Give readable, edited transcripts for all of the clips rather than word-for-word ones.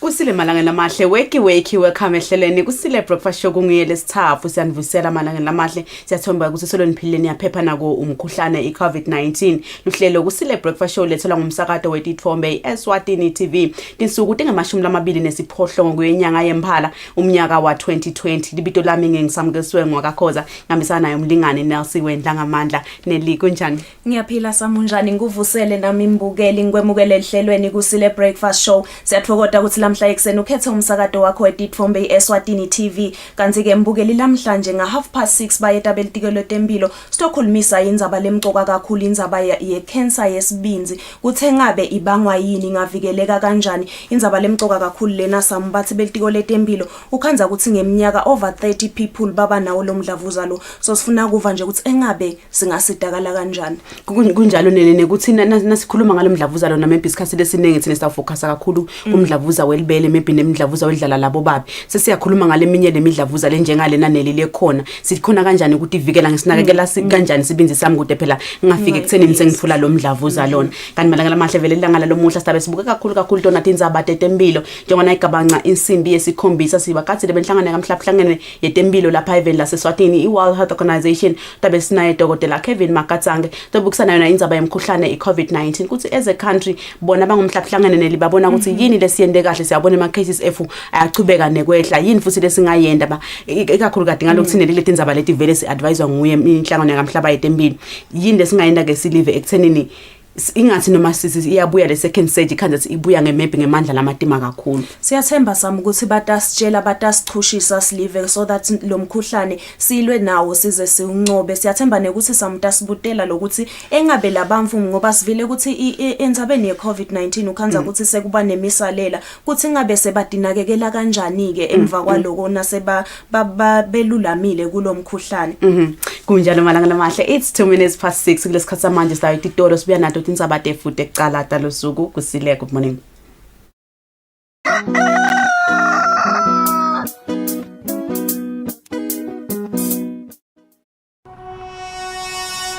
Kusile malanga lamahle weki welcome ehleleni Kusile breakfast show kungiye lesithafu siyanivusela malanga lamahle siyathomba ukuthi soloniphileni yaphepha nako umkhuhlane iCovid-19 luhlelo Kusile breakfast show lethelwa ngumsakazo wetithombe Eswatini TV tinsuku tingamashumi nesiphohlongo kwenyanga yemphala umnyaka wa 2020 libito lami ngisamukiswe ngwakakhoza ngamisana naye umlingane Nelsi Wendla ngamandla neli kunjani Ngiyaphila samunjani nguvusele nami imbukeli ngikwemukele ehlelweni Kusile breakfast show siyathokoza ukuthi lamhla ekseni ukhethe umsakazo wakho wetithombe Eswatini TV kanti ke mbukeli lamhlanje nga 6:30 bayetabelitiko lotempilo sitokhulumisa indzaba lemcoka kakhulu indzaba ye cancer yesibinzi kuthe ngabe ibangwa yini ngavikeleka kanjani indzaba lemcoka kakhulu lena sambathi belitiko letempilo ukhanza ukuthi ngeminyaka over 30 people baba nawo lomdlavuza lo so sifuna kuva nje ukuthi engabe singasidakala kanjani kunjalo nene ukuthi nasikhuluma ngalomdlavuza lo maybe isikhathi lesiningi thina sitafocus kakhulu kumdlavuza welibele maybe nemidlavuza wedlala labo babi sesiyakhuluma ngaleminye lemidlavuza lenjengale naneli lekhona sikhona kanjani ukuthi ivikela ngisinakekela kanjani sibinzi sami kude phela ngafike ekutheni sengifula lo mdlavuza lona kanti malanga lamahle vele ilanga lomuhla sibe sibuke kakhulu tona tindzaba tetempilo njengona igabanca insimbi yesikhombisa sibakathi lebenhlangano kamhlaphhlangene yetempilo lapha eveni laseSwatini iWorld Health Organization tabe sinaye dokotela Kevin Makatsange tobukusana yona indzaba yemkhuhlane iCovid-19 ukuthi as a country bona bangumhlaphhlangene nelibabona ukuthi yini lesiyende kahle siyabona ama cases efu ayachubeka nekwehla yini futhi lesingayenda ba ikakhulu kade ngalokuthi leti indzaba leti vele si advisor nguye inhlangano yakamhlaba yetempilo yini lesingayenda ke silive ekuthenini ingathi noma sisi iyabuya le second stage ikhanza ibuya ngemaphi ngemandla lamatima kakhulu siyathemba sami ukuthi batasitshela batasichushisa silive so that lo mkhuhlane silwe nawo size siuncobe siyathemba nekuthi samutasibutela lokuthi engabe labamfu ngoba sivile ukuthi enzabeni yeCovid-19 ukhanza ukuthi sekuba nemisalela kuthi ngabe sebadinakekela kanjani ke emva kwaloko naseba belulamile kulomkhuhlane kunjalo malanga lamahle it's 6:02 kulesikhathi samanje sayo ititolo sibuya nato tindzaba tefude ekuqala losuku Kusile good morning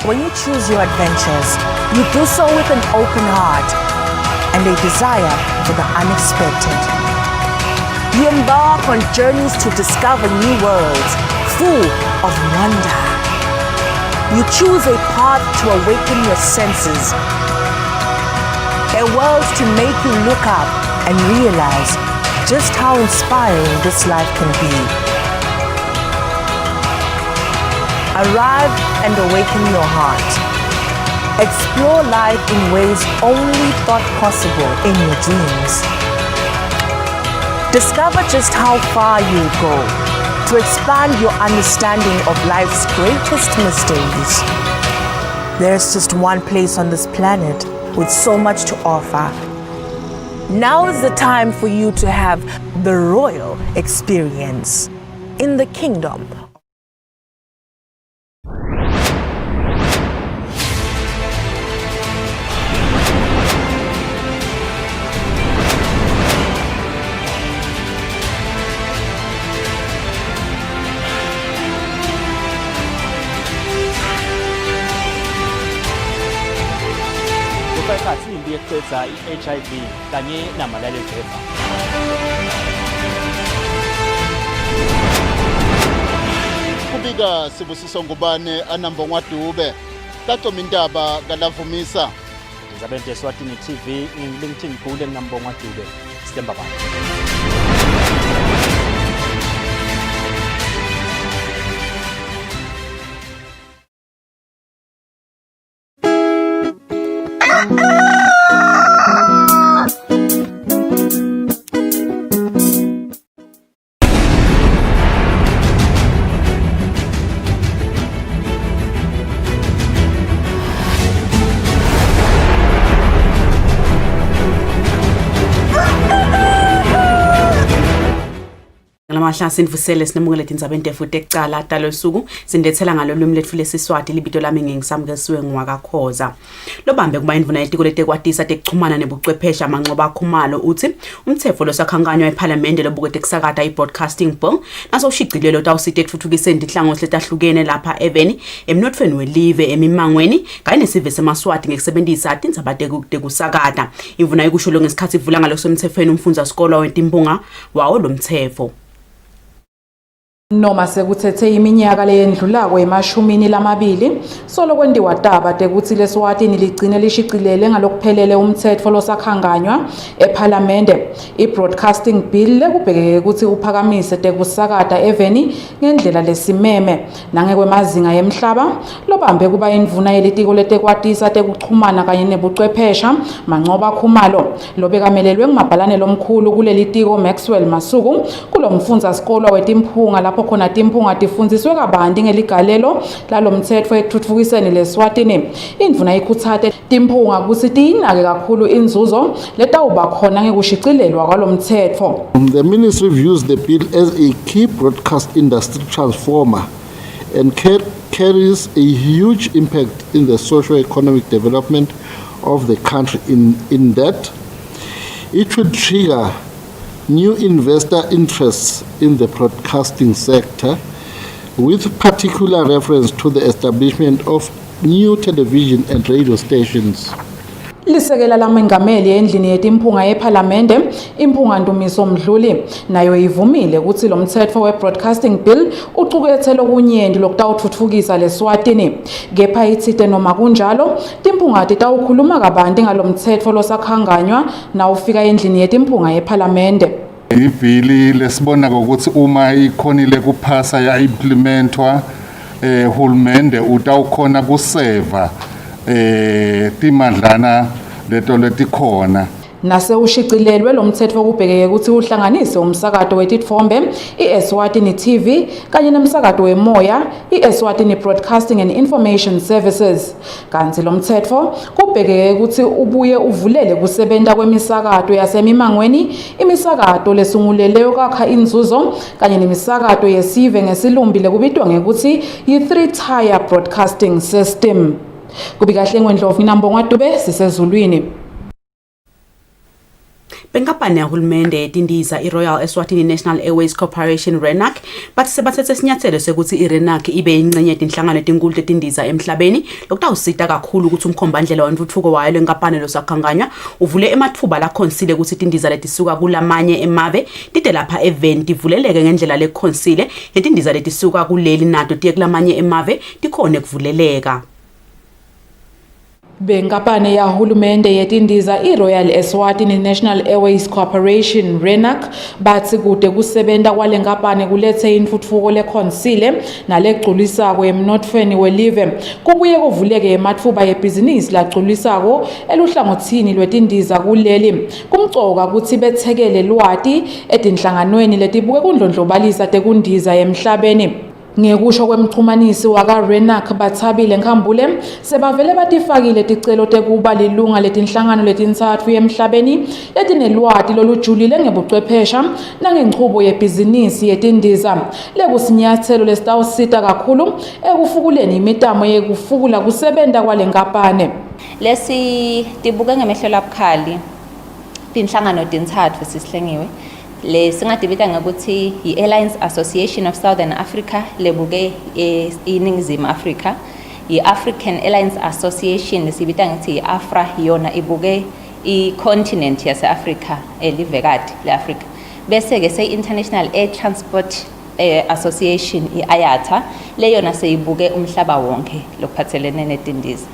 When you choose your adventures, you do so with an open heart and a desire for the unexpected. You embark on journeys to discover new worlds full of wonder. You choose a path to awaken your senses, a world to make you look up and realize just how inspiring this life can be. Arrive and awaken your heart. Explore life in ways only thought possible in your dreams. Discover just how far you'll go to expand your understanding of life's greatest mysteries. There's just one place on this planet with so much to offer. Now is the time for you to have the royal experience in the kingdom. Imbi yeqeda iHIV kanye namalale phepha. Kubika Sibusiso Ngubane anambongwa Dube tatoma indaba kalavumisa Ndizabente Eswatini TV ngilingithini kule nambongwa Dube sitemba bani Namahla sinivusele sinemukele indzaba futhi ekucala dalo suku sindethela ngalo lwimi lethu lesiswati libito lami ngingisamukesiwe ngwakakhoza. Lobambe kuba indvuna yetiko letekwatisa tekuchumana nebuchwepheshe amanxoba akhumalo uthi umthetho losakhankanywa eParliament lobukete kusakata iBroadcasting Bill naso ushicilelo tawusite kuthuthukiseni inhlangothi letahlukene lapha eveni emnothweni welive emimangweni kanye nesive semaswati ngekusebenzisa tindzaba tekusakata. Imvuna ikusho lo ngesikhathi ivula ngalo semthethweni umfundza sikolo wetimpunga wawo lo mthetho. Noma sekuthethe iminyaka leyendlulako emashumini lamabili solo kwendiwa taba tekuthi leSwatini ligcine lishicilele ngalokuphelele umthetho losakhanganywa eParliament iBroadcasting Bill lekubhekeke ukuthi uphakamise tekusakata eveni ngendlela lesimeme nangekwemazinga yemhlaba lobambe kuba indvuna yelitiko letekwatisa tekuchumana kanye nebuchwephesha manxoba khumalo lobekamelelwe ngumabhalane lomkhulu kulelitiko Maxwell Masuku kulomfundza sikolo wetimpunga lapho khona timpunga tifundziswe kabanti ngeligalelo lalomthetho ekuthuthukiseni leSwatini indvuna ikhutsate timpunga kutsi tiyinake kakhulu inzuzo letawuba khona ngekushicilelwa kwalomthetho. The ministry views the bill as a key broadcast industry transformer and carries a huge impact in the socio-economic development of the country in that it will trigger new investor interests in the broadcasting sector, with particular reference to the establishment of new television and radio stations. Lisekela lamengameli endlini yetimpunga eParliament impunga Ndumiso Mdluli nayo ivumile ukuthi lo mthetho weBroadcasting Bill uqukethe lokunyenti lokutawuthuthukisa leSwatini kepha ithite noma kunjalo timpunga titawukhuluma kabanti ngalomthetho losakhanganywa nawufika endlini yetimpunga eParliament. Ibhili lesibona ukuthi uma ikhonile kuphasa ya implementwa hulumende utawukhona kuseva timadlana leto letikhona. Nase ushicilelwe lo mthetho kubhekeke ukuthi uhlanganise umsakato wetitfombe iEswatini TV kanye nomsakato wemoya iEswatini Broadcasting and Information Services. Kanti lo mthetho kubhekeke ukuthi ubuye uvulele kusebenta kwemisakato yasemimangweni imisakato lesungulele ukwakha inzuzo kanye nemisakato yesive ngesilumbile kubitwa ngekuthi yi-3 tier broadcasting system. Kubikahle ngwendlovu Nambongwa Dube sisezulwini. Benkampani yahulumende etindiza iRoyal Eswatini National Airways Corporation RENAC bathi sebathethe isinyathelo sekuthi iRENAC ibe ingcenye yetinhlangano ezinkulu tetindiza emhlabeni lokutawusita kakhulu ukuthi umkhombandlela wentuthuko wayo lenkampani losakhanganywa uvule emathuba la Kusile ukuthi itindiza letisuka kulamanye emave tide lapha event tivuleleke ngendlela leKusile letindiza letisuka kuleli nato tiye kulamanye emave tikhone kuvuleleka. Benkampani yahulumende yetindiza iRoyal Eswatini National Airways Corporation RENAC bathi kude kusebenta kwalenkampani kulethe intuthuko leKusile nalegculisako emnothweni welive kubuye kuvuleke emathuba yebhizinisi lagculisako eluhlangothini lwetindiza kuleli kumcoka ukuthi bethekele lwati etinhlanganweni letibuke kundlondlobalisa tekundiza emhlabeni. Ngekusho kwemchumanisi wakaRENAC Bathabile Nkambule sebavele batifakile ticelo tekuba lilunga letinhlangano letintsatfu emhlabeni letinelwati lolujulile ngebuchwephesha nangenchubo yebhizinisi yetindiza lekusinyathelo lesitawusita kakhulu ekufukuleni imitamo yekufukula kusebenta kwalenkampani. Lesi tibuke ngemehlo labukhali tinhlangano tintsatfu sisihlengiwe le singadibita ngakuthi i-Airlines Association of Southern Africa lebuke iNingizimu Africa, i-African Airlines Association lesibita ngathi i-AFRA yona ibuke i-continent yase-Africa elivekati le-Africa bese ke se-International Air Transport Association i-IATA leyona seyibuke umhlaba wonke lokuphathelene netindiza.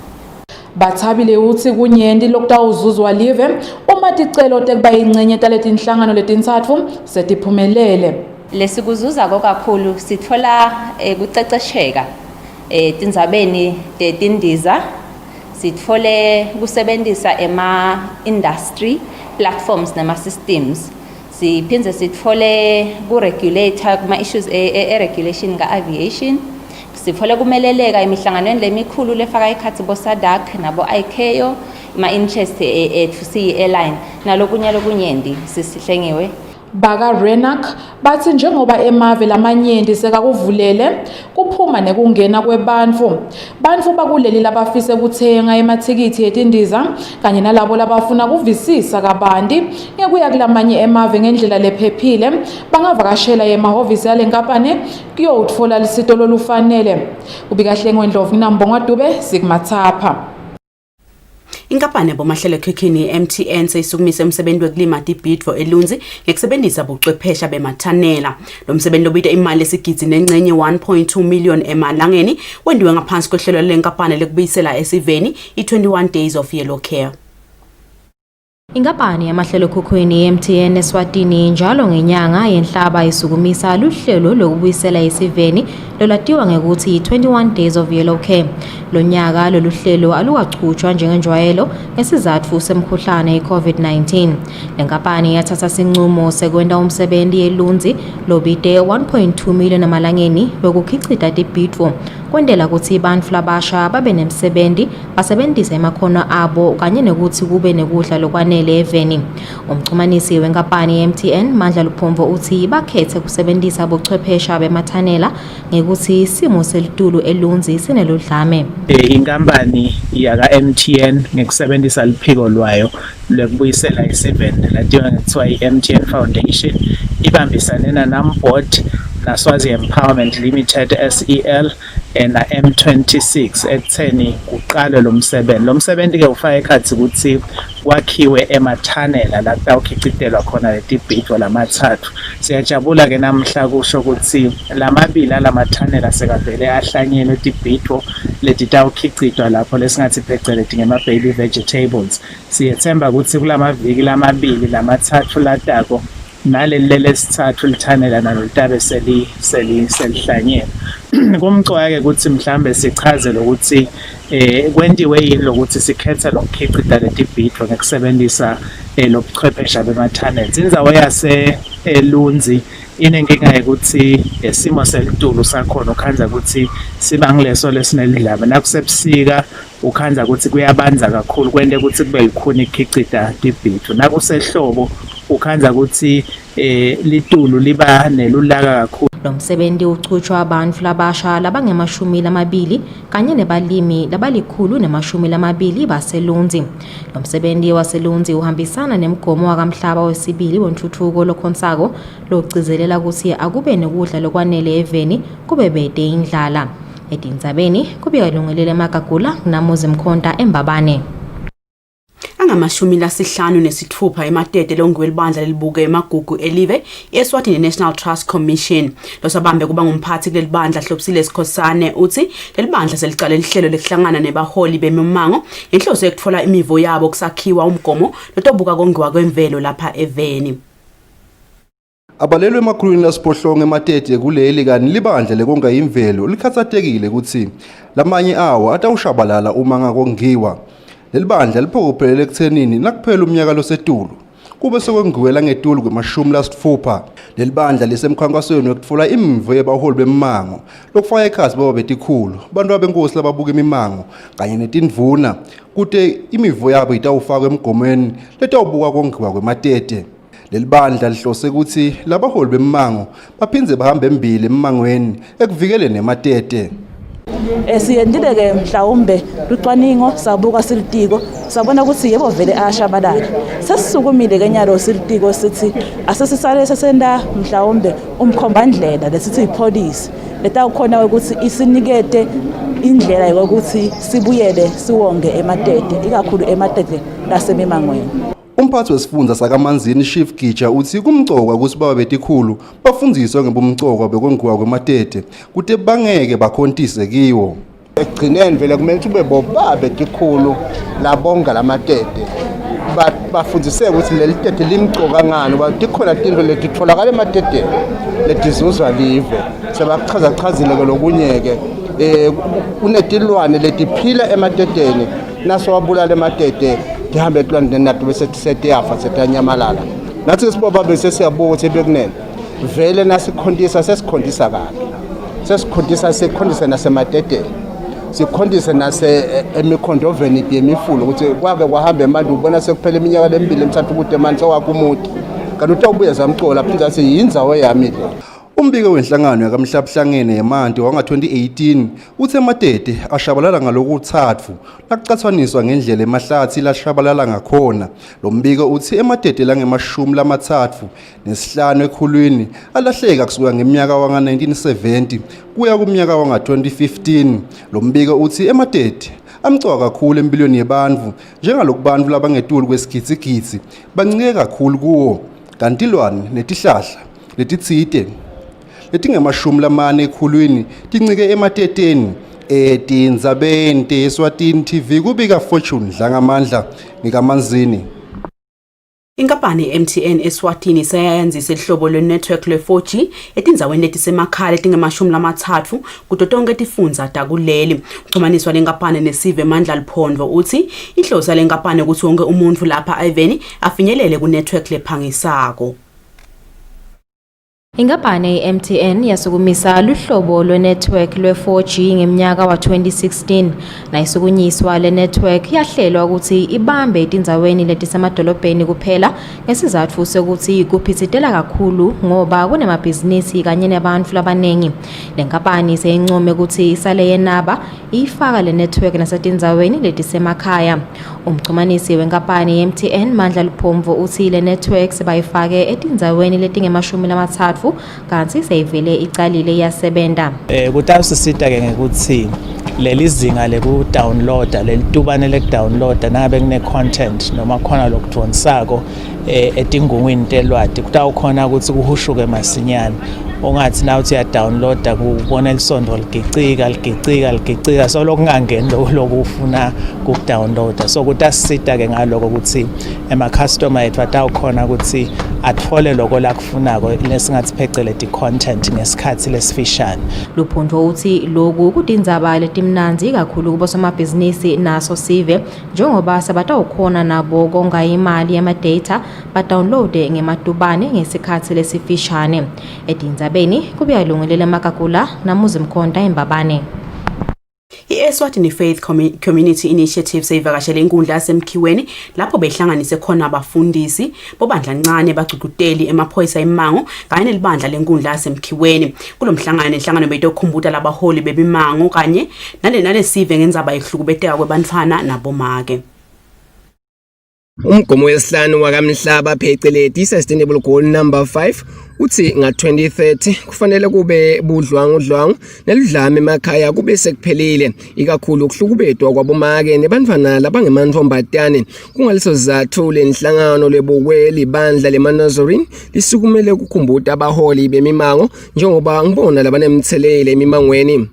Bathabile uthi kunyenti lokutawuzuzwa live uma ticelo tekuba ingcenye taletinhlangano letintsatfu setiphumelele. Lesikuzuza kakhulu sithola kucecesheka tindzabeni tetindiza sithole kusebenzisa ema-industry platforms nama-systems siphindze sithole ku-regulator kuma-issues e-regulation ka-aviation sifole kumeleleka emihlanganweni lemikhulu lefaka ikhathi boSADC nabo ICAO ma interest ethu siyi airline nalokunye lokunyendi sisihlengiwe Baka Renak bathi njengoba emave lamanyenti sekakuvulele kuphuma nekungena kwebantfu. Bantfu bakuleli labafise kuthenga emathikithi etindiza kanye nalabo labafuna kuvisisa kabanti ngekuya kulamanye emave ngendlela lephephile bangavakashela emahhovisi yalenkampani kuyotfola lisito lolufanele. Ubikahlengwe Ndlovu Nambongwa Dube Sigmathapha. Inkampani yabomahlelo ekhekhini MTN seyisukumise umsebenzi wekulima dibhidvo elunzi ngekusebenzisa buchwephesha bemathanela. Lo msebenzi lobita imali esigidzi nengcenye 1.2 million emalangeni wendiwe ngaphansi kwehlelo lenkampani lekubuyisela esiveni i21 days of yellow care. Inkampani yamahlelo ekhukhwini MTN Eswatini njalo ngenyanga yenhlaba isukumisa luhlelo lokubuyisela esiveni lolatiwa ngekuthi 21 days of yellow care. Lo nyaka lolu hlelo alukachutshwa njengenjwayelo ngesizathu semkhuhlane iCovid-19. Le nkampani yathatha sinqumo sekwenda umsebenzi elunzi lobide 1.2 million amalangeni wekukhicita dibhidvo kwendela ukuthi bantfu labasha babe nemsebenzi basebenzise emakhono abo kanye nekuthi kube nekudla lokwanele eveni. Umchumanisi wenkampani MTN Mandla Luphombo uthi bakhethe kusebenzisa bochwephesha bemathanela ngekuthi isimo selitulu elunzi sineludlame. Inkampani yaka MTN ngekusebenzisa liphiko lwayo lokubuyisela isiveni latiwa ngekuthiwa i-MTN Foundation ibambisane naNAMBOD naSwazi Empowerment Limited SEL na M26 ekutheni kuqale lo msebenzi ke ufaka ekhathi ukuthi kwakhiwe emathanela la kutawukhicitelwa khona letibhidvo lamathathu. Siyajabula ke namhla kusho ukuthi lamabili alamathanela sekavele ahlanyelwe tibhidvo leti tawukhicitwa lapho lesingathi phecelezi ngema-baby vegetables. Siyethemba ukuthi kulamaviki lamabili lamathathu latako naleli lesithathu lithanela nalo litabe selihlanyelwe. Kumcoka ke ukuthi mhlambe sichazele ukuthi kwendiwe yini lokuthi sikhethe lokukhicita letibhidvo ngekusebenzisa lobuchwephesha bemathanela. Indzawo yase elunzi inenkinga ukuthi isimo selitulu sakhona ukhanza ukuthi siba ngileso lesinelidlame nakusebusika ukhanza ukuthi kuyabanza kakhulu kwende ukuthi kube yikhona ikhicita dibhidvo. Nakusehlobo ukhanza ukuthi litulu liba nelulaka kakhulu. Lo msebenzi uchutshwa abantu labasha labangama-20 kanye nebalimi labali-120 baselunzi. Lo msebenzi waselunzi uhambisana nemgomo wakamhlaba wesibili wentuthuko lokhonsako logcizelela ukuthi akube nekudla lokwanele eveni kube bede indlala. Edinzabeni kubika Lungelele Magagula namuzi Mkhonta eMbabane. Angama-56 ematete longiwelibandla libuke emagugu elive Eswatini National Trust Commission. Losabambe kuba ngumphathi kuleli bandla Kusile Sikhosane uthi leli bandla selicala lihlelo lekuhlangana nebaholi bemimango inhloso yokutfola imivo yabo kusakhiwa umgomo lotobuka kongiwa kwemvelo lapha eveni. Abalelwe emakhulwini lasiphohlongo ematete kuleli kani libandla lekonga imvelo likhathatekile ukuthi lamanye awo atawushabalala uma ngakongiwa. Leli bandla liphokophelele ekuthenini nakuphela umnyaka losetulu kube sekwengiwela ngetulu kwe-60. Leli bandla lisemkhankasweni wokutfola imivo yebaholi bemimango lokufaka ekhathi baba betikhulu bantu abenkosi lababuka imimango kanye netindvuna kute imivo yabo itawufakwa emgomweni letawubuka kongiwa kwematete. Leli bandla lihlose ukuthi labaholi bemimango baphindze bahambe embili emimangweni ekuvikeleni ematete. Siyendile ke mhlawumbe lucwaningo sabuka silitiko sabona ukuthi yebo vele ashabalala. Sesisukumile ke nyalo silitiko sithi asesisale sesenda mhlawumbe umkhombandlela lesithi ipolice letawukhona ukuthi isinikete indlela yokuthi sibuyele siwonge ematete ikakhulu ematete lasemimangweni. Umphathi wesifundza sakaManzini Chief Gija uthi kumcoka ukuthi baba betikhulu bafundziswe ngebumcoka bekwengiwa kwematete kute bangeke bakhontise kiwo. Ekugcineni vele kumele ube bobaba betikhulu labonga lamatete bafundiseke ukuthi leli tete limcoka ngani ngoba tikhona tinto letitfolakala ematete letizuzwa live. Sebachazile ke lokunyeke kunetilwane letiphila emateteni nasowabulala ematete tihambe etilwane nato bese tiyafa setanyamalala. Nathi sibaba bese siyabuka ukuthi bekunene vele nasikhondisa sesikhondisa kabi. Sesikhondisa nasemateteni. Sikhondise nase emikhondoveni yemifulo ukuthi kwake kwahamba manje ubona sekuphela iminyaka lemibili emithathu kude manje sewakumuti kanti utawubuya zamcola aphinda athi yindzawo yami le. Umbiko wenhlangano yakamhlabuhlangene yeManti wanga-2018 uthi eMatete ashabalala ngalokuthathu lakucathaniswa ngendlela emahlathi lashabalala ngakhona. Lo mbiko uthi eMatete lange-35 ekhulwini alahleka kusuka ngeminyaka wanga-1970 kuya kuminyaka wanga-2015. Lo mbiko uthi eMatete amcoka kakhulu empilweni yebantu njengaloku bantu labangetuli kwesigitsigitsi bancike kakhulu kuwo, kanti ilwane netihlahla letitsite letingemashumi ekhulwini tincike emateteni. Etindzabeni te-Eswatini TV kubika Fortune Dlangamandla ngikaManzini. Inkampani MTN Eswatini seyayanzisa ihlobo lwe-network lwe-4G etindzaweni letisemakhaya letingemashumi kuto tonke tifundza takuleli. Uxhumaniswa lenkampani neSive Mandla Liphondvo uthi inhloso lenkampani ukuthi wonke umuntu lapha ayiveni afinyelele ku-network lephangisako. Inkampani ye-MTN yasukumisa luhlobo lwe-network lwe-4G ngeminyaka wa-2016 nayisukunyiswa le-network yahlelwa ukuthi ibambe etindzaweni letisemadolobheni kuphela ngesizatfu sokuthi kuphitsitela kakhulu ngoba kunemabhizinisi kanye nebantu labanengi. Le nkampani seyincome ukuthi isale yenaba ifaka le-network nasetindzaweni letisemakhaya. Umxhumanisi wenkampani ye-MTN Mandla Liphondvo uthi le-network sebayifake etindzaweni letingemashumi kanti seyivele icalile yasebenta. Kutawusisita ke ngekuthi leli zinga leku-downloada lelitubane leku-downloada nabe kune-content noma khona lokudonsako etingungwini telwati kutawukhona ukuthi kuhushuke masinyane. Ungathi na uthi ya-downloada kubona elisondo ligicika so lokungangeni lokhu ufuna ku-downloada. So kutasisita ke ngaloko ukuthi ema-customer ethu atawukhona ukuthi athole lokho lakufunako lesingathi phecelezi content ngesikhathi lesifishane. Liphondvo uthi lokhu kutindzaba letimnanzi kakhulu kubosomabhizinisi naso Sive njengoba sebatawukhona nabo konga imali yama-data ba-downloade ngematubane ngesikhathi lesifishane. Etindzabeni kubuya lungelela Makakula naMuzi Mkhonda eMbabane. I-Eswatini Faith Community Initiative seyivakashele inkundla yasemkhiweni lapho behlanganise khona abafundisi bobandla ncane bagcugcuteli emaphoyisa eMango kanye nelibandla lenkundla yasemkhiweni. Kulomhlangano inhlangano beyitokhumbuta labaholi bebimango kanye nalesive ngendzaba ehlukubeteka kwebantfwana nabomake. Umgomo wesihlanu wakamhlaba phecelezi Sustainable Goal number 5 uthi nga-2030 kufanele kube budlwangu neludlame emakhaya kube sekuphelile ikakhulu ukuhlukubetwa kwabomake nebantfwana labangemantombazane. Kungaleso sizathu lenhlangano lebukwe libandla leManazarene lisukumele kukhumbuta abaholi bemimango njengoba ngibona labanemthelele emimangweni.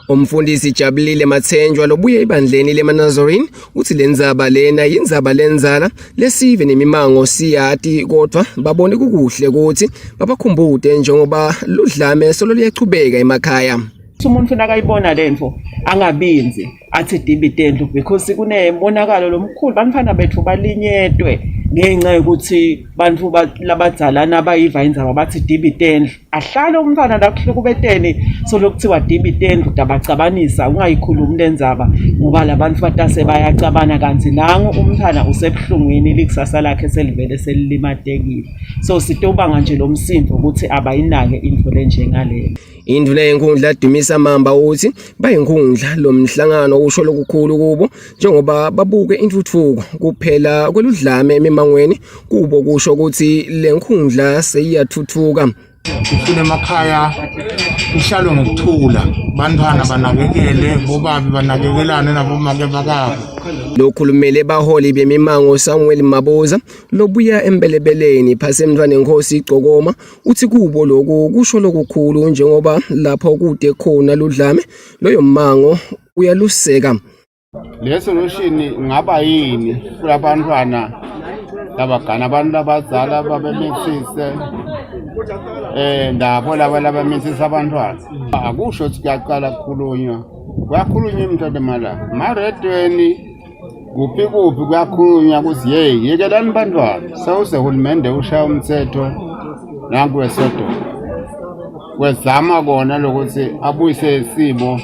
Umfundisi Jabulile Mathenjwa lobuye ibandleni leManazarene uthi lendzaba lena yindzaba lenzala lesive nemimango siyati kodwa babone kukuhle ukuthi babakhumbude njengoba ludlame solo liyachubeka emakhaya. Umuntu ufuna akayibona lento angabinzi athi dividend because kunemonakalo lomkhulu bantfana bethu balinyetwe ngenxa yokuthi bantu labadzalana abayiva indzaba bathi dividend ahlala umntwana lakuhlukubeteni solokuthiwa dividend udabacabanisa ungayikhulumi lendzaba ngoba labantu batase bayacabana kanzi nangu umntwana usebuhlungwini likusasa lakhe selivele selilimatekile. So sitobanga nje lo msindo ukuthi abayinake into lenjengaleyo. Induna yenkundla Dumisa Mamba uthi bayinkundla lomhlangano usho lokukhulu kubo njengoba babuke intuthuko kuphela kweludlame emimangweni kubo kusho ukuthi lenkundla seyiyathuthuka. Sifuna emakhaya ihlalo ngokuthula bantwana banakekele bobabi banakekelane nabomake bakabo. Lokhulumele baholi bemimango Samuel Maboza lobuya embelebeleni phase emntwana enkosi igcokoma uthi kubo lokho kusho lokukhulu njengoba lapho kude khona ludlame loyo mmango uyaluseka. Le solution ngaba yini kulabantwana labagana abantu abazala babemithise ndabo labamithisa abantwana akusho ukuthi kuyaqala kukhulunywa into lemala maredweni kuphi kuyakhulunywa ukuthi hey yekelani bantwana sawuse hulumende ushaya umthetho nanku wesodo kwezama kona lokuthi abuyise isimo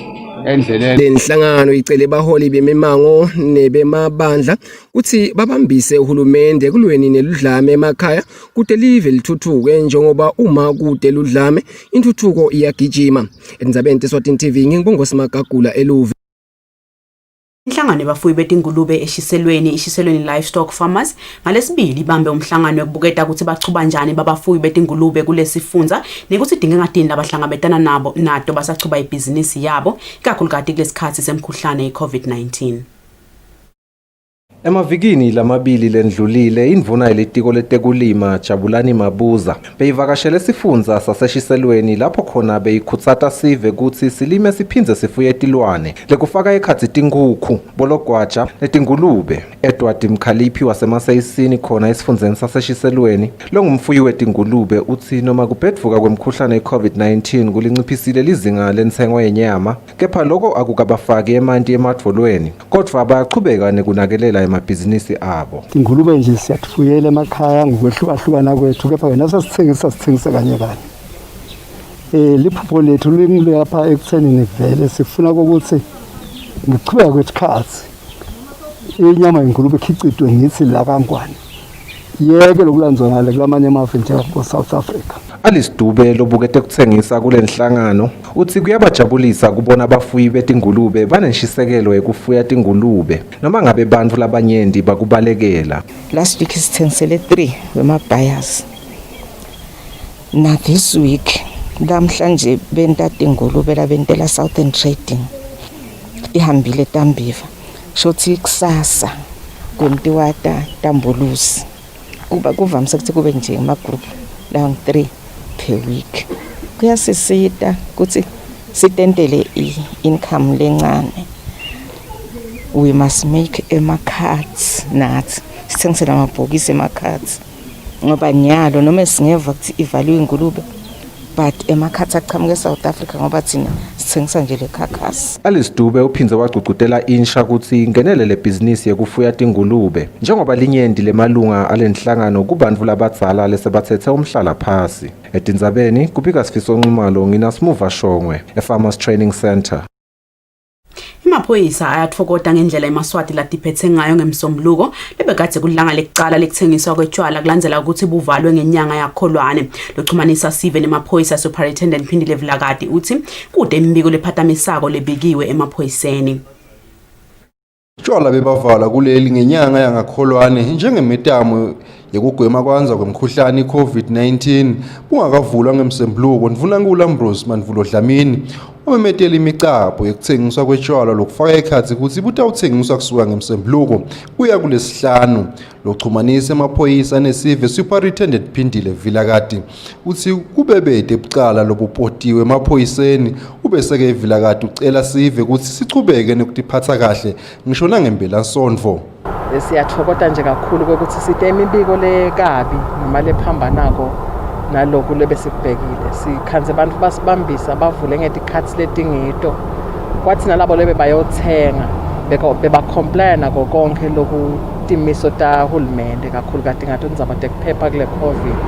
endleleni. Lenhlangano icele baholi bemimango nebemabandla ukuthi babambise uhulumende kulweni neludlame emakhaya kude live lithuthuke njengoba uma kude ludlame intuthuko iyagijima. Endzabeni Eswatini TV ngibongo Simagagula eLuvi. Inhlangano yabafuyi betingulube ishiselweni livestock farmers ngalesibili ibambe umhlangano wokubuketa ukuthi bachuba njani babafuyi betingulube kulesifunza nekuthi dinge ngadini labahlangabetana nato basachuba ibhizinisi yabo ikakhulukazi kulesikhathi semkhuhlane iCovid-19. Emavikini lamabili lendlulile indvuna yelitiko letekulima Jabulani Mabuza beyivakashele sifunza saseshiselweni lapho khona beyikhutsata sive kutsi silime siphindze sifuye tilwane lekufaka ekhatsi tinkukhu bologwaja letingulube. Edward Mkhaliphi wasemasayisini khona esifundzeni saseshiselweni longumfuyi wetingulube utsi noma kubhedvuka kwemkhuhlane iCovid-19 kulinciphisile lizinga lentsengo yenyama kepha loko akukabafaki emanti emadvolweni kodwa bayachubeka nekunakelela emabhizinisi abo. Ingulube nje siyatfuyela emakhaya ngokwehlukahlukana kwethu kepha wena sasithengisa kanye kanye. Liphupho lethu lapha ekuthenini vele sifuna ukuthi ngichubeka kwesikhathi inyama yengulube ikhicitwe ngithi la kaNgwane yeke lokulanzwa ngale kulamanye amazwe njengako South Africa. Alice Dube lobukete kutsengisa kule nhlangano uthi kuyabajabulisa kubona abafuyi betingulube banenshisekelo ekufuya tingulube noma ngabe bantfu labanyenti bakubalekela. Last week sithengisele 3 wema-buyers. Na this week namhlanje benta tingulube labentela Southern Trading ihambile Tambiva shothi kusasa kuntiwa Tambulusi kuvamise ukuthi kube nje ama-group la 3 per week. Kuyasisita ukuthi sitentele i-income lencane. We must make ema-cards nathi sithengisela amabhokisi ema-cards ngoba nyalo noma singeva ukuthi ivalue ingulube but ema-cards aqhamuke eSouth Africa ngoba thina sithengisa nje lekhakhasi. Alice Dube uphindze wagcugcutela insha ukuthi ingenele le business yekufuya tingulube njengoba linyenti lemalunga alenhlangano kubantfu labadzala lesebathethe umhlala phasi. Etindzabeni kubika Sifiso Nxumalo ngina Smuva Shongwe eFarmers Training Center. Imaphoyisa ayatfokota ngendlela eMaswati latiphethe ngayo ngemsombuluko lebekade kulanga lekucala lekuthengiswa kwetshwala kulandzela ukuthi buvalwe ngenyanga yakholwane. Lochumanisa sive nemaphoyisa Superintendent Phindile Vilakati uthi kude imbiko lephatamisako lebikiwe emaphoyiseni. Utshwala bebavala kuleli ngenyanga yangakholwane njengemitamo yekugwema kwanza kwemkhuhlane iCovid-19 bungakavulwa ngemsembuluko Ndvunankhulu Ambrose Mandvulo Dlamini umemetela imicapho yekuthengiswa kwetshwala lokufaka ekhatsi ukuthi butawuthengiswa kusuka ngemsembuluko kuya kulesihlanu. Lochumanisa emaphoyisa nesive Superintendent Phindile Vilakati uthi kubebede bucala lobupotiwe emaphoyiseni ubeseke iVilakati ucela sive ukuthi sichubeke nekutiphatsa kahle ngisho nangembelansondvo. Siyatfokota nje kakhulu ukuthi site imibiko lekabi noma lephambanako nalokho lebesikubhekile sikhanze abantu basibambisa bavule ngetikhathi letingito kwathi nalabo lebe bayothenga beba comply nako konke lokutimiso tahulumende kakhulu kade ngathi ndzaba tekuphepha kule Covid.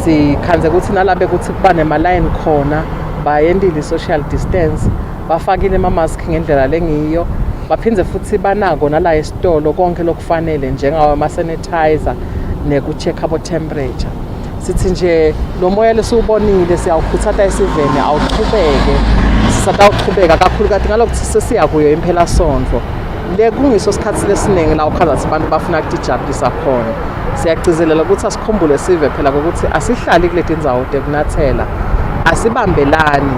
Sikhanze ukuthi nalabe kuthi kuba nema-line khona bayendile social distance bafakile ama-mask ngendlela lengiyo baphindze futhi banako nala esitolo konke lokufanele njengawo ama-sanitizer neku-check abo temperature. Sithi nje lo moya lesiwubonile siyawukhutsata esiveni awuqhubeke sisatawuqhubeka kakhulu kade ngalokuthi sesiya kuyo imphela sondlo le kungiso sikhathi lesiningi la ukhaza ukuthi abantu bafuna ukutijabulisa khona. Siyagcizelela ukuthi asikhumbule sive phela ukuthi asihlali kuleti ndzawo tekunathela asibambelani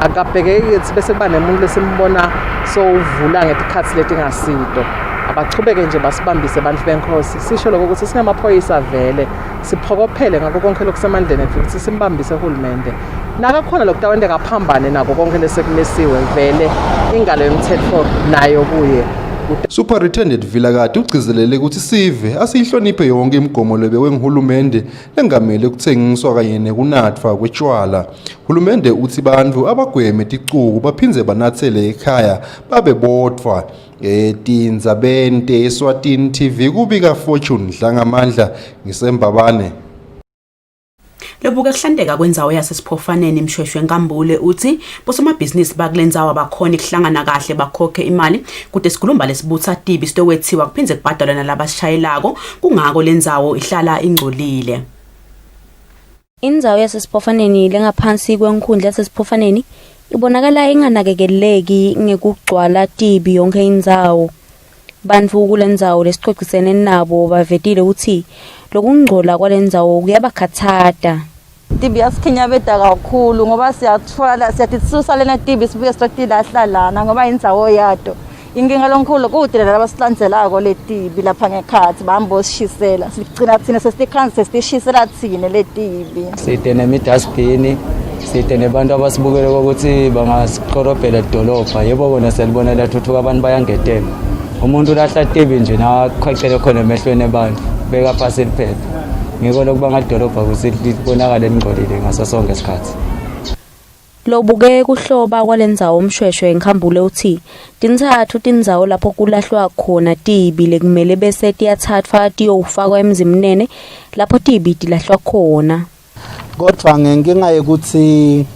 akabhekeki ukuthi bese kuba nemuntu lesimbona sowuvula ngetikhathi letingasito abachubeke nje basibambise abantu benkosi. Sisho lokho ukuthi singamaphoyisa vele siphokophele ngako konke lokusemandleni ethu ukuthi simbambise uhulumende nakakhona lokutawende kaphambane nako konke lesekumesiwe vele ingalo yomthetho nayo kuye. Superintendent Vilakati ugcizelele ukuthi sive asihloniphe yonke imigomo lebekwe ngihulumende lengamele ukuthengiswa kanye nekunatfwa kwetshwala. Hulumende uthi bantfu abagweme ticuku baphindze banathele ekhaya babe bodwa. Etindzabeni Eswatini TV kubika Fortune Dlangamandla ngisembabane. Lobuke kuhlandeka kwendzawo yasesiphofaneni Mshweshwe Nkambule uthi bosomabhizinisi bakulendzawo abakhona ukuhlangana kahle bakhokhe imali kude sikhulumba lesibutha tibi sitowethiwa kuphindze kubhadalwa nalabashayelako kungako lendzawo ihlala ingcolile. Indzawo yasesiphofaneni lengaphansi kwenkundla yasesiphofaneni ibonakala inganakekeleki ngekugcwala tibi yonke indzawo. Bantfu kulendzawo lesixoxisene nabo bavetile ukuthi lokungcola kwalendzawo kuyabakhathata. Tibi yasikhinyabeda kakhulu ngoba siyathola siyatisusa lena tibi sibuye straight lahlalana ngoba indzawo yato. Inkinga lonkhulu ukuthi laba abasilanzelako letibi lapha ngekhathi bahamba oshisela sigcina thina sesitikhanse sesishisela thina letibi. Sitene midasbini sitene abantu abasibukele ukuthi bangasiqorobhela edolobha yebo bona selibona lathuthuka abantu bayangetela. Umuntu lahla tibi nje na khwecele khona emehlweni abantu beka phasi liphepha. Ngiko lokuba ngadolobha ukuthi libonakala engcolile ngaso sonke isikhathi. Lobuke kuhloba kwalendzawo Mshweshwe Nkambule uthi tintsathu tindzawo lapho kulahlwa khona tibi lekumele bese tiyathathwa tiyofakwa emzimnene lapho tibi tilahlwa khona. Kodwa ngenkinga yokuthi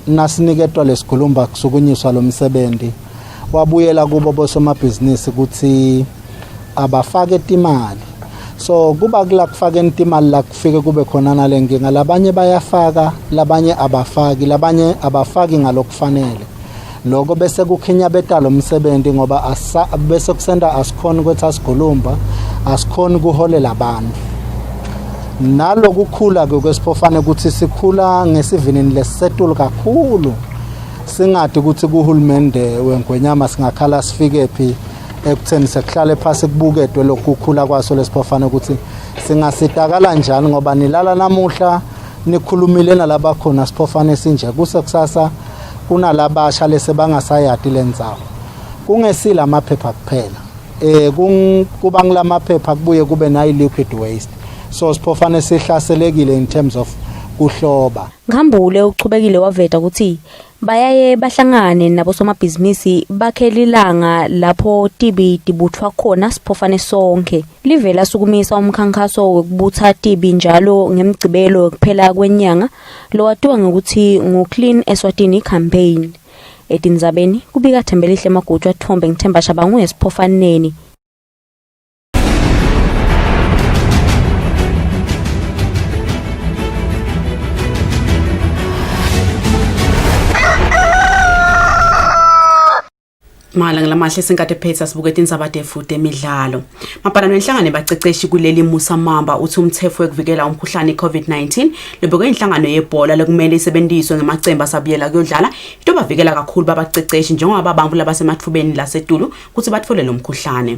nasiniketwa lesikhulumba kusukunyiswa lo msebenzi wabuyela kubo bosomabhizinisi ukuthi abafake imali. So kuba kula kufaka imali la kufike kube khona nalenkinga labanye bayafaka labanye abafaki labanye abafaki ngalokufanele. Lokho bese kukhinya betalo umsebenzi ngoba bese kusenda asikhona ukuthi asikhulumba asikhona kuholela abantu. Nalokukhula kwesiphofane ukuthi sikhula ngesivinini lesisetulu kakhulu. Singathi ukuthi kuhulumende wenkwenyama singakhala sifike phi ekutheni sekuhlale phasi kubuketwe lokukhula kwaso lesiphofane ukuthi singasitakala njani ngoba nilala namuhla nikhulumile nalaba khona siphofane sinje kusekusasa kunalabasha lese bangasayati lendzawo. Kungesila amaphepha kuphela. Kuba ngilamaphepha kubuye kube nayi liquid waste. So siphofane sihlaselekile in terms of kuhloba. Nkambule uchubekile waveta ukuthi bayaye bahlangane nabosomabhizinisi bakhelilanga lapho tibi tibuthwa khona siphofane sonke. Livela sukumisa umkhankaso wokubutha tibi njalo ngemgcibelo kuphela kwenyanga lo watiwa ngokuthi ngo-Clean Eswatini campaign. Etindzabeni kubika Thembelihle Magutshu athombe ngithemba shabangu esiphofaneni. Malanga lamahle senkade phetha sibukete indzaba defude emidlalo. Mabhalano enhlangano baceceshi kuleli Musamamba uthi umthetho wekuvikela umkhuhlane iCovid-19 lebeke inhlangano yebhola lekumele isebenziswe ngemacembu asabiyela kuyodlala into bavikela kakhulu babaceceshi njengoba abantu labasemathubeni lasetulu ukuthi bathole lo mkhuhlane.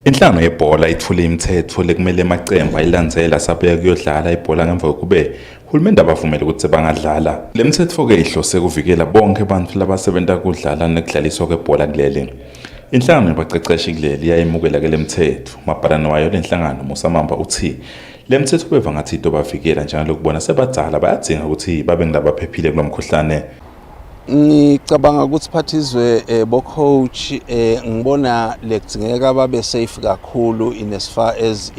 Inhlangano yebhola ithule imithetho lekumele emacembu ayilandzela sabuya kuyodlala ibhola ngemva kokube uhulumende abavumela ukuthi bangadlala. Le mithetho ke ihlose kuvikela bonke abantu labasebenta kudlala nekudlaliswa kwebhola kuleli. Inhlangano yabaceceshi kuleli iyayimukela ke le mithetho. Mabhalano wayo lenhlangano Musamamba uthi le mithetho beva ngathi into bavikela njalo lokubona sebadzala bayadzinga ukuthi babe ngilabaphephile kulomkhuhlane. Ngicabanga ukuthi phathizwe bo coach ngibona lekudingeka babe safe kakhulu in as far as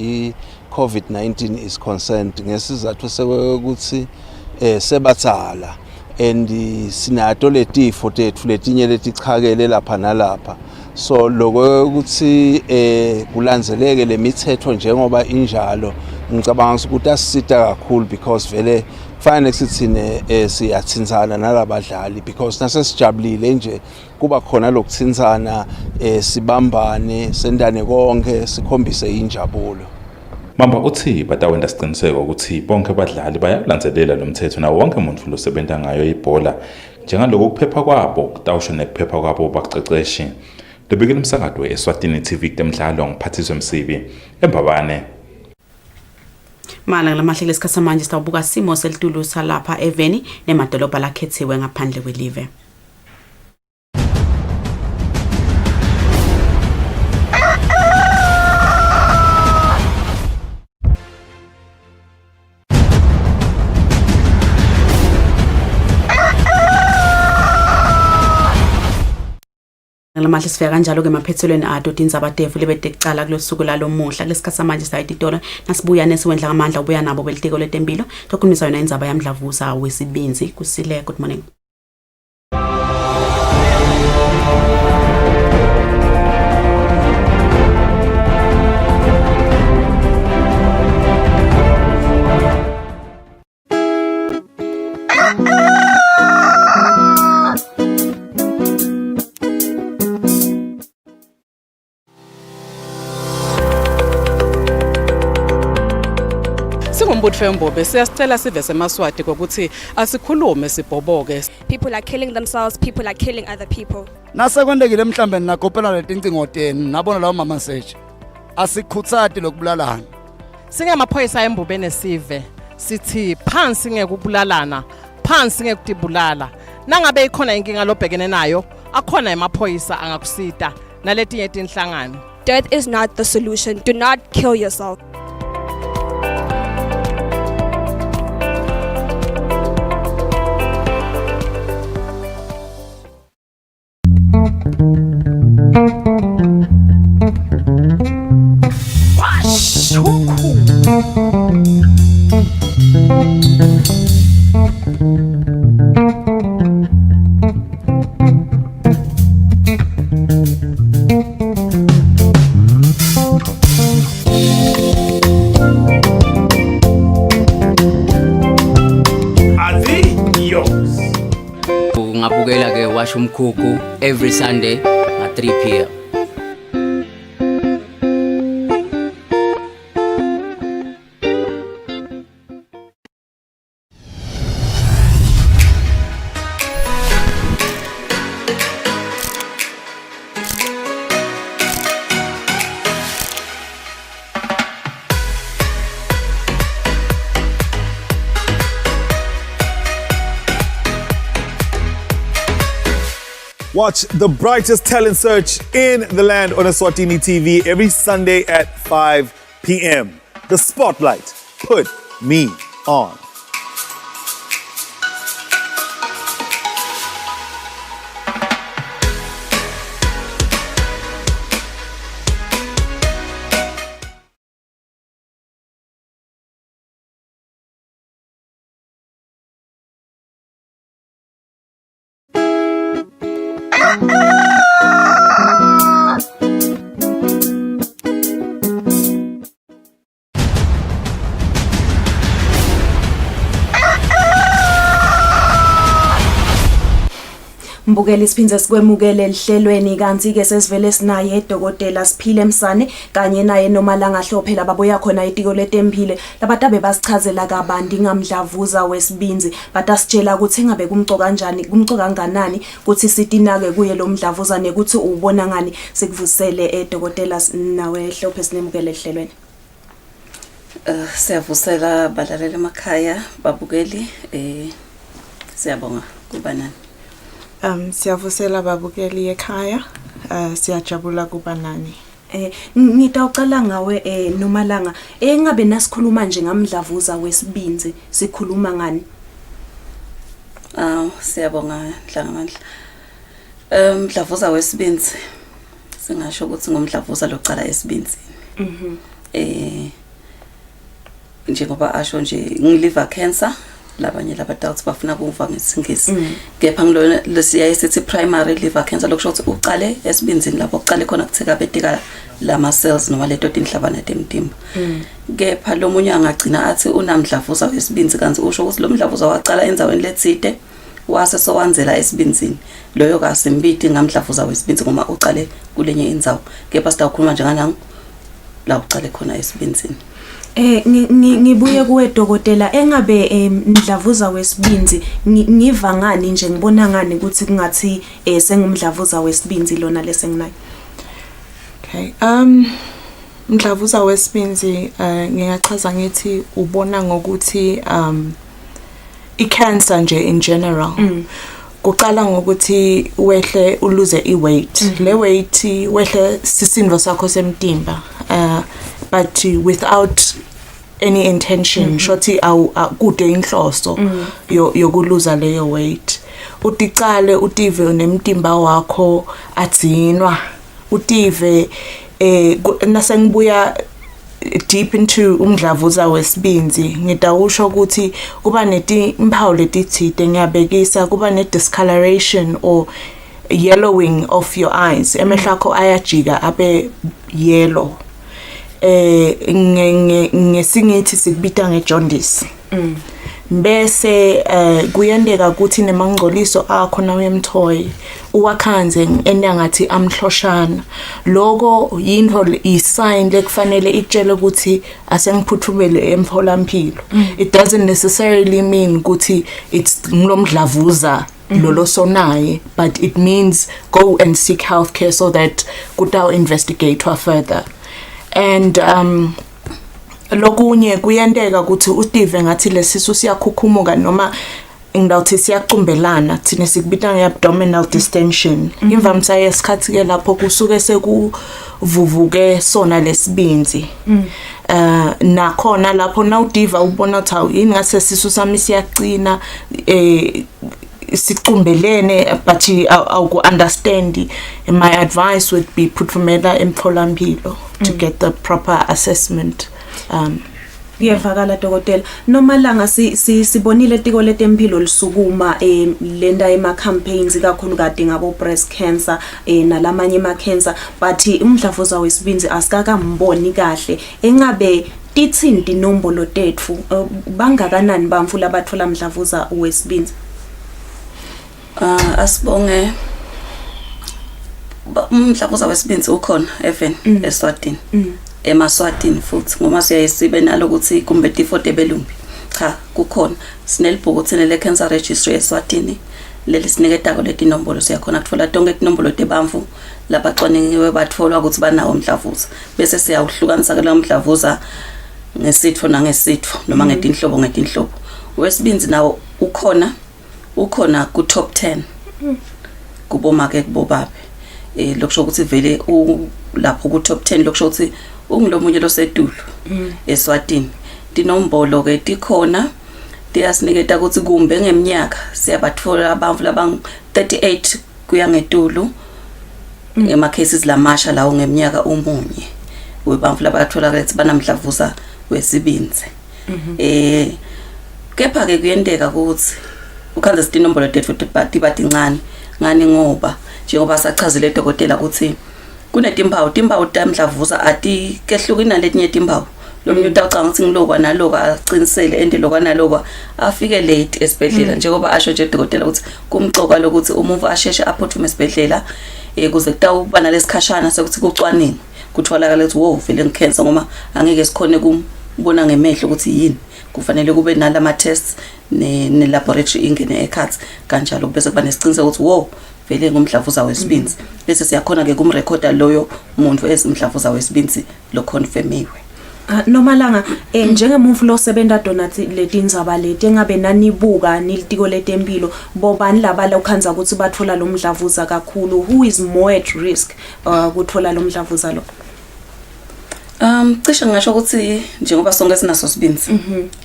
COVID-19 is concerned ngesizathu sekuthi sebatsala and sinato letifo tethu letinye letichakele lapha nalapha. So lokho ukuthi kulandzeleke lemithetho njengoba injalo ngicabanga ukuthi asisita kakhulu because vele kufanele sithine siyathinzana nalabadlali because nasesijabulile nje kuba khona lokuthinzana sibambane sendane konke sikhombise injabulo. Mamba uthi batawenda siqiniseko ukuthi bonke abadlali bayalandzelela lo mthetho nawo wonke umuntu losebenta ngayo ibhola njengaloko kuphepha kwabo kutawusho nekuphepha kwabo baceceshi. Lebekela umsakazo weEswatini TV temidlalo ngiphathiswe Msibi eMbabane. Malanga lamahle lesikhathi manje sitawubuka simo selitulu salapha eveni nemadolobha lakhethiwe ngaphandle kwelive. Ngamahle sifika kanjalo ke maphethelweni adodi inzabadevu lebede kucala kulosuku lalomuhla kulesikhathi samanje sayititolo nasibuya nesiwendla ngamandla ubuya nabo belitiko letempilo tokhulumisa yona indzaba yamdlavuza wesibinzi Kusile. Good morning. Singumbutho wembobe siyasicela sive semaswati ukuthi asikhulume sibhoboke. People are killing themselves, people are killing other people. Nasekwendekile mhlambe nakopela letincingo tenu nabona lawo mama search. Asikhutsati lokubulalana. Singemaphoyisa embobeni sive sithi phansi ngeke ukubulalana, phansi ngeke ukutibulala. Nangabe ikhona inkinga lobhekene nayo, akhona emaphoyisa angakusita naletinye inhlangano. Death is not the solution. Do not kill yourself. Ngabukela ke washa umkhukhu every Sunday at 3 p.m. Watch the brightest talent search in the land on Eswatini TV every Sunday at 5 p.m. The Spotlight. Put me on. Mbukeli isiphinze sikwemukele elihlelweni kanti ke sesivele sinaye eDokotela Siphile Msane kanye naye Nomalanga Hlophe lababuya khona etiko letempile labatabe basichazela kabandi ngamdlavuza wesibinzi batasitshela ukuthi ngabe kumcoka kanjani kumcoka kanganani ukuthi sitinake kuye lo mdlavuza nekuthi ubona ngani sikuvusele eDokotela nawe Hlophe sinemukele elihlelweni. Siyavusela balaleli emakhaya babukeli siyabonga kubanani. Siyavusela babukeli ekhaya siyajabula kuba nani. Ngitawucala ngawe Nomalanga engabe nasikhuluma nje ngamdlavuza wesibinzi sikhuluma ngani? Siyabonga Dlangamandla. Mdlavuza wesibinzi singasho ukuthi ngomdlavuza lokuqala esibinzi. Njengoba asho nje ngiliver cancer labanye labadalts bafuna ukuva ngesingisi kepha ngilona lesiya esithi primary liver cancer lokusho ukuthi uqale esibinzini lapho uqale khona kutheka bedika lama cells noma leto tinhlabana temtimba kepha lo munye angagcina athi unamdlavuza wesibinzi kanti usho ukuthi lo mdlavuza waqala enzaweni lethide wase sowanzela esibinzini loyo kasembidi ngamdlavuza wesibinzi ngoba uqale kulenye indzawo kepha sitawukhuluma njengananga la uqale khona esibinzini. Ngibuye kuwe Dokotela engabe mdlavuza wesibinzi ngiva ngani nje ngibona ngani ukuthi kungathi sengumdlavuza wesibinzi lona lesenginayo. Okay. Mdlavuza wesibinzi ngiyachaza ngithi ubona ngokuthi i-cancer nje in general. Kuqala ngokuthi wehle uluze i-weight. Le weight wehle sisindvo sakho semtimba. But without any intention shoti au kude inhloso yokuluza leyo weight uticale utive unemtimba wakho adzinwa utive nasengibuya deep into umdlavuza wesibinzi ngidawusho ukuthi kuba netimpawu letithite ngiyabekisa kuba ne-discoloration or yellowing of your eyes emehlo akho ayajika abe yellow ngesingithi sikubita ngejaundice bese kuyendeka ukuthi nemangcoliso akho nawe emthoyi uwakhanze enangathi amhloshana lokho yinto isign lekufanele itshele ukuthi asengiphuthumele emtholampilo it doesn't necessarily mean ukuthi it's ngilomdlavuza lolo sonaye but it means go and seek healthcare so that kutaw investigate further and lokunye kuyenteka ukuthi uSteve ngathi lesisu siyakhukhumuka noma ngidawuthi siyacumbelana thina sikubita ngeabdominal distension imvamisa yesikhathi ke lapho kusuke sekuvuvuke sona lesibinzi nakhona lapho nawudiva ubona ukuthi yini ngase sisu sami siyaqina sicumbelene but awuku understand my advice would be phutfumela emtholampilo to get the proper assessment. Ngiyavakala dokotela noma langa sibonile tiko letempilo lisukuma lenda ema campaigns kakhulu kade ngabo breast cancer nalamanye ama cancer but umdlavuza wesibinzi asikaka mboni kahle engabe tithinti inombolo tethu bangakanani bamfu labathola umdlavuza wesibinzi asibonge umdlavuza wesibinzi ukhona even eSwatini emaswatini futhi ngoma siyayisibe nalokuthi kumbe tifo ebelumbi cha kukhona sinelibhuku thina le cancer registry eSwatini leli siniketako letinombolo siyakhona kutfola tonke itinombolo tebamfu labacwaningiwe batfolwa ukuthi banawo umdlavuza bese siyawuhlukanisa ke lo mdlavuza ngesitfo nangesitfo noma ngetinhlobo wesibinzi nawo ukhona ku top 10 kubomake kubobabe lokusho ukuthi vele lapho ku top 10 lokusho ukuthi ungilomunye losedulu eSwatini tinombolo ke tikhona tiyasiniketa ukuthi kumbe ngeminyaka siyabatfola abamfu labang 38 kuya ngetulu ema cases lamasha lawo ngeminyaka umunye webamfu labathola ukuthi banamdlavuza wesibinzi kepha ke kuyendeka ukuthi ukhanza sitinombolo tethu bathi ncane ngani ngoba njengoba sachazile dokotela ukuthi kunetimpawu tamdlavuza ati kehlukina letinye timpawu lomunye utacanga ukuthi ngilokwa naloka acinisele ende lokwa naloka afike late esibhedlela njengoba asho nje dokotela ukuthi kumcoka lokuthi umuva asheshe aphuthume esibhedlela kuze kutawuba nalesikhashana sokuthi kucwaningi kutholakala ukuthi wo vele ngikhensa ngoma angeke sikhone kumbona ngemehlo ukuthi yini kufanele kube nalama tests ne laboratory ingene ekhathi kanjalo bese kuba nesiciniseko ukuthi wo vele ngumdlavuza wesibinzi bese siyakhona ke kumrecorda loyo umuntu esimdlavuza wesibinzi lo confirmiwe noma langa njengemuntu lo sebenza donati letindzaba leti engabe nanibuka nilitiko letempilo bobani labala ukhanza ukuthi bathola lo mdlavuza kakhulu who is more at risk ukuthola lo mdlavuza lo cishe ngisho ukuthi njengoba sonke sinaso sibinzi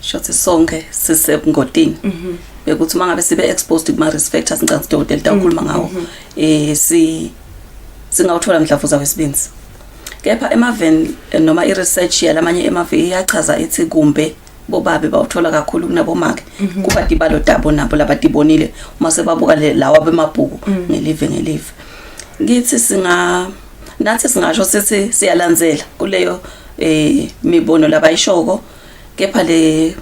shothi sonke sisebungotini bekuthi mangabe sibe exposed kuma risk factors ngicela dokotela tawukhuluma ngawo singawuthola umdlavuza wesibinzi kepha emaven noma iresearch yalamanye emaven iyachaza ethi kumbe bobabe bawuthola kakhulu kunabomake kuba dibalo dabo nabo labatibonile uma sebabuka lawa bemabhuku ngelive ngithi nathi singasho sithi siyalandzela kuleyo mibono labayishoko kepha le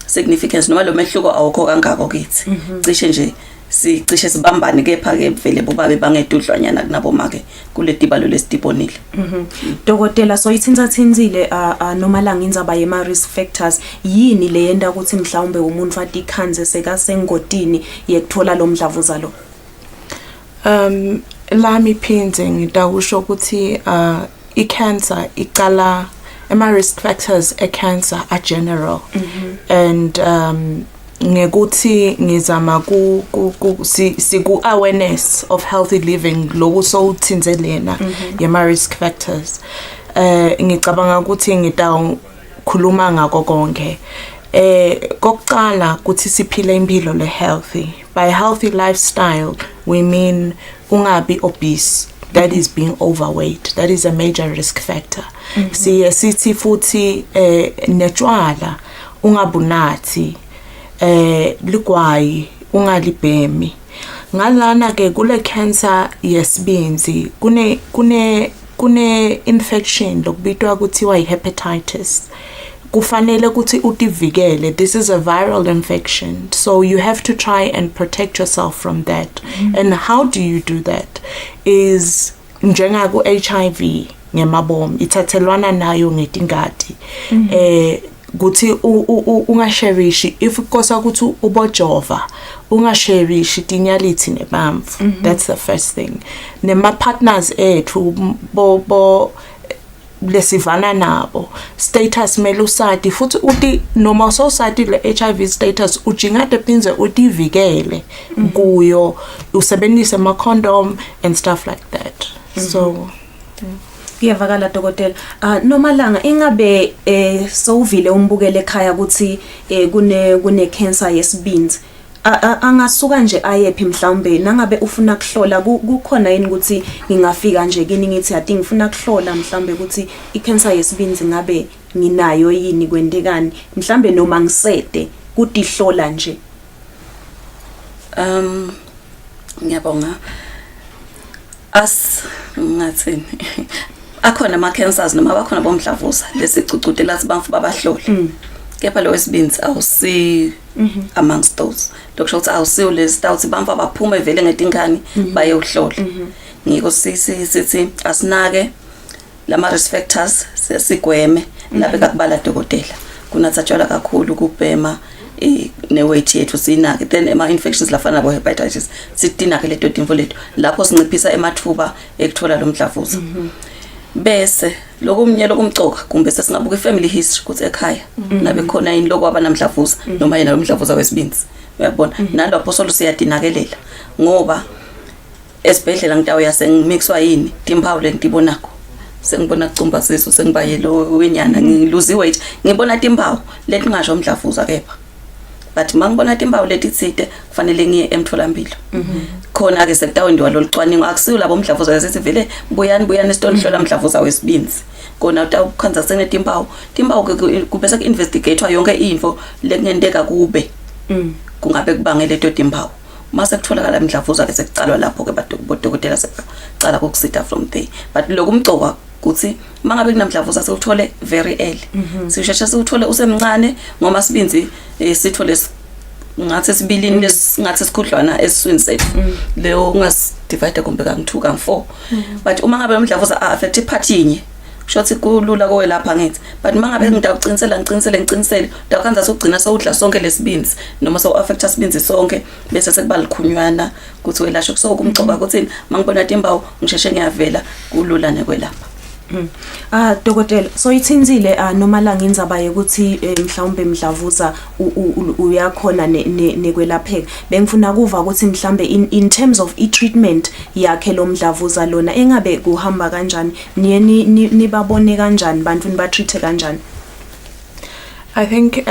significance noma lo mehluko awukho kangako kithi cishe nje sicishe sibambane kepha ke vele bobabe bangedudlwanyana kunabomake kule tibalo lesitibonile dokotela so ithinzile noma la ngindzaba yema risk factors yini le yenda ukuthi mhlawumbe umuntu wathi ikhanze sekasengodini yekuthola lo mdlavuza lo lami phinze ngidawusho ukuthi i-cancer iqala ama risk factors e-cancer are general and ngekuthi ngizama siku awareness of healthy living loku so uthinzelena yama risk factors ngicabanga ukuthi ngitawukhuluma ngako konke kokuqala ukuthi siphile impilo le healthy by healthy lifestyle, we mean ungabi obese. That is being overweight. That is a major risk factor. Sithi futhi netshwala ungabunathi ligwayi ungalibhemi. Ngalana ke kule cancer yesibinzi kune infection lokubitwa kuthiwa hepatitis. Kufanele ukuthi utivikele. This is a viral infection, so you have to try and protect yourself from that. And how do you do that? Is njengaku HIV ngemabom ithathelwana nayo ngetingadi. Kuthi ungasherishi if kosa ukuthi ubojova ungasherishi tinyalithi nebamfu. That's the first thing. Nema partners ethu bo lesivana nabo status melusati futhi uti noma usosati le HIV status ujingade phinze utivikele kuyo usebenzise ama condom and stuff like that. So Kuyavakala dokotela. Nomalanga ingabe sowuvile umbukele ekhaya ukuthi kune cancer yesibinzi. Angasuka nje ayephi mhlawumbe nangabe ufuna kuhlola kukhona yini ukuthi ngingafika nje kini ngithi ati ngifuna kuhlola mhlawumbe ukuthi icancer yesibinzi ngabe nginayo yini kwendekani mhlawumbe noma ngisede kudihlola nje. Ngiyabonga. Ngathini akhona ama cancers noma bakhona bomhlavuza lesicucudela sibamfu babahlole. Kepha lo wesibinzi awusi amongst those. Dokusho ukuthi awusiyo lezi stouts bamfu abaphuma evele ngetingane baye uhlola. Ngiko sithi asinake lama risk factors sesigweme lapha kakubala dokotela. Kunathatshwala kakhulu kubhema ne-weight yethu sinake then ama infections lafana nabo hepatitis sidina ke leto timfo lethu lapho sinciphisa emathuba ekuthola lo mdlavuza. Bese lokumnyelo kumcoka kumbe sesingabuka ifamily history kuthi ekhaya nabe khona yini lokho abanamdlavuza noma yena lo mdlavuza wesibinzi. Uyabona nalapho solo siyadinakelela ngoba esibhedlela ngitawo yasengimixwa yini timpawu lentibonako sengibona kucumba siso sengibaye lo wenyana ngiluzi weight ngibona timpawu leti ngasho umdlavuza kepha but mangibona timpawu leti tsite kufanele ngiye emtholampilo. Khona ke sekutawendiwa lo licwaningo akusiyo labo umdlavuza yasithi vele buyani isitolo hlola umdlavuza wesibinzi kona utawukhanza sene timpawu kube sek investigatewa yonke info lekungenteka kube kungabe kubangele leto timpawu mase kutholakala umdlavuza bese kucalwa lapho ke bodokotela seqala kokusitha from there. But lokumcoka kuthi mangabe kunamdlavuza sewuthole very early. Sisheshe sewuthole usemncane ngoma sibinzi sithole ngathi sibilini lesingathi sikhudlwana esiswini sethu leyo ungasidivide kumbe ka2 ka4. But uma ngabe umdlavuza affect ipart yinye shothi kulula kowe lapha ngithi but mangabe ngitakucinisele utakhanza sokugcina sowudla sonke lesibinzi noma so affecta sibinzi sonke bese sekuba likhunywana kuthi welasho so kumxoka kuthini mangibona timpawu ngisheshe ngiyavela kulula nekwelapha. Dokotela so ithinzile noma la nginzaba ukuthi mhlawumbe mdlavuza uyakhona nekwelapheka bengifuna kuva ukuthi mhlambe in terms of treatment yakhe lo mdlavuza lona engabe kuhamba kanjani nibabone kanjani bantu nibatreat kanjani. I think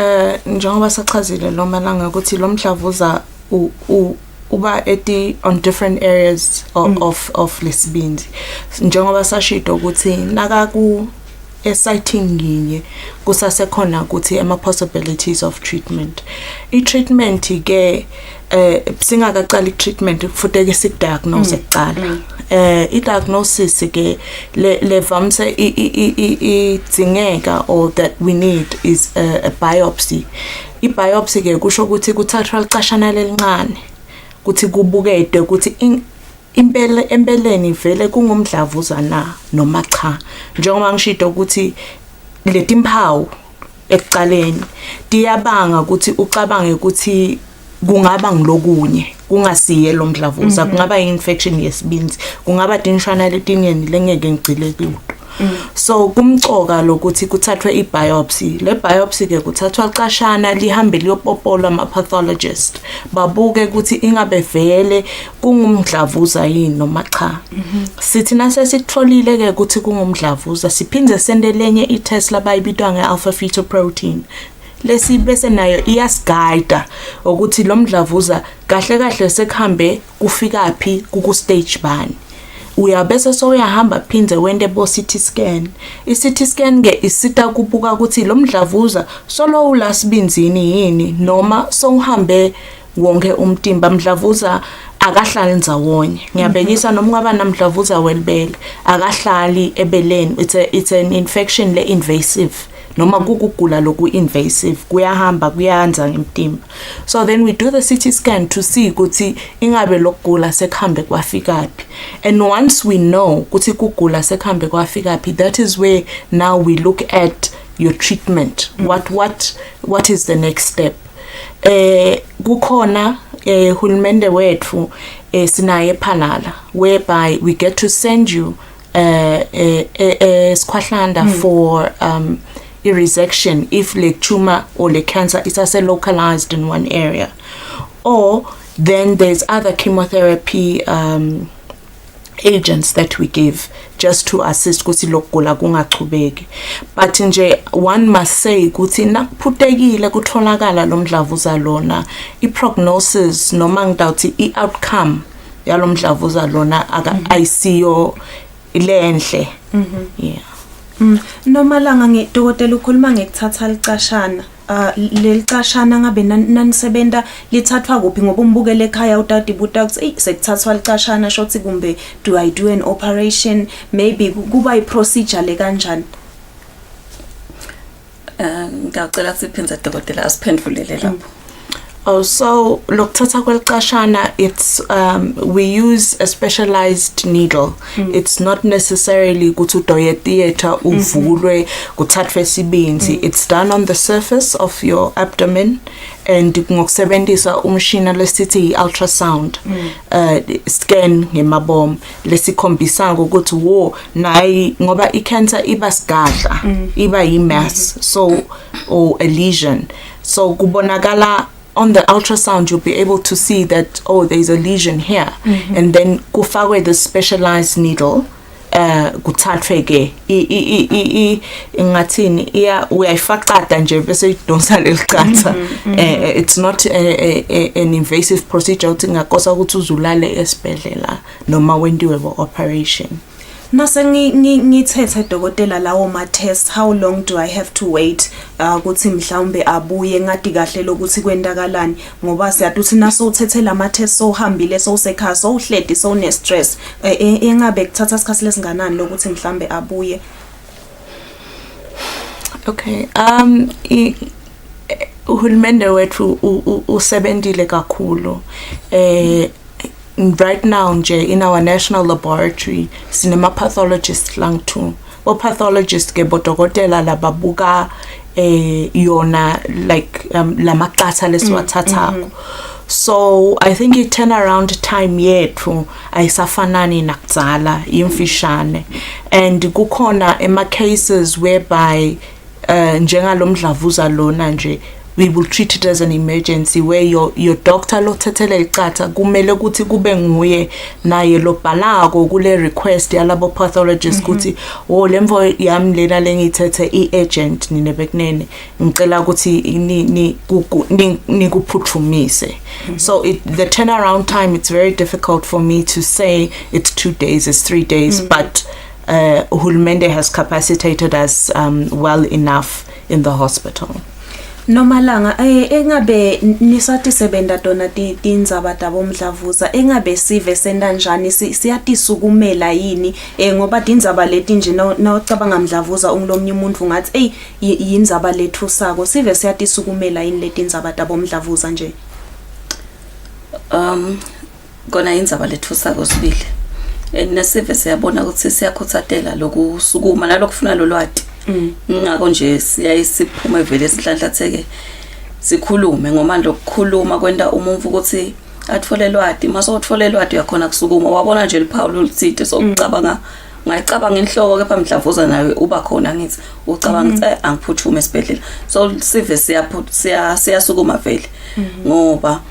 njengoba sachazile lo malanga ukuthi lo mdlavuza uba on different areas of lesibinzi njengoba sashito ukuthi nakaku esite nginye kusasekhona ukuthi ama possibilities of treatment. I-treatment ke singakaqala i-treatment futhi ke sikudiagnose kuqala. I-diagnosis ke levamse idzingeka or that we need is a biopsy. I-biopsy ke kusho ukuthi kuthathwa licashana lelincane kuthi kubukede ukuthi empeleni vele kungumdlavuza na noma cha njengoba ngishido ukuthi letimpawu ekuqaleni diyabanga ukuthi ucabange ukuthi kungaba ngilokunye kungasiye lo mdlavuza kungaba infection yesibinzi kungaba tinshana letingeni lengeke ngicile kuyo. So kumcoka lokuthi kuthathwe i-biopsy. Le biopsy ke kuthathwa licashana lihambe liyopopola ama-pathologist babuke ukuthi ingabe vele kungumdlavuza yini noma cha. Sithi nase sitholile ke ukuthi kungumdlavuza siphinde sendelenye i-test labayibitwa nge-alpha fetoprotein lesi bese nayo iyasiguide ukuthi lo mdlavuza kahle kahle sekuhambe kufika phi ku stage bani uyabese so uyahamba phindze wende bo CT scan i-CT scan ke isita kubuka ukuthi lo mdlavuza solo ulasibinzini yini noma so uhambe wonke umtimba mdlavuza akahlali ndzawonye ngiyabekisa noma ngaba namdlavuza welibele akahlali ebeleni it's an infection le invasive noma kukugula loku invasive kuyahamba kuyanza ngemtimba so then we do the CT scan to see ukuthi ingabe lokugula sekhambe kwafikaphi and once we know ukuthi kugula sekhambe kwafikaphi that is where now we look at your treatment what is the next step kukhona hulumende wethu sinaye phalala whereby we get to send you skhwahlanda for resection if the tumor or the cancer is localized in one area, or then there's other chemotherapy agents that we give just to assist kuthi lokugula kungachubeki. But nje one must say kuthi nakuphutekile kutholakala lo mdlavuza lona i-prognosis noma ngidawuthi i-outcome yalo mdlavuza lona ayisiyo lenhle. Yeah. Noma langa ngedokotela ukhuluma ngekuthatha licashana lelicashana ngabe nanisebenta lithathwa kuphi ngoba umbukele ekhaya utati buta ukuthi sekuthathwa licashana shothi kumbe do I do an operation maybe kuba i-procedure le kanjani ngicela siphenze dokotela asiphendulele lapho. Oh, so lokuthatha kwelicashana it's we use a specialized needle. It's not necessarily ukuthi udoye theater uvulwe kuthathwe sibinzi. It's done on the surface of your abdomen and ngokusebenzisa umshini lesithi ultrasound scan ngemabom lesikhombisa ukuthi wo nayi ngoba icancer iba sigadla iba yimass so or a lesion so kubonakala on the ultrasound you'll be able to see that there's a lesion here and then kufakwe the specialized needle kuthathwe ke ngathini uyayifaqada nje bese idonsa lelicatha it's not an invasive procedure uthi ngakosa ukuthi uzulale esibhedlela noma wendiwe operation. Nase ngithethe dokotela lawo ma test how long do I have to wait ukuthi mhlawumbe abuye ngadi kahle lokuthi kwendakalani ngoba siyaduthi naso uthethe lama test so hambile so usekhaya so uhledi so ne stress engabe kuthatha isikhathi lesinganani lokuthi mhlawumbe abuye. Okay, uhulumende wethu usebenzile kakhulu right now nje in our national laboratory sinema pathologist lang too pathologist ke bodokotela lababuka yona like lamaqatha lesiwathathako so I think it turnaround time yethu ayisafanani nakudzala imfishane and kukhona ema cases whereby njengalo mdlavuza lona nje we will treat it as an emergency where your doctor lo thethele icatha kumele ukuthi kube nguye naye lo bhalako kule request yalabo pathologist ukuthi lemvo yami lena lengithethe iagent ninebekunene ngicela ukuthi nikuphuthumise so the turnaround time it's very difficult for me to say it's 2 days it's 3 days but uhulumende has capacitated us well enough in the hospital. Noma langa engabe nisathi sebenda dona tindzaba dabo mdlavuza engabe sive senda njani siyatisukumela yini ngoba tindzaba leti nje nawucabanga mdlavuza ungilomnye umuntu ngathi yindzaba lethu sako sive siyatisukumela yini leti tindzaba dabo mdlavuza nje kona indzaba lethu sako sibili nesive siyabona ukuthi siyakhuthatela lokusukuma nalokufuna lolwati ngako nje siyayisiphuma vele sihlahlatheke sikhulume ngomandla okukhuluma kwenda umuntu ukuthi atfole lwati mase utfole lwati yakhona kusukuma wabona nje liphawu lolithide sokucabanga ngayicabanga inhloko kepha mdlavuza nawe uba khona ngithi ucabanga ukuthi angiphuthume esibhedlela so sive siyasukuma vele ngoba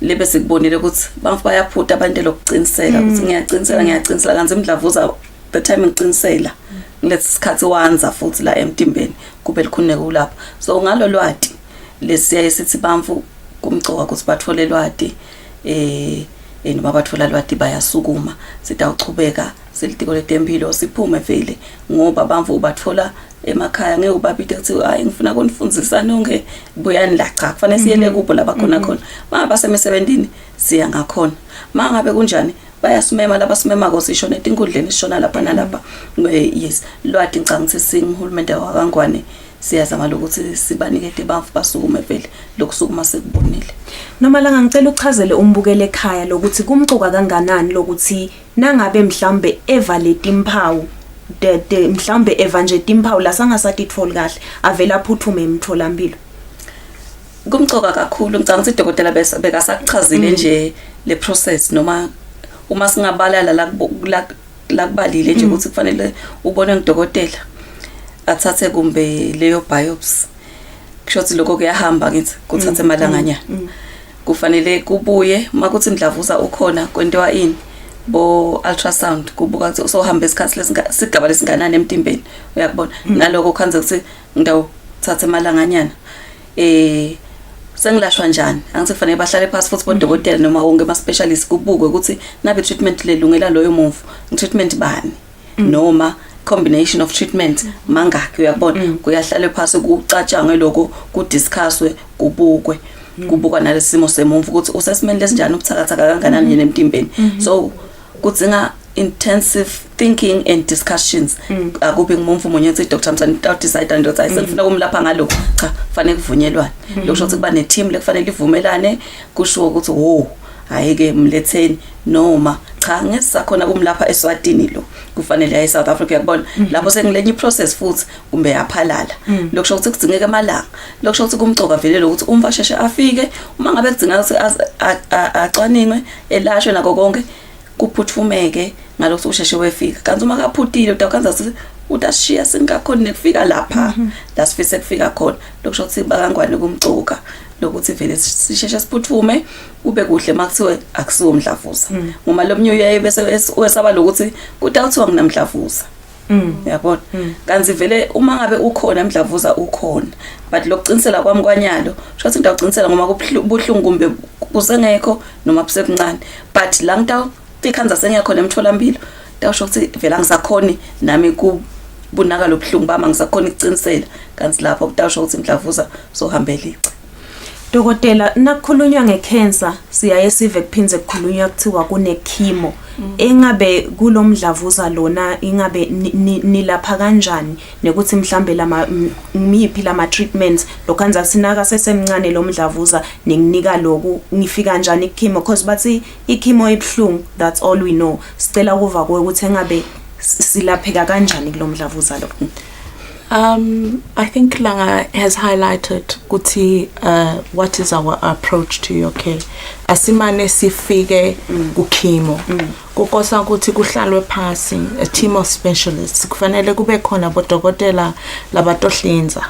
lebe sikubonile ukuthi bafu bayaphutha abantu lokucinisela ukuthi ngiyacinisela kanzi mdlavuza the time ngicinisela lesikhathi wanza futhi la emtimbeni kube likhuneke ulapha so ngalo lwati lesiya esithi bamfu kumcoka ukuthi bathole lwati noma bathola lwati bayasukuma sithi awuchubeka selitiko letempilo siphume vele ngoba bamvu bathola emakhaya ngeke ubabide kuthi hayi ngifuna ukunifundzisa nonke buyani la cha kufanele siyele kubo laba khona khona mangaba semisebenzini siya ngakhona mangabe kunjani bayasimema laba simema kosisho netinkundleni sishona lapha nalapha yes lwati ngicanga ukuthi singihulumende wakangwane siyazama lokuthi sibanikete bamvu basukume vele lokusukuma sekubonile noma la ngicela uchazele umbukele ekhaya lokuthi kumcuka kanganani lokuthi nangabe mhlambe evalete imphawu de mhlambe evanje timphawu la sangasathi tfoli kahle avela phuthume emtholampilo kumcoka kakhulu ngicanga ukuthi idokotela bekasakuchazile nje le process noma uma singabalala la kubalile nje ukuthi kufanele ubone ngidokotela athathe kumbe leyo biopsy kushothi lokho kuyahamba ngithi kuthathe amalanganya kufanele kubuye makuthi mdlavuza ukhona kwentiwa ini bo ultrasound kubuka ukuthi usohamba isikhathi lesigaba lesinganani emtimbeni uyakubona naloko khanze ukuthi ngidawuthatha amalanganyana sengilashwa njani angithi kufanele bahlale phansi futhi bodokotela noma wonke ama specialist kubukwe ukuthi nabe treatment lelungela loyo mumvu treatment bani noma combination of treatment mangaki uyakubona kuyahlala phansi kucatshangwe lokho kudiscusswe kubukwe kubukwa nalesimo semumvu ukuthi usesimeni lesinjani ubuthakathaka kanganani emtimbeni so kudzinga intensive thinking and discussions akube ngumumvu munye ethi Dr. Msani decide ndothi ayisifuna kumlapha ngalokho cha kufanele kuvunyelwane lokusho ukuthi kuba ne team lekufanele ivumelane kusho ukuthi wo ayike mletheni noma cha ngesisakhona kumlapha Eswatini lo kufanele ayi South Africa yakubona lapho sengilenye iprocess futhi kumbe yaphalala lokusho ukuthi kudzingeka amalanga lokusho ukuthi kumcoka vele lokuthi umva sheshe afike uma ngabe kudzinga ukuthi acwaningwe elashwe nako konke kuphuthumeke ngalokho usheshe wefika kanti uma kaphutile utakwenza ukuthi utashiya singakhona nekufika lapha la sifise kufika khona lokusho ukuthi bakangwane kumcuka lokuthi vele sisheshe siphuthume kube kuhle makuthiwe akusiwo umdlavuza ngoba lo mnyu uyaye bese wesaba lokuthi kutawuthiwa nginamdlavuza yabona kanti vele uma ngabe ukhona umdlavuza ukhona but lokucinisela kwami kwanyalo shothi ngidawucinisela ngoba kubuhlungu kumbe kusengekho noma busebuncane but la ngitawu ikhanza sengiyakhona emtholampilo tawusho ukuthi vela ngisakhona nami kubunaka lobuhlungu bama ngisakhona ikucinisela kanti lapho kutawusho ukuthi umdlavuza sohambela ici Dokotela nakukhulunywa ngecancer siyaye sive kuphinze kukhulunywa kuthiwa kune chemo engabe kulomdlavuza lona ingabe nilapha kanjani nekuthi mhlambe ngimiphi lama treatments lokhanza sinaka sesemncane lo mdlavuza ninginika lokhu ngifika kanjani ichemo because bathi ichemo ibhlungu that's all we know sicela kuva ukuthi engabe silapheka kanjani kulomdlavuza lo I think Langa has highlighted kuti what is our approach to your care. Asimane sifike kuchemo. Kukosa ukuthi kuhlalwe phasi a team of specialists. Kufanele kube khona bodokotela labatohlinza.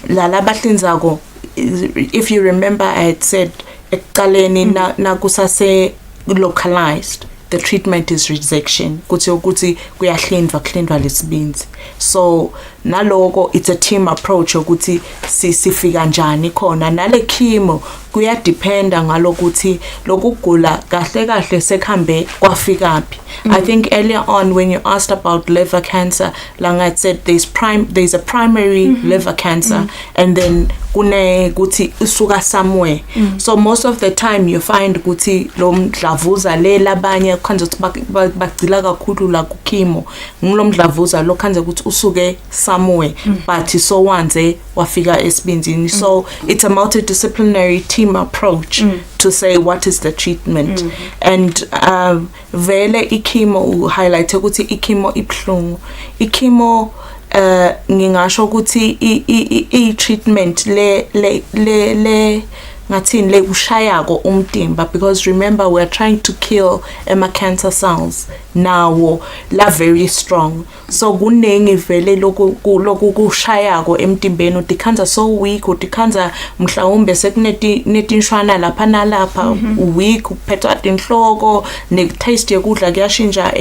La labahlinzako if you remember I had said ekuqaleni na kusase localized. The treatment is resection ukuthi kuyahlinzwa lesibinzi so naloko it's a team approach ukuthi sifika kanjani khona nale chemo kuyadependa ngalokuthi lokugula kahle sekhambe kwafikaphi I think earlier on when you asked about liver cancer Langa said there's a primary liver cancer and then kune kuthi usuka somewhere so most of the time you find ukuthi lo mdlavuza le labanye khanze ukuthi bagcila kakhulu la ku chemo ngilo mdlavuza lo khanze ukuthi usuke somewhere but so wanze wafika esibinzini so it's a multidisciplinary team approach to say what is the treatment and vele ichemo highlight ukuthi ichemo ibhlungu ichemo ngingasho ukuthi I treatment le ngathini le ushayako umtimba because remember we are trying to kill cancer cells nawo la very strong so kunengi vele lokhu kushayako emtimbeni utikhanza so weak utikhanza mhlawumbe sekunetinshwana lapha nalapha weak uphethwa inhloko ne taste yokudla kuyashintsha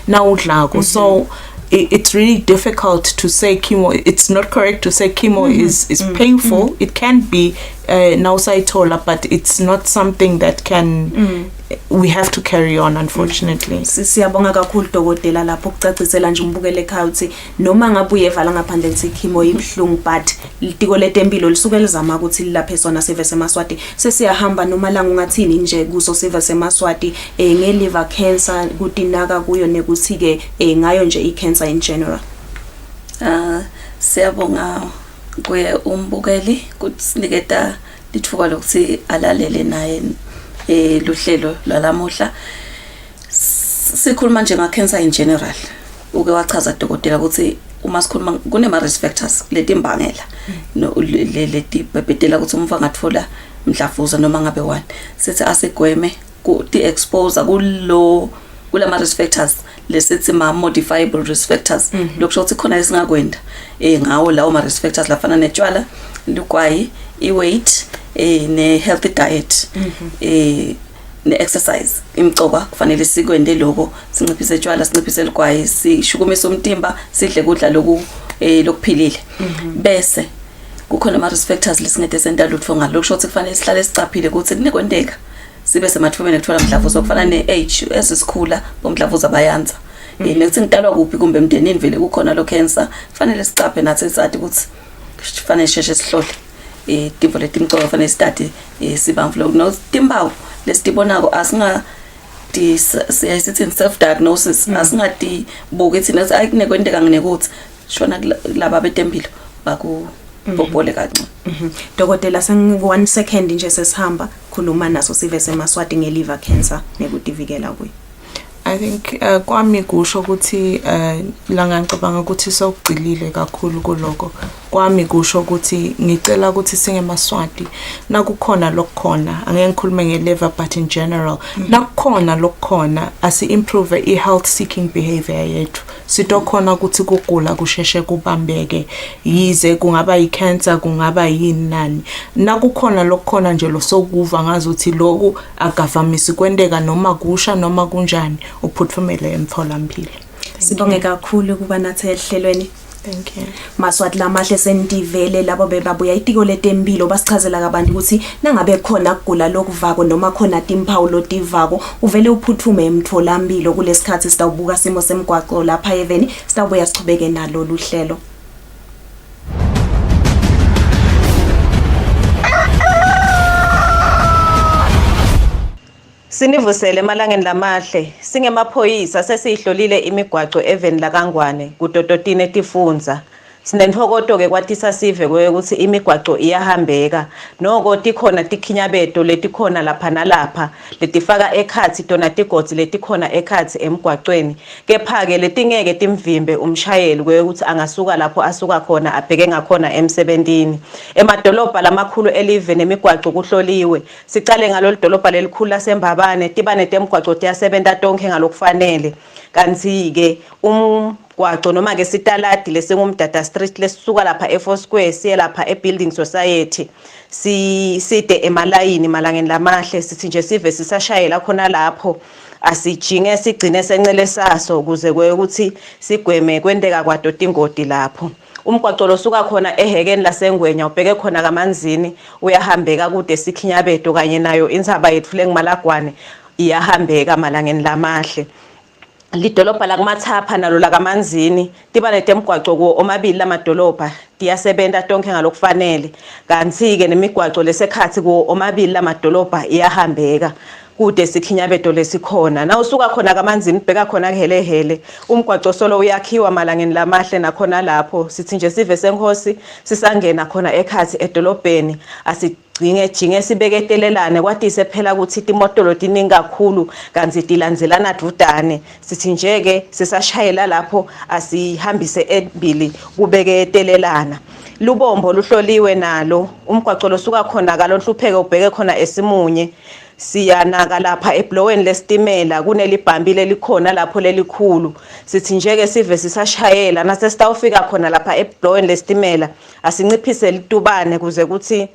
na udlako so it's really difficult to say chemo. It's not correct to say chemo is painful. It can be nausitola, but it's not something that can we have to carry on, unfortunately. Siyabonga kakhulu dokotela lapho ukucacisela nje umbukele ekhaya uthi noma ngabe uyevala ngaphandle lithi chemo ibhlungu but litiko letempilo lisuke lizama ukuthi lilaphe sona sive semaswati sesiyahamba noma la ungathini nje kuso sive semaswati nge liver cancer kutinaka kuyo nekuthi ke ngayo nje i-cancer in general. Siyabonga kuye umbukeli kusiniketa lithuba lokuthi alalele naye luhlelo lwalamuhla. Sikhuluma nje nga-cancer in general. Uke wachaza dokotela ukuthi uma sikhuluma kunema risk factors letimbangela leti bebedela ukuthi umfa ngatfola mdlavuza noma ngabe wani. Sithi asigweme ku expose kulama risk factors lesithi ma modifiable risk factors. Lokusho ukuthi khona esingakwenda ngawo lawo ma risk factors lafana netshwala, lugwayi, i-weight, ne healthy diet, ne exercise. Imcoka kufanele sikwende lokho, sinciphise etshwala, sinciphise ligwayi, sishukumise umtimba, sidle kudla lokuphilile. Bese kukhona ama risk factors lesingede senta lutho ngalo. Lokusho ukuthi kufanele sihlale sicaphile ukuthi kunekwendeka sibe semathubeni ekuthola umdlavuza okufana ne-age ezisikhula bomdlavuza bayanza. Nekuthi ngidalwa kuphi kumbe emndenini vele kukhona lo cancer, kufanele sicaphe nathi sathi ukuthi kufanele sheshe sihlole tipo letimcoka kufanele start sibamflo no timbawu lesitibonako asinga siyayithi self diagnosis asingati buke thina ayikunekwendeka nginekuthi shona laba betempilo baku popole kancane. Dokotela sengu 1 second nje sesihamba khuluma naso sive semaswati nge-liver cancer nekudivikela kuyo. I think kwami kusho ukuthi la ngicabanga ukuthi sokugcilile kakhulu kuloko. Kwami kusho ukuthi ngicela ukuthi singemaswati nakukhona lokukhona angeke ngikhulume nge-liver but in general nakukhona lokukhona asi-improve i-health seeking behavior yethu. Sitokhona ukuthi kugula kusheshe kubambeke yize kungaba i-cancer kungaba yini nani. Nakukhona lokukhona nje losokuva ngazuthi lokhu akavamisi kwendeka noma kusha noma kunjani uphuthumele emtholampilo. Sibonge kakhulu kuba nathi ehlelweni. Thank you. Maswati lamahle sentivele labo bebabuya itiko letempilo basichazela kabantu ukuthi nangabe khona kugula lokuvako noma khona timpawu lotivako uvele uphuthume emtholampilo kulesikhathi sitawubuka simo semgwaqo lapha eveni sitawubuya sichubeke nalo luhlelo. Sinivusele emalangeni lamahle singemaphoyisa sesihlolile imigwaco eveni la Kangwane kudototini etifunza. Sinenhokoto ke kwathisa sive ukuthi imigwaco iyahambeka noko tikhona tikhinyabeto letikhona lapha nalapha letifaka ekhathi tona tigodzi letikhona ekhathi emgwacweni kepha ke letingeke timvimbe umshayeli ukuthi angasuka lapho asuka khona abheke ngakhona emsebentini. Emadolobha lamakhulu elive nemigwaco kuhloliwe sicale ngalolu dolobha lelikhulu laseMbabane tibane temgwaco tiyasebenta tonke ngalokufanele kanti ke gwaco noma ke sitaladi lesingumdada street lesisuka lapha e4 square siye lapha ebuilding society side emalayini malangeni lamahle sithi nje sive sisashayela khona lapho asijinge sigcine sencele saso ukuze ukuthi sigweme kwendeka kwadoti ingodi lapho. Umgwaco losuka khona ehekeni lasengwenya ubheke khona kamanzini uyahambeka kude sikhinyabeto kanye nayo inzaba yethu lengimalagwane iyahambeka malangeni lamahle. Lidolobha la kumathapha nalo la kamanzini tibane temgwaco ko omabili lamadolobha tiyasebenta tonke ngalokufanele kanti ke nemigwaco lesekhathi ko omabili lamadolobha iyahambeka kude sikhinyabeto lesikhona na usuka khona kamanzini bheka khona kuhelehele umgwaco solo uyakhiwa malangeni lamahle nakhona lapho sithi nje sive senkosi sisangena khona ekhathi edolobheni jinge sibeketelelane kwathi sephela ukuthi imotolo tiningi kakhulu kanti tilandzelana dudane sithi nje ke sisashayela lapho asihambise ebili kubeketelelana. Lubombo luhloliwe nalo umgwaco losuka khona kalonhlupheke ubheke khona esimunye siyanaka lapha ebloweni lestimela kunelibhambile likhona lapho lelikhulu sithi nje ke sive sisashayela nase sitawufika khona lapha ebloweni lestimela asinciphise litubane kuze ukuthi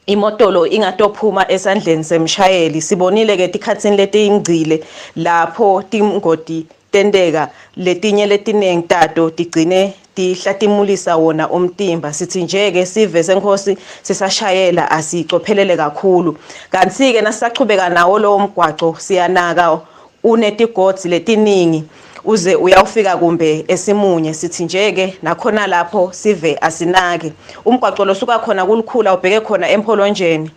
imotolo ingatophuma esandleni semshayeli. Sibonile ke tikhatsini leti ingcile lapho timgodi tendeka letinye letinengi tato tigcine tihlatimulisa wona umtimba. Sithi nje-ke sive senkosi sisashayela asicophelele kakhulu. Kanti-ke nasisachubeka nawo lowo mgwaco siyanaka unetigodzi letiningi uze uyawufika kumbe esimunye. Sithi nje-ke nakhona lapho sive asinake. Umgwaco losuka khona kulukhula ubheke khona empolonjeni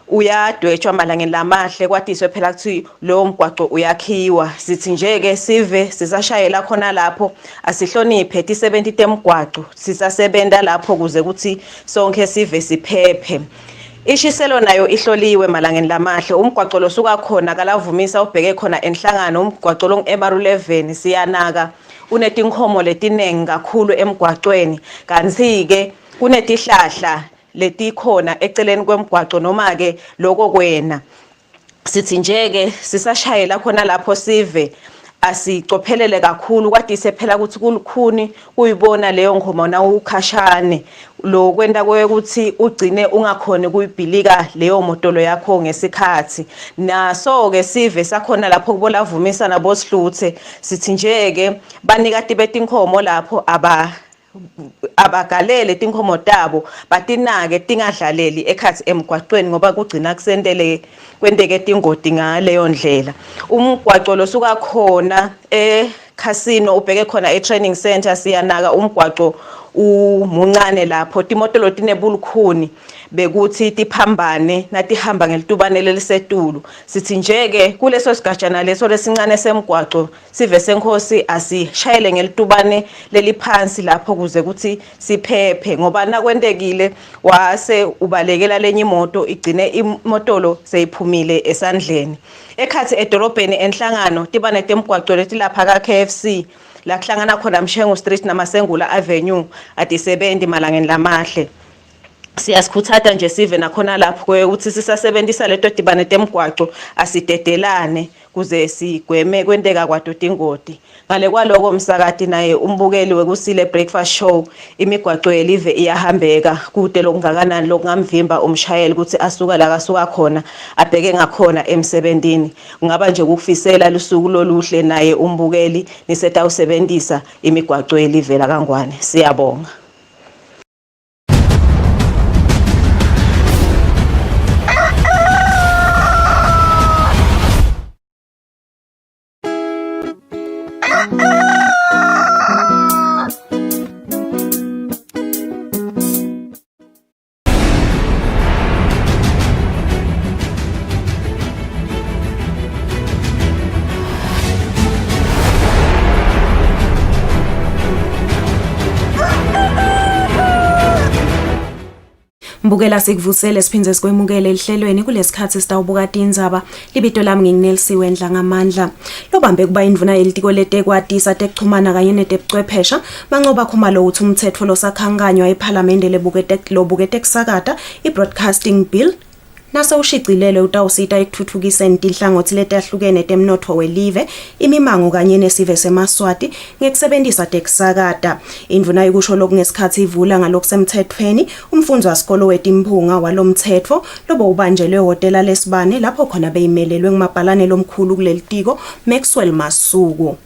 uyadwetshwa malangeni lamahle kwatiswe phela kuthi lowo mgwaco uyakhiwa. Sithi nje-ke sive sisashayela khona lapho asihloniphe tisebenti temgwaco sisasebenta lapho kuze kuthi sonke sive siphephe. Ishiselo nayo ihloliwe malangeni lamahle. Umgwaco losuka khona kalavumisa ubheke khona enhlangano umgwaco lo eMaru 11 siyanaka unetinkomo letinengi kakhulu emgwacweni. Kanti-ke kunetihlahla letikhona eceleni kwemgwaco noma ke lokho kwena. Sithi nje-ke sisashayela khona lapho sive asicophelele kakhulu kwatise phela ukuthi kulukhuni uyibona leyo ngoma na ukhashane lo kwenta ukuthi ugcine ungakhona kuyibhilika leyo motolo yakho ngesikhathi. Naso ke sive sakhona lapho kubolavumisa nabosihluthe. Sithi nje-ke banikati betinkomo lapho abagalele tinkomo tabo batinake tingadlaleli ekhathi emgwaqweni ngoba kugcina kusendele kwenteke tingoti ngaleyo ndlela. Umgwaco losuka khona casino ubheke khona training center siyanaka umgwaco umuncane lapho timotolo tinebulukhuni bekuthi tiphambane natihamba ngelitubane lelisetulu. Sithi nje-ke kuleso sigajana leso lesincane semgwaco sive senkosi asishayele ngelitubane leliphansi lapho kuze kuthi siphephe ngoba nakwentekile wase ubalekela lenye imoto igcine imotolo seyiphumile esandleni. Ekhathi edorobheni enhlangano tiba netemgwaco letilapha ka KFC la kuhlangana khona Mshengu Street naMasengula Avenue atisebenzi malangeni lamahle. Siyasikhuthatha nje sive nakhona lapho ukuthi sisasebenzisa leto dibane temgwaco asidedelane kuze sigweme kwenteka kwato tingoti. Ngale kwaloko umsakati naye umbukeli wekusile breakfast show imigwaco yelive iyahambeka kude lokungakanani lokungamvimba umshayeli ukuthi asuka la kasuka khona abheke ngakhona emsebenzini. Kungaba nje ukufisela lusuku loluhle naye umbukeli nisetha usebenzisa imigwaco yelive la Kangwane. Siyabonga. Mbukela sikuvusele siphinze sikwemukele lihlelweni kulesikhathi sitawubuka indzaba libito lami nginginelisiwe endla ngamandla lobambe kuba indvuna yelitiko letekwatisa tekuchumana kanye netebuchwephesha mancoba khumalo uthi umthetho losakhanganywa eParliament lobukete kusakata iBroadcasting Bill nase ushicilele utawusita ekuthuthukiseni tinhlangothi letahlukene temnotho welive imimango kanye nesive semaswati ngekusebenzisa tekusakata. Indvuna yikusho lokungesikhathi ivula ngalokusemthethweni umfundzi wasikolo wetimphunga walomthetho lobo ubanjelwe hotela lesibane lapho khona beyimelelwe ngumabhalane lomkhulu kulelitiko Maxwell Masuku.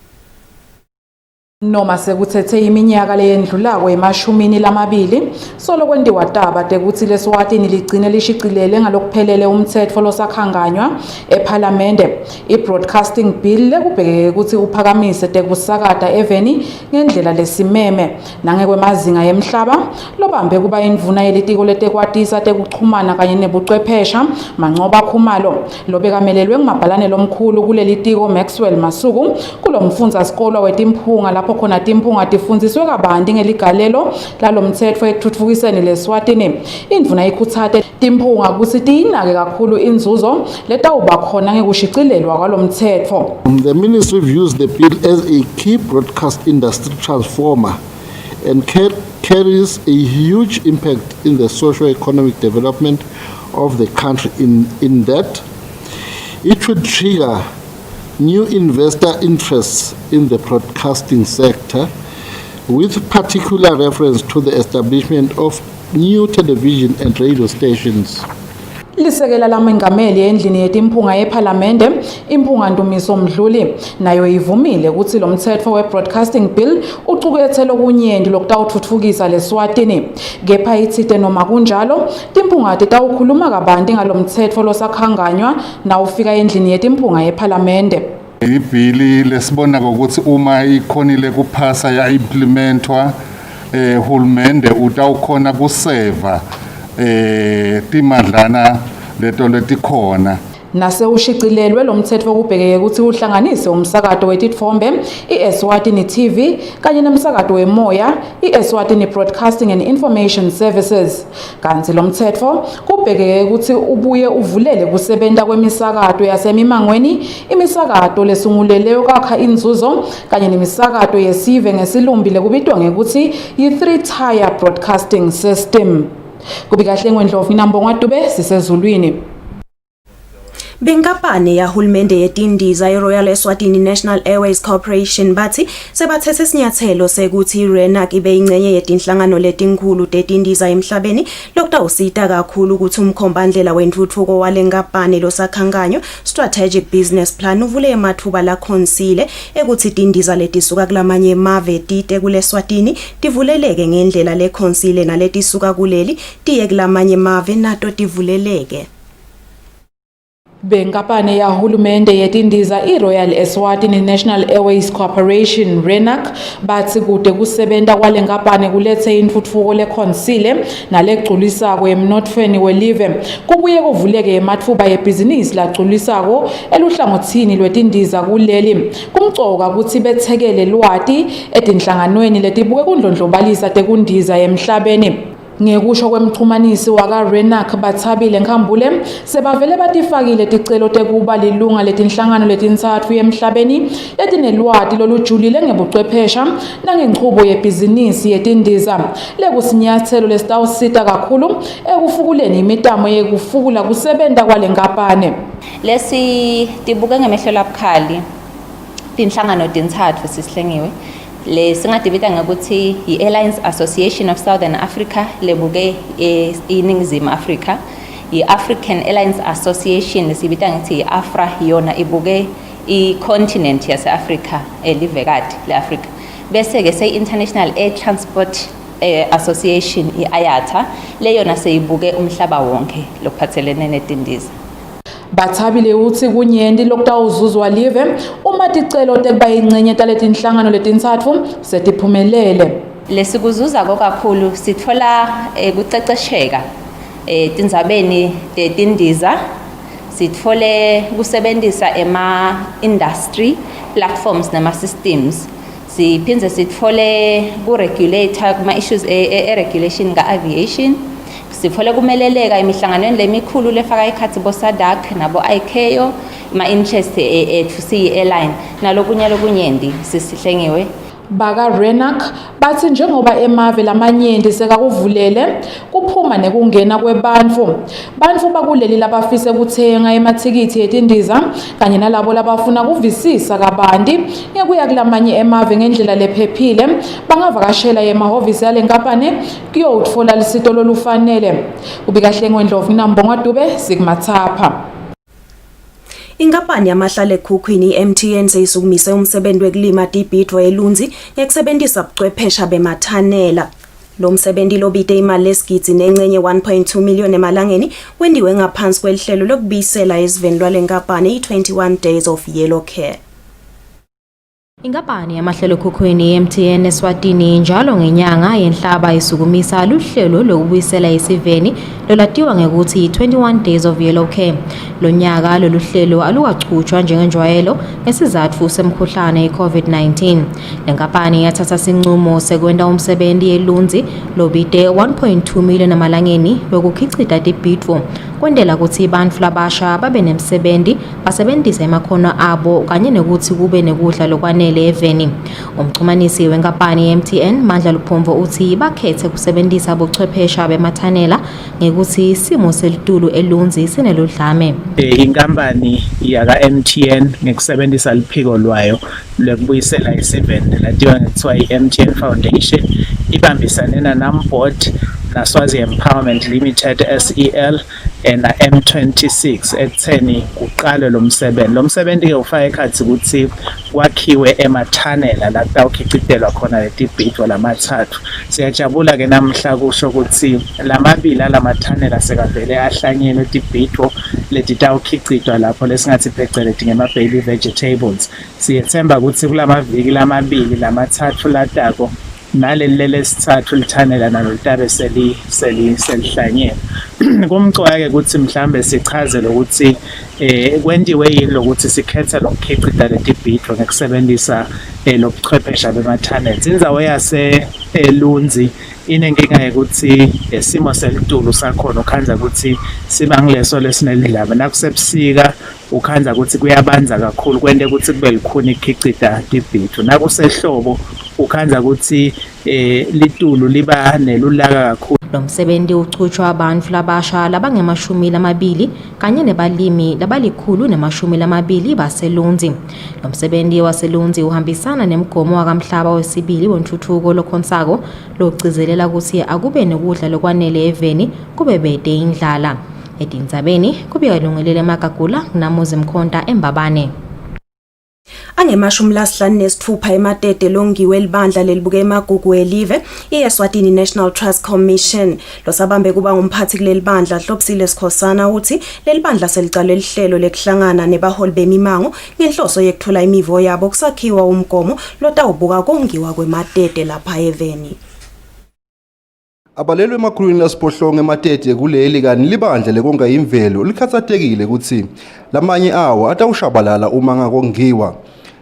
Noma sekuthethe iminyaka leyendlulako emashumini lamabili solo kwendiwa taba tekuthi leSwatini ligcine lishicilele ngalokuphelele umthetho losakhanganywa eParliament iBroadcasting Bill lekubhekeke ukuthi uphakamise tekusakata eveni ngendlela lesimeme nangekwemazinga yemhlaba lobambe kuba indvuna yelitiko letekwatisa tekuchumana kanye nebuchwephesha mancoba khumalo lobekamelelwe ngumabhalane lomkhulu kulelitiko Maxwell Masuku kulomfundza sikolo wetimphunga lapho khona timphunga tifundziswe kabanti ngeligalelo lalomthetho ekuthuthukiseni leSwatini. Indvuna ikhutsate timphunga ukuthi tiyinake kakhulu inzuzo letawuba khona ngekushicilelwa kwalomthetho. The ministry views the bill as a key broadcast industry transformer and carries a huge impact in the socio-economic development of the country in that it should trigger new investor interests in the broadcasting sector, with particular reference to the establishment of new television and radio stations. Lisekela lamengameli endlini yetimphunga yePhalamende, imphunga Ndumiso Mdluli, nayo ivumile ukuthi lo mthetho we-Broadcasting Bill uqukethe lokunyenti lokutawutfutfukisa leSwatini. Kepha ithite noma kunjalo, timphunga titawukhuluma kabanti ngalo mthetho losakhanganywa nawufika endlini yetimphunga yePhalamende. Ibhili lesibona ukuthi uma ikhonile kuphasa ya implementwa hulumende utawukhona kuseva timadlana leto letikhona. Nase ushicilelwe lo mthetho kubhekeke ukuthi uhlanganise umsakato wetithombe iEswatini TV kanye nomsakato wemoya iEswatini Broadcasting and Information Services. Kanti lo mthetho kubhekeke ukuthi ubuye uvulele kusebenta kwemisakato yasemimangweni, imisakato lesungulele ukwakha inzuzo kanye nemisakato yesive ngesilumbile kubitwa ngekuthi yi-3-tier broadcasting system. Kubikahle ngwendlovu Nambongwa Dube sisezulwini. Benkampani yahulumende yetindiza iRoyal Eswatini National Airways Corporation bathi sebathethe isinyathelo sekuthi iRenac ibe ingcenye yetinhlangano letinkulu tetindiza emhlabeni lokutawusita kakhulu ukuthi umkhombandlela wentuthuko walenkampani losakhanganyo Strategic Business Plan uvule emathuba la Kusile ekuthi itindiza letisuka kulamanye emave tite kuleSwatini tivuleleke ngendlela le Kusile naletisuka kuleli tiye kulamanye emave nato tivuleleke. Benkampani yahulumende yetindiza iRoyal Eswatini National Airways Corporation Renac bathi kude kusebenta kwalenkampani kulethe intuthuko leKhonsile nalegculisako emnothweni welive kubuye kuvuleke emathuba yebhizinisi lagculisako eluhlangothini lwetindiza kuleli kumcoka ukuthi bethekele lwati etinhlanganweni letibuke kundlondlobalisa tekundiza emhlabeni. Ngekusho kwemxhumanisi wakaRenac Bathabile Nkambule sebavele batifakile ticelo tekuba lilunga letinhlangano letintsatfu emhlabeni letinelwati lolujulile ngebuchwephesha nangenchubo yebhizinisi yetindiza lekusinyathelo lesitawusita kakhulu ekufukuleni imitamo yekufukula kusebenta kwalenkampani. Lesi tibuke ngemehlo labukhali tinhlangano tintsatfu sisihlengiwe le singadibita ngokuthi i-Airlines Association of Southern Africa lebuke iNingizimu Afrika, i-African Airlines Association lesibita ngithi i-AFRA yona ibuke i-continent yase-Afrika elivekati le-Afrika, bese ke se-International Air Transport Association i-IATA leyona seyibuke umhlaba wonke lokuphathelene netindiza. Bathabile uthi kunyenti lokutawuzuzwa live uma ticelo tekuba ingcenye taletinhlangano letintsatfu setiphumelele. Lesikuzuza kakhulu sitfola kucecesheka tindzabeni tetindiza, sitfole kusebentisa ema-industry platforms nema-systems, siphindze sitfole ku-regulator kuma-issues e-regulation ka-aviation, sifole kumeleleka emihlanganweni lemikhulu lefaka ikhathi boSADC nabo ICAO ma-interest ethu siyi-airline nalokunye sisihlengiwe. Baka Renac bathi njengoba emave lamanyenti sekakuvulele kuphuma nekungena kwebantfu bakuleli labafise kuthenga emathikithi etindiza kanye nalabo labafuna kuvisisa kabanti ngekuya kulamanye emave ngendlela lephephile bangavakashela emahhovisi yalenkampani kuyotfola lisito lolufanele. Ubikahle ngwendlovu Nambongwa Dube Sigmathapha. Inkampani yamahlale ekhukhwini iMTN seyisukumise umsebenzi wekulima tibhidvo elunzi ngekusebenzisa ubuchwephesha bemathanela. Lo msebenzi lobite imali lesigidi nencenye 1.2 million emalangeni wendiwe ngaphansi kwelihlelo lokubisela esiveni lwalenkampani i-21 days of yellow care. Inkampani yamahlelo ekhukhwini yeMTN Eswatini njalo ngenyanga yenhlaba isukumisa luhlelo lokubuyisela isiveni lolatiwa ngekuthi 21 days of yellow care. Lo nyaka lolu hlelo alukachutshwa njengenjwayelo ngesizatfu semkhuhlane i-COVID-19. Lenkampani yathatha sinqumo sekwenda umsebenzi elunzi lobide 1.2 million emalangeni lokukhicita tibhidvo kwendela ukuthi bantfu labasha babe nemsebenzi basebenzise emakhono abo kanye nekuthi kube nekudla lokwanele eveni. Umxhumanisi wenkampani yeMTN Mandla Luphombo uthi bakhethe kusebenzisa ubuchwephesha bemathanela ngekuthi isimo selitulu elunzi sineludlame. Inkampani yaka MTN ngekusebenzisa liphiko lwayo lokubuyisela isiveni latiwa ngekuthiwa i-MTN Foundation ibambisane naNAMBOD naSwazi Empowerment Limited SEL na M26 ekutheni kuqalwe lo msebenzi. Lo msebenzi ke ufaka ekhathi ukuthi kwakhiwe emathanela la kutawukhicidelwa khona letibhidvo lamathathu. Siyajabula ke namhla kusho ukuthi lamabili alamathanela sekavele ahlanyelwe tibhidvo letitawukhicidwa lapho lesingathi phecelezi ngema-baby vegetables. Siyethemba ukuthi kulamaviki lamabili lamathathu latako naleli lesithathu lithanela nalo litabe selihlanyelwe. Kumcwaya ke ukuthi mhlambe sichazele ukuthi kwendiwe yini lokuthi sikhethe lokukhicida letibhidvo ngokusebenzisa lobuchwephesha bemathanels. Indzawo yase Lunzi inenkinga ukuthi isimo selitulu sakhona ukhanza ukuthi siba ngileso lesinelidlaba nakusebusika ukhanza ukuthi kuyabanza kakhulu kwente ukuthi kube likhuni ikhicida tibhidvo. Nakusehlobo ukhanza ukuthi litulu liba nelulaka kakhulu. Lo msebenzi uchuchwa abantu labasha labangemashumi kanye nebalimi labalikhulu baselunzi. Lo msebenzi waselunzi uhambisana nemgomo wakamhlaba wesibili wenthuthuko lokhonsako lokugcizelela ukuthi akube nokudla lokwanele eveni kube bede indlala. Edinzabeni kubika lungelele Magagula namuzi Mkhonta eMbabane. Angemashumi lasihlanu nesithupha ematete longiwe elibandla lelibuke emagugu elive iEswatini National Trust Commission. Losabambe kuba ngumphathi kuleli bandla Kusile Sikhosana uthi leli bandla selicale lihlelo lekuhlangana nebaholi bemimango ngenhloso yekuthola imivo yabo kusakhiwa umgomo lotawubuka kongiwa kwematete lapha eveni. Abalelwe emakhulwini lasiphohlongo ematete kuleli kani libandla lekonga imvelo likhathatekile ukuthi lamanye awo atawushabalala uma ngakongiwa.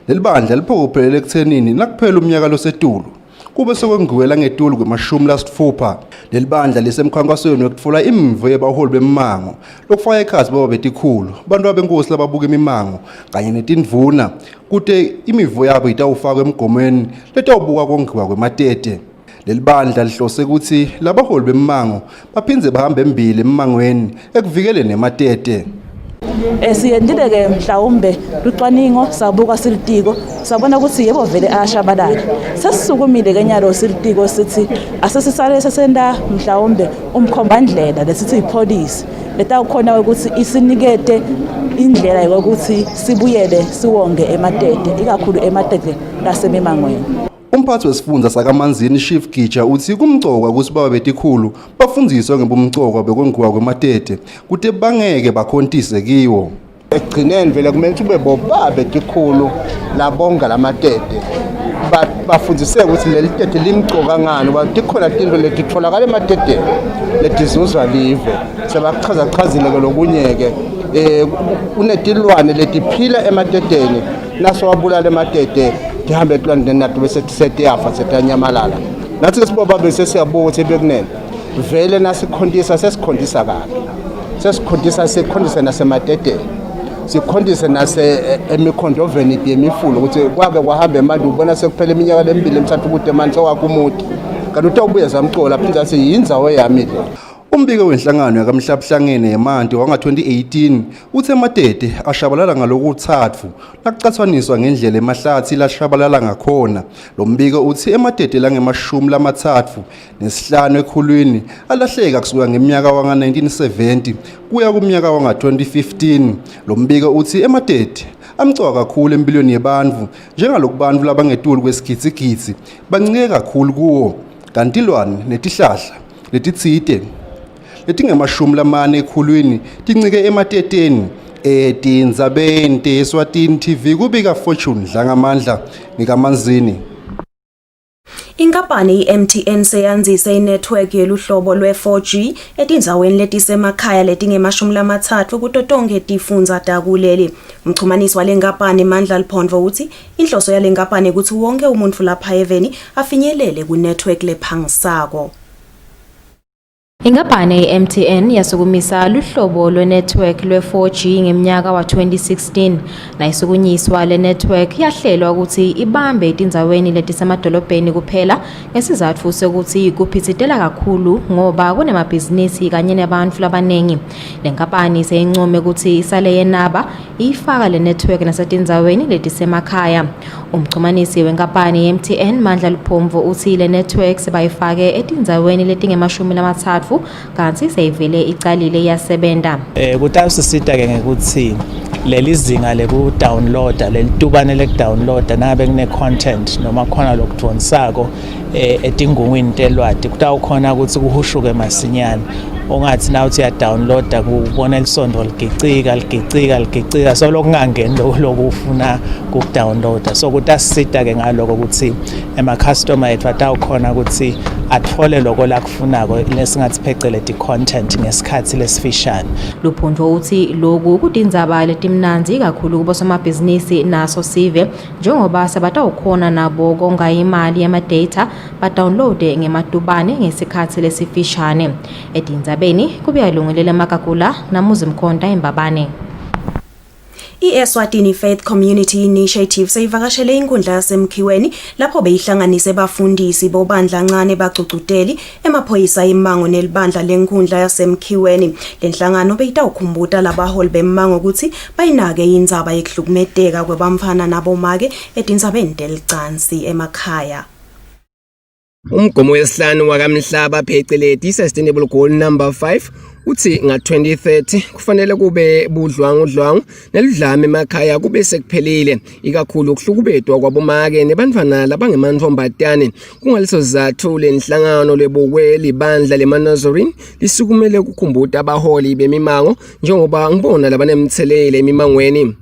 Leli bandla liphokophelele ekuthenini nakuphela umnyaka losetulu kube sekwengiwela ngetulu kwemashumi lasithupha. Leli bandla lisemkhankasweni wokutfola imvo yebaholi bemimango lokufaka ekhathi baba betikhulu bantu abenkosi lababuka imimango kanye netindvuna kute imivo yabo itawufakwa emgomweni letawubuka kongiwa kwematete. Leli bandla lihlose ukuthi labaholi bemimango baphindze bahambe embili emimangweni ekuvikeleni ematete. Siyendile ke mhlawumbe lucwaningo sabuka silitiko sabona ukuthi yebo vele ayashabalala. Sesisukumile ke nyalo silitiko sithi asesisale sesenda mhlawumbe umkhombandlela lesithi ipolice letawukhona ukuthi isinikete indlela yokuthi sibuyele siwonge ematete ikakhulu ematete lasemimangweni. Umphathi wesifundza sakaManzini Chief Gija uthi kumcoka ukuthi baba betikhulu bafundziswe ngebumcoka bekwengiwa kwematete kute bangeke bakhontise kiwo. Ekugcineni vele kumele kube bobaba betikhulu labonga lamatete bafundiseke ukuthi leli tete limcoka ngani ngoba tikhona tinto letitfolakala ematete letizuzwa live. Sebakuchaza ke lokunyeke unetilwane letiphila emateteni nasowabulala ematete tihambe etilwane nato bese setiyafa setanyamalala. Nathi sibobaba bese siyabuka ukuthi bekunene vele nasikhondisa sesikhondisa kabi. Sesikhondisa nasematete. Sikhondise nase emikhondoveni yemifulu ukuthi kwake kwahamba emanje ubona sekuphela iminyaka lemibili emithathu kude manje wakumuthi. Kanti utawubuya zamcola aphinda athi yindzawo yami le. Umbiko wenhlangano yakamhlabuhlangene yemanti wanga-2018 uthi ematete ashabalala ngalokuthathu nakucathwaniswa ngendlela emahlathi lashabalala ngakhona. Lo mbiko uthi ematete langemashumi lamathathu nesihlanu ekhulwini alahleka kusuka ngeminyaka wanga-1970 kuya kumnyaka wanga-2015. Lo mbiko uthi ematete amcoka kakhulu empilweni yebantu njengalokubantu labangetulu kwesigitsigitsi bancike kakhulu kuwo kanti ilwane netihlahla letitsite letingemashumi lamane ekhulwini tincike emateteni. Edinzabeni Eswatini TV kubika Fortune Dlangamandla ngikaManzini. Inkampani iMTN seyanzise inetwork yeluhlobo lwe-4G etindzaweni letisemakhaya letingemashumi lamathathu kuto tonke tifundza takuleli. Umchumanisi wale nkampani Mandla Liphondvo uthi inhloso yale nkampani ukuthi wonke umuntu lapha eveni afinyelele ku-network lephangisako. Inkampani ye-MTN yasukumisa luhlobo lwe-network lwe-4G ngeminyaka wa-2016 nayisukunyiswa le-network yahlelwa ukuthi ibambe etindzaweni letisemadolobheni kuphela ngesizatfu sokuthi kuphitsitela kakhulu ngoba kunemabhizinisi kanye nabantu labanengi. Le nkampani seyincome ukuthi isale yenaba ifaka le-network nasetindzaweni letisemakhaya. Umchumanisi wenkampani ye-MTN Mandla Liphondvo uthi le-network sebayifake etindzaweni letingemashumi lamathathu yamafu kanti seyivele icalile yasebenza. Kutawusisita ke ngekuthi leli zinga leku-downloada leli tubane leku-downloada nabe kune-content noma khona lokudonsako etingungwini telwati kutawukhona ukuthi kuhushuke masinyane ongathi na uthi ya-downloada kubona lisondo ligicika so lokungangeni lokhu ufuna kuku-downloada so kutasisita ke ngaloko ukuthi ema-customer ethu atawukhona ukuthi athole loko lakufunako lesingathi phecelezi content ngesikhathi lesifishane. Luphundwa uthi lokhu kudindzaba letimnanzi kakhulu kubosomabhizinisi naso sive njengoba sebatawukhona nabo konga imali yama-data ba-downloade ngematubane ngesikhathi lesifishane. Edindzabeni kubiyalungulela Makakula naMuzi Mkhonta eMbabane. I-Eswatini Faith Community Initiative seyivakashele inkundla yasemkhiweni lapho beyihlanganise abafundisi bobandla ncane bagcugcuteli emaphoyisa imango nelibandla lenkundla yasemkhiweni. Lenhlangano beyitawukhumbuta labaholi bemango ukuthi bayinake indzaba yekuhlukumezeka kwebamfana nabomake edindzabeni delicansi emakhaya. Umgomo wesihlanu wakamhlaba phecelezi Sustainable Goal number 5 uthi nga-2030 kufanele kube budlwangudlwangu neludlame emakhaya kube sekuphelile ikakhulu ukuhlukubedwa kwabomake nebantwana labangemantombazane. Kungaleso sizathu lenhlangano lebukwe libandla lemanazarene lisukumele ukukhumbuta abaholi bemimango njengoba ngibona labanemthelele emimangweni.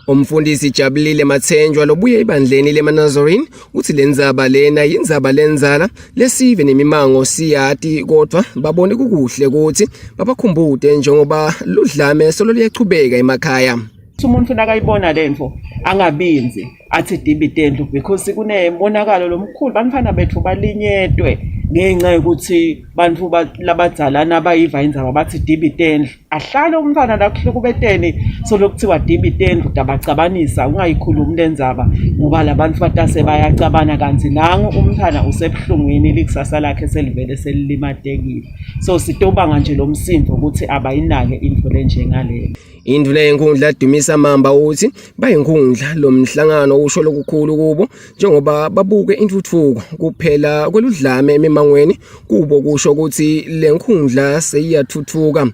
Umfundisi Jabulile Mathenjwa lobuye ibandleni lemanazarene uthi lendzaba lena yindzaba lenzala lesive nemimango siyati kodwa babone kukuhle ukuthi babakhumbute njengoba ludlame solo liyachubeka emakhaya. Umuntu nakayibona lento angabinzi athi dibidendlu because kunemonakalo lomkhulu bantwana bethu balinyetwe ngenxa yokuthi bantu labadzala nabayiva indzaba bathi dibidendlu ahlale umntwana lakuhlukubeteni solokuthiwa dibidendlu dabacabanisa ungayikhulumi lendzaba ngoba labantu batase bayacabana kanti nangu umntwana usebhlungwini likusasa lakhe selivele selilimatekile so sitobanga nje lomsindo ukuthi abayinake into lenjengaleyo. Induna yenkundla Dumisa Mamba uthi bayinkundla lomhlangano usho lokukhulu kubo njengoba babuke intuthuko kuphela kweludlame emimangweni kubo kusho ukuthi lenkundla seyiyathuthuka.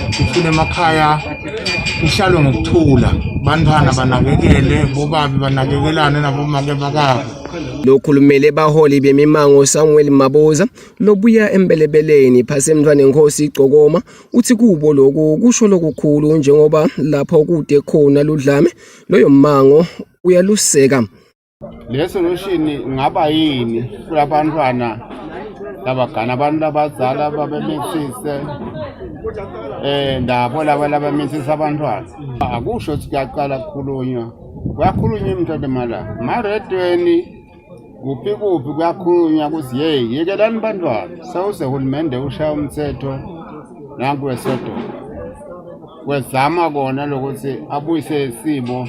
Ufuna emakhaya kuhlalwe ngokuthula bantwana banakekele bobabi banakekelane nabomake bakabo. Lokhulumele baholi bemimango Samuel Maboza lobuya embelebeleni phase emntwana enkosi igcokoma uthi kubo lokhu kusho lokukhulu njengoba lapho kude khona ludlame loyo mmango uyaluseka. Le solution ngaba yini kulabantwana labagana abantu labazala babemithise ndabo labamithisa abantwana akusho ukuthi kuyaqala kukhulunywa kuyakhulunywa imntwana mala maredweni kuphi kuyakhulunywa ukuthi hey yekelani bantwana sawuse hulumende ushaya umthetho nanku wesodo wezama kona lokuthi abuyise isimo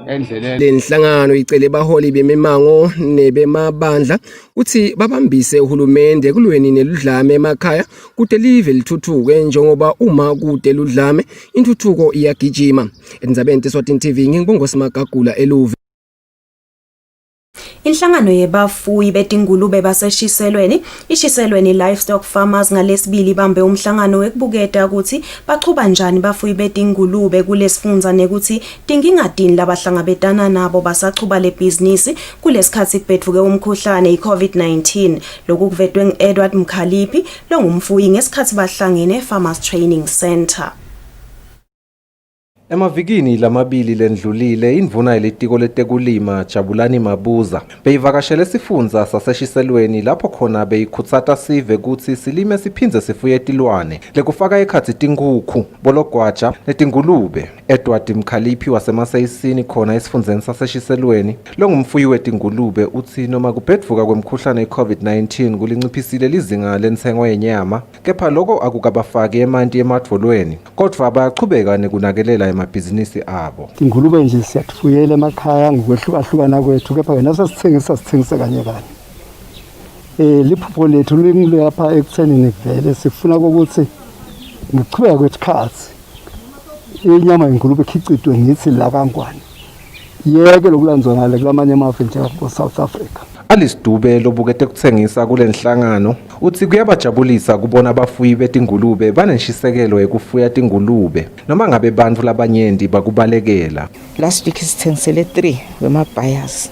endleleni. Lenhlangano icele baholi bemimango nebemabandla uthi babambise uhulumende kulweni neludlame emakhaya kude live lithuthuke njengoba uma kude ludlame intuthuko iyagijima. Endzabeni Eswatini TV ngibongo Simagagula eLuve. Inhlangano yebafuyi betingulube baseshiselweni ishiselweni Livestock Farmers ngalesibili bambe umhlangano wekubuketa ukuthi bachuba njani bafuyi betingulube kulesifundza nekuthi tingingadini labahlangabetana nabo basachuba lebusiness kulesikhathi kubedvuke umkhuhlane iCovid-19. Lokhu kuvetwe ngu-Edward Mkhaliphi longumfuyi ngesikhathi bahlangene Farmers Training Center. Emavikini lamabili lendlulile indvuna yelitiko letekulima Jabulani Mabuza beyivakashele sifundza saseshiselweni lapho khona beyikhutsata sive kutsi silime siphindze sifuye tilwane lekufaka ekhatsi tinkukhu bologwaja letingulube. Edward Mkhaliphi wasemasayisini khona esifundzeni saseshiselweni longumfuyi wetingulube uthi noma kubhedvuka kwemkhuhlane iCovid-19 kulinciphisile lizinga lentsengo yenyama kepha loko akukabafaki emanti emadvolweni kodwa bayachubeka nekunakelela amabhizinisi abo. Ingulube nje siyatfuyela emakhaya ngokwehlukahlukana kwethu kepha wena sasithengisa kanye liphupho lethu lapha ekuthenini vele sifuna ukuthi ngokuchubeka kwesikhathi inyama yengulube ikhicitwe ngithi la kaNgwane yeke lokulanzwa ngale kulamanye amafu njengo South Africa. Alice Dube lobukete kuthengisa kule nhlangano uthi kuyabajabulisa kubona abafuyi betingulube banenshisekelo ekufuya tingulube noma ngabe bantfu labanyenti bakubalekela. Last week sithengisele 3 wema buyers.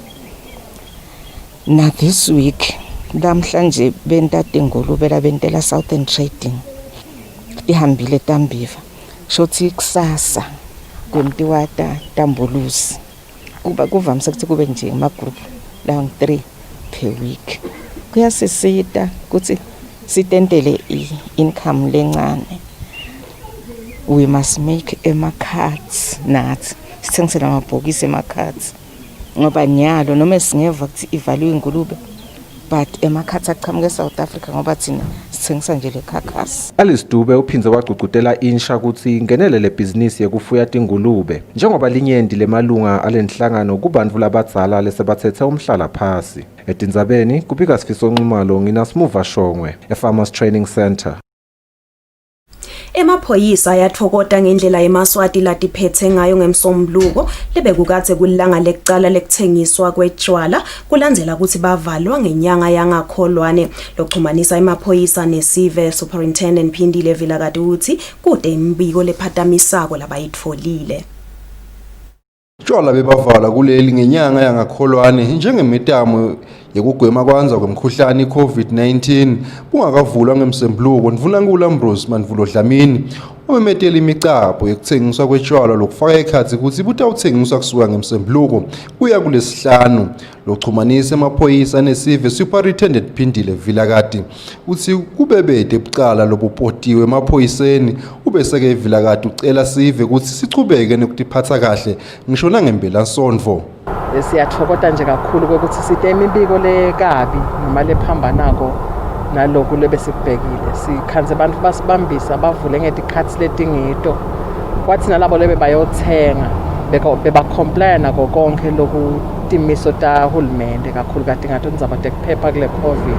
Na this week namhlanje benta tingulube labentela Southern Trading. Ihambile Tambiva. Shothi kusasa kwentiwa Tambulusi. Kuvamise ukuthi kube nje ama group la 3 per week. Kuyasisita ukuthi sitentele income lencane. We must make cards nathi. Sithengisela amabhokisi cards. Ngoba nyalo noma singeva ukuthi ivalue ingulube but emakhathi aqhamuke eSouth Africa ngoba thina sithengisa nje le carcass. Alice Dube uphinze wagqugqutela insha ukuthi ingenele le business yokufuya tingulube njengoba linyenti lemalunga alenhlangano kubantu labadzala lesebathethe umhlala phasi. Etindzabeni kubika Sifiso Nxumalo nginasimuva Shongwe eFarmers Training Center. Emaphoyisa ayathokota ngendlela eMaswati latiphethe ngayo ngemsombuluko lebekukathe kulanga lekucala lekuthengiswa kwetshwala kulandzela ukuthi bavalwa ngenyanga yangakholwane lokuxhumanisa emaphoyisa nesive Superintendent Phindile Vilakati uthi kude imbiko lephatamisako labayitfolile. Tshwala bebavala kuleli ngenyanga yangakholwane njengemitamo yekugwema kwanza kwemkhuhlane iCovid-19 bungakavulwa ngemsembuluko Ndvunankhulu Ambrose Mandvulo Dlamini omemetela imicapho yekuthengiswa kwetshwala lokufaka ekhatsi ukuthi butawuthengiswa kusuka ngemsembuluko kuya kulesihlanu lokuxhumanisa emaphoyisa nesive Superintendent Phindile Vilakati uthi kubebede bucala lobupotiwe emaphoyiseni ubeseke Vilakati ucela sive ukuthi sichubeke nekutiphatha kahle ngisho nangempelasonto. Siyathokota nje kakhulu ukuthi site imibiko lekabi noma lephambanako naloku lebesikubhekile sikhanze abantu basibambisa bavule ngetikhathi letingito kwathi nalabo lebe bayothenga beba comply nako konke lokutimiso tahulumende kakhulu kade ngathi ndzaba tekuphepha kule Covid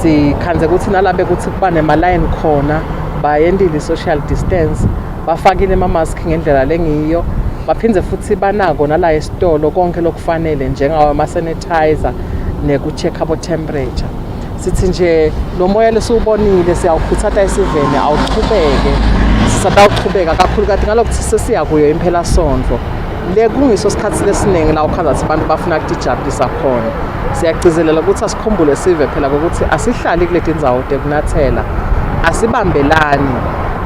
sikhanze ukuthi nalabe ukuthi kuba nema line khona bayendile social distance bafakile ama mask ngendlela lengiyo baphindze futhi banako nala esitolo konke lokufanele njengawo ama sanitizer nekucheck abo temperature. Sithi nje lo moya lesubonile siyawukhuthatha esiveni awuqhubeke sisatawuqhubeka kakhulu kade ngalokuthi sesiya kuyo imphela sonto le kungiso sikhathi lesiningi la ukhaza ukuthi abantu bafuna ukutijabulisa khona siyagcizelela ukuthi asikhumbule sive phela ukuthi asihlali kuleti ndzawo tekunathela asibambelani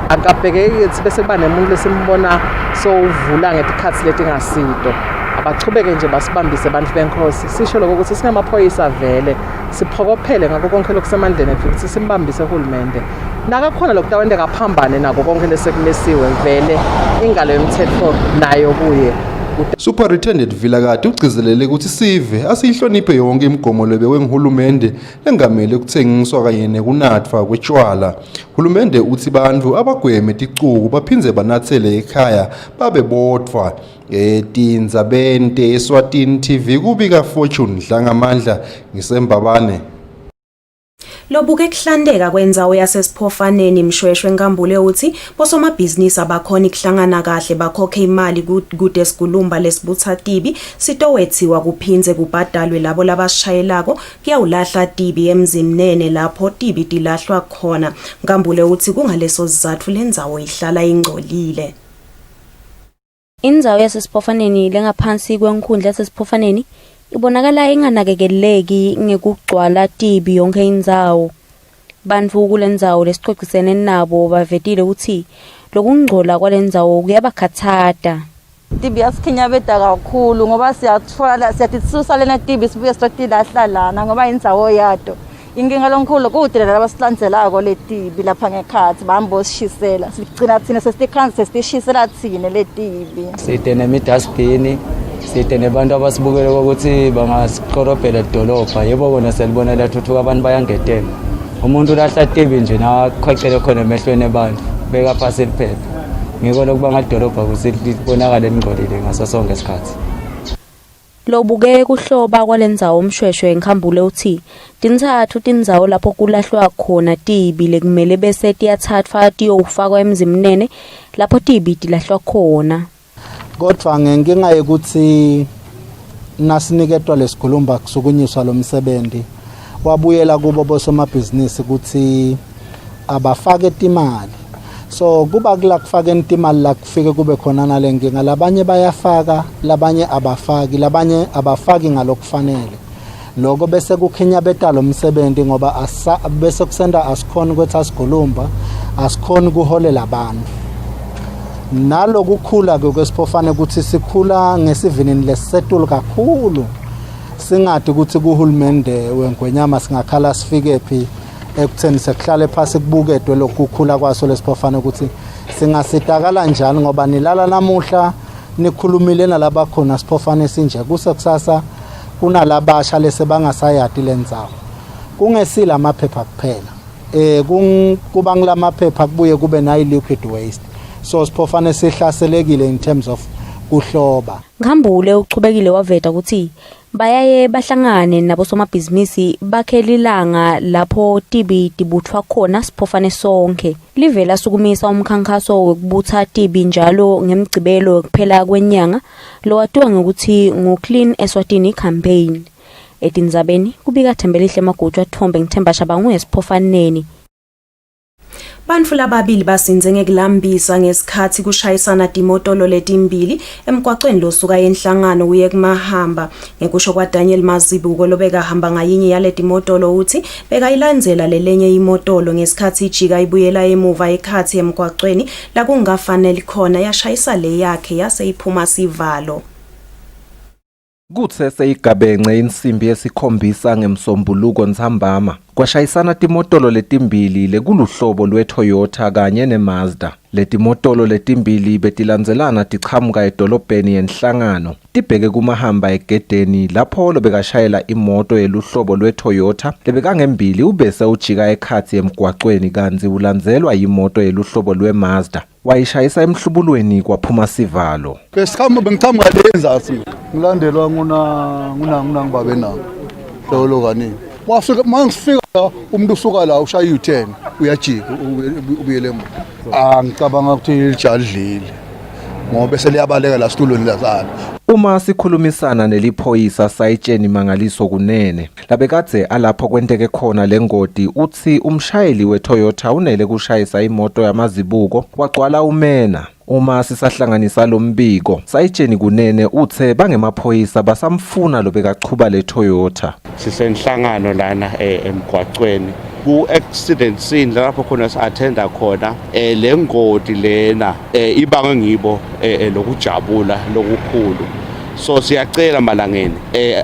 akabhekeki ukuthi bese kuba nemuntu lesimbona sowuvula ngetikhathi letingasito abachubeke nje basibambise abantu benkosi sisho lokho ukuthi singamaphoyisa vele siphokophele ngakho konke lokusemandleni ethu ukuthi simbambise uhulumende nakakhona lokutawende kaphambane nako konke lesekumesiwe vele ingalo yomthetho nayo kuye. Superintendent Vilakati ugcizelele ukuthi sive asihloniphe yonke imigomo lebekwe ngihulumende lengamele ukuthengiswa kanye nekunatfwa kwetshwala. Hulumende uthi bantu abagweme ticuku baphindze banathele ekhaya babe bodwa. Etindzabeni Eswatini TV kubika Fortune Dlangamandla ngisembabane. Lobuke kuhlandeka kwendzawo yasesiphofaneni Mshweshwe Nkambule uthi bosomabhizinisi abakhona ikuhlangana kahle bakhokhe imali kude sikulumba lesibutha tibi sitowethiwa kuphinze kubhadalwe labo labashayelako kuyawulahla tibi emzimnene lapho tibi tilahlwa khona. Nkambule uthi kungaleso sizathu lendzawo ihlala ingcolile. Indzawo yasesiphofaneni lengaphansi kwenkhundla yasesiphofaneni ibonakala inganakekeleki ngekugcwala tibi yonke indzawo. Bantfu kulendzawo lesixoxisene nabo bavetile ukuthi lokungcola kwalendzawo kuyabakhathata. Tibi yasikhinyabeda kakhulu ngoba siyathola siyatisusa lena tibi sibuye sihlala lana ngoba indzawo yato. Inkinga lonkhulu kude labasilandzelako letibi lapha ngekhathi bahamba oshisela sigcina thina sesitikhansi sesishisela thina letibi. Sitene midasbini sitene abantu abasibukele ukuthi bangasikorobhela edolobha yebo kona selibona lathuthuka abantu bayangetela umuntu lahla tibi nje nakhwecele khona emehlweni abantu beka phasi liphepha ngikona kuba ngadolobha kusibonakala engcolile ngaso sonke isikhathi. Lobuke kuhloba kwalendzawo Mshweshwe Nkambule uthi tintsathu tindzawo lapho kulahlwa khona tibi lekumele bese tiyathathwa tiyofakwa emzimnene lapho tibi tilahlwa khona. Kodwa ngenkinga yokuthi nasiniketwa lesikhulumba kusukunyiswa lo msebenzi wabuyela kubo bosomabhizinisi ukuthi abafake imali. So kuba kula kufakeni imali la kufike kube khona nalenkinga, labanye bayafaka, labanye abafaki, labanye abafaki ngalokufanele. Lokho bese kukhinya betalo umsebenzi ngoba bese kusenda asikhona ukuthi asikhulumba, asikhona kuholela abantu. Nalo kukhula kwesiphofane ukuthi sikhula ngesivinini lesisetulu kakhulu. Singathi ukuthi kuhulumende wenkwenyama singakhala sifike phi ekutheni sekuhlale phasi kubuketwe lokukhula kwaso lesiphofane ukuthi singasitakala njani ngoba nilala namuhla nikhulumile nalaba khona siphofane sinje kusekusasa kunalabasha lese bangasayati lendzawo. Kungesila amaphepha kuphela. Kuba ngilamaphepha kubuye kube nayi liquid waste. So siphofane sihlaselekile in terms of kuhloba. Ngihambule uchubekile waveta ukuthi bayaye bahlangane nabosomabhizinisi bakhela ilanga lapho tibi tibuthwa khona siphofane sonke. Livela sukumisa umkhankaso wokubutha tibi njalo ngemgcibelo kuphela kwenyanga lo watiwa ngokuthi ngo-Clean Eswatini campaign. Etindzabeni kubika Thembelihle Magutshu athombe ngithemba shabangu esiphofaneni. Bantfu lababili basinze ngekulambisa ngesikhathi kushayisana timotolo letimbili emgwaqweni losuka enhlangano uye kumahamba. Ngekusho kwa Daniel Mazibuko lobeka hamba ngayinye yale timotolo uthi bekayilandzela lelenye imotolo ngesikhathi ijika ibuyela emuva ekhathi emgwaqweni la kungafanele khona yashayisa le yakhe yase iphuma sivalo. Kutse seyigabenxe insimbi yesikhombisa ngemsombuluko Ntsambama kwashayisana timotolo letimbili lekuluhlobo lweToyota kanye neMazda. Letimotolo letimbili betilandzelana tichamuka edolobheni yenhlangano tibheke kumahamba egedeni lapho lobekashayela imoto yeluhlobo lweToyota lebekangembili ubese ujika ekhathi emgwaqweni kanti ulandzelwa yimoto yeluhlobo lweMazda wayishayisa emhlubulweni kwaphuma sivalo. Bengichamula lenzasi ngilandelwa nguna ngibabe nabo lolo kanini mangifika umuntu usuka la ushaya u10 uyajika ubuyele emuva. Ngicabanga ukuthi lijadlile ngoba bese liyabaleka la situlweni lazana. Uma sikhulumisana neliphoyisa sayitsheni mangaliso kunene labekadze alapho kwenteke khona lengoti uthi umshayeli weToyota unele kushayisa imoto yamazibuko wagcwala umena. Uma sisahlanganisa lo mbiko sayitsheni kunene uthe bangemaphoyisa basamfuna lobekachuba leToyota. Sisenhlangano lana emgwaqweni ku accident scene lapho khona si-attenda khona lengoti lena ibangwe ngibo lokujabula lokukhulu. So siyacela malangeni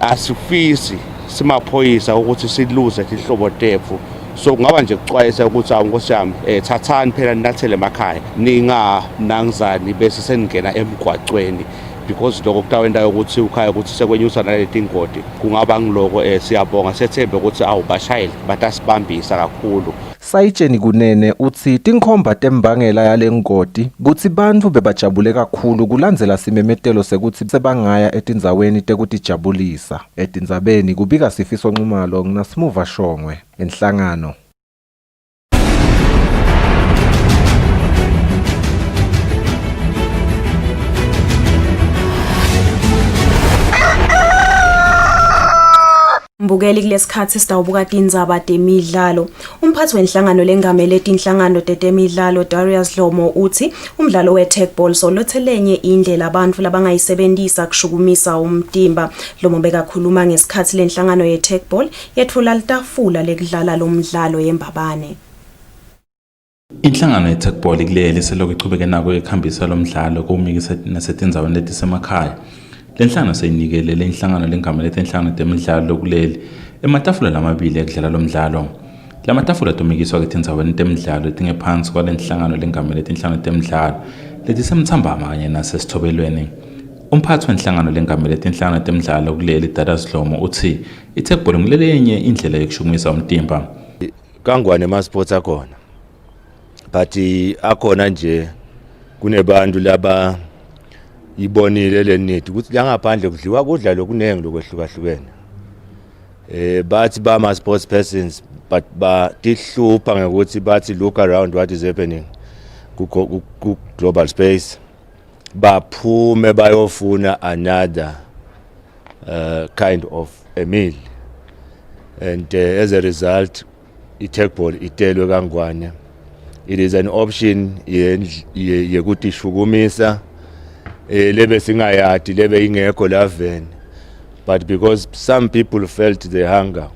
asifisi simaphoyisa ukuthi siluze ihlobo tefu. So kungaba nje kucwayisa ukuthi Nkosi yami thathani phela ninathele emakhaya ninganangizani bese seningena emgwaqweni because lokho kutawenda ukuthi ukhaya ukuthi sekwenyusa naleti ngodi kungaba ngiloko siyabonga sethembe ukuthi awubashayeli batasibambisa kakhulu. Sayitsheni kunene uthi tinkhomba tembangela yale ngodi kuthi bantfu bebajabule kakhulu kulandzela simemetelo sekuthi sebangaya etindzaweni tekutijabulisa. Etindzabeni kubika Sifiso Nxumalo nginasimuva Shongwe enhlangano. Mbukeli kulesikhathi sitawubuka tindzaba temidlalo. Umphathi wenhlangano lengamele tinhlangano tetemidlalo Darius Lomo uthi umdlalo we-tagball solothelenye indlela abantu labangayisebenzisa kushukumisa umtimba. Lomo bekakhuluma ngesikhathi lenhlangano ye-tagball yethula litafula lekudlala lo mdlalo yembabane. Inhlangano ye-tagball kuleli selokhu ichubeke nako ekhambisa lo mdlalo kumikisa nasetindzaweni letisemakhaya. Lenhlangano seyinikele lenhlangano lengamele tenhlangano temidlalo kuleli ematafula lamabili ekudlala lo mdlalo. Lamatafula tomikiswa ketindzaweni temidlalo tingephansi kwalenhlangano lengamele tenhlangano temidlalo letisemtsambama kanye nasesithobelweni. Umphathi wenhlangano lengamele tenhlangano temidlalo kuleli Darius Lomo uthi i-tagball ngulelenye indlela yokushukumisa umtimba. Kangwane ma-sports akhona but akhona nje kunebantu laba ibonile le need ukuthi la ngaphandle kudliwa kudla lokunengi lokwehlukahlukene bathi ba ma sports persons but batihlupa ngokuthi bathi look around what is happening ku global space baphume bayofuna another kind of a meal. And as a result, i-tagball itelwe kangwane. It is an option yekuti shukumisa lebe singayati lebe ingekho laveni. But because some people felt the hunger,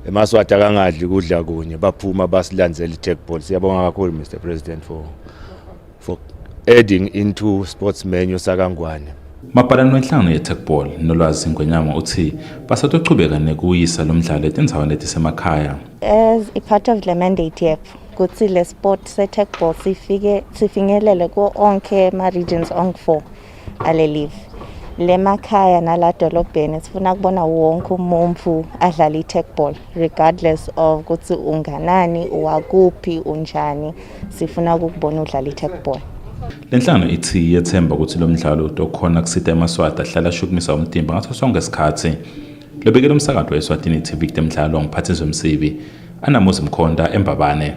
emaswati akangadli kudla kunye baphuma basilandzela i-tagball. Siyabonga kakhulu Mr. President for adding into sports menu sakangwane. Mabhalane wenhlangano ye-tagball nolwazi Ngwenyama uthi basatochubeka nekuyisa lo mdlalo etindzaweni letisemakhaya. As a part of the mandate yethu ukuthi le sport se-tagball sifinyelele ko onke ma-regions onke-4 ale live. Le makhaya nala dolobheni sifuna kubona wonke umuntu adlala i-tagball regardless of ukuthi unganani, uwakuphi, unjani. Sifuna ukubona udlala i-tagball. Lenhlangano ithi yethemba ukuthi lo mdlalo utokhona kusita emaswati ahlala ashukumisa umtimba ngaso sonke isikhathi. Lobekela umsakazo weSwatini TV kutemdlalo ngiphathizwe Msibi Anamuzi Mkhonda eMbabane.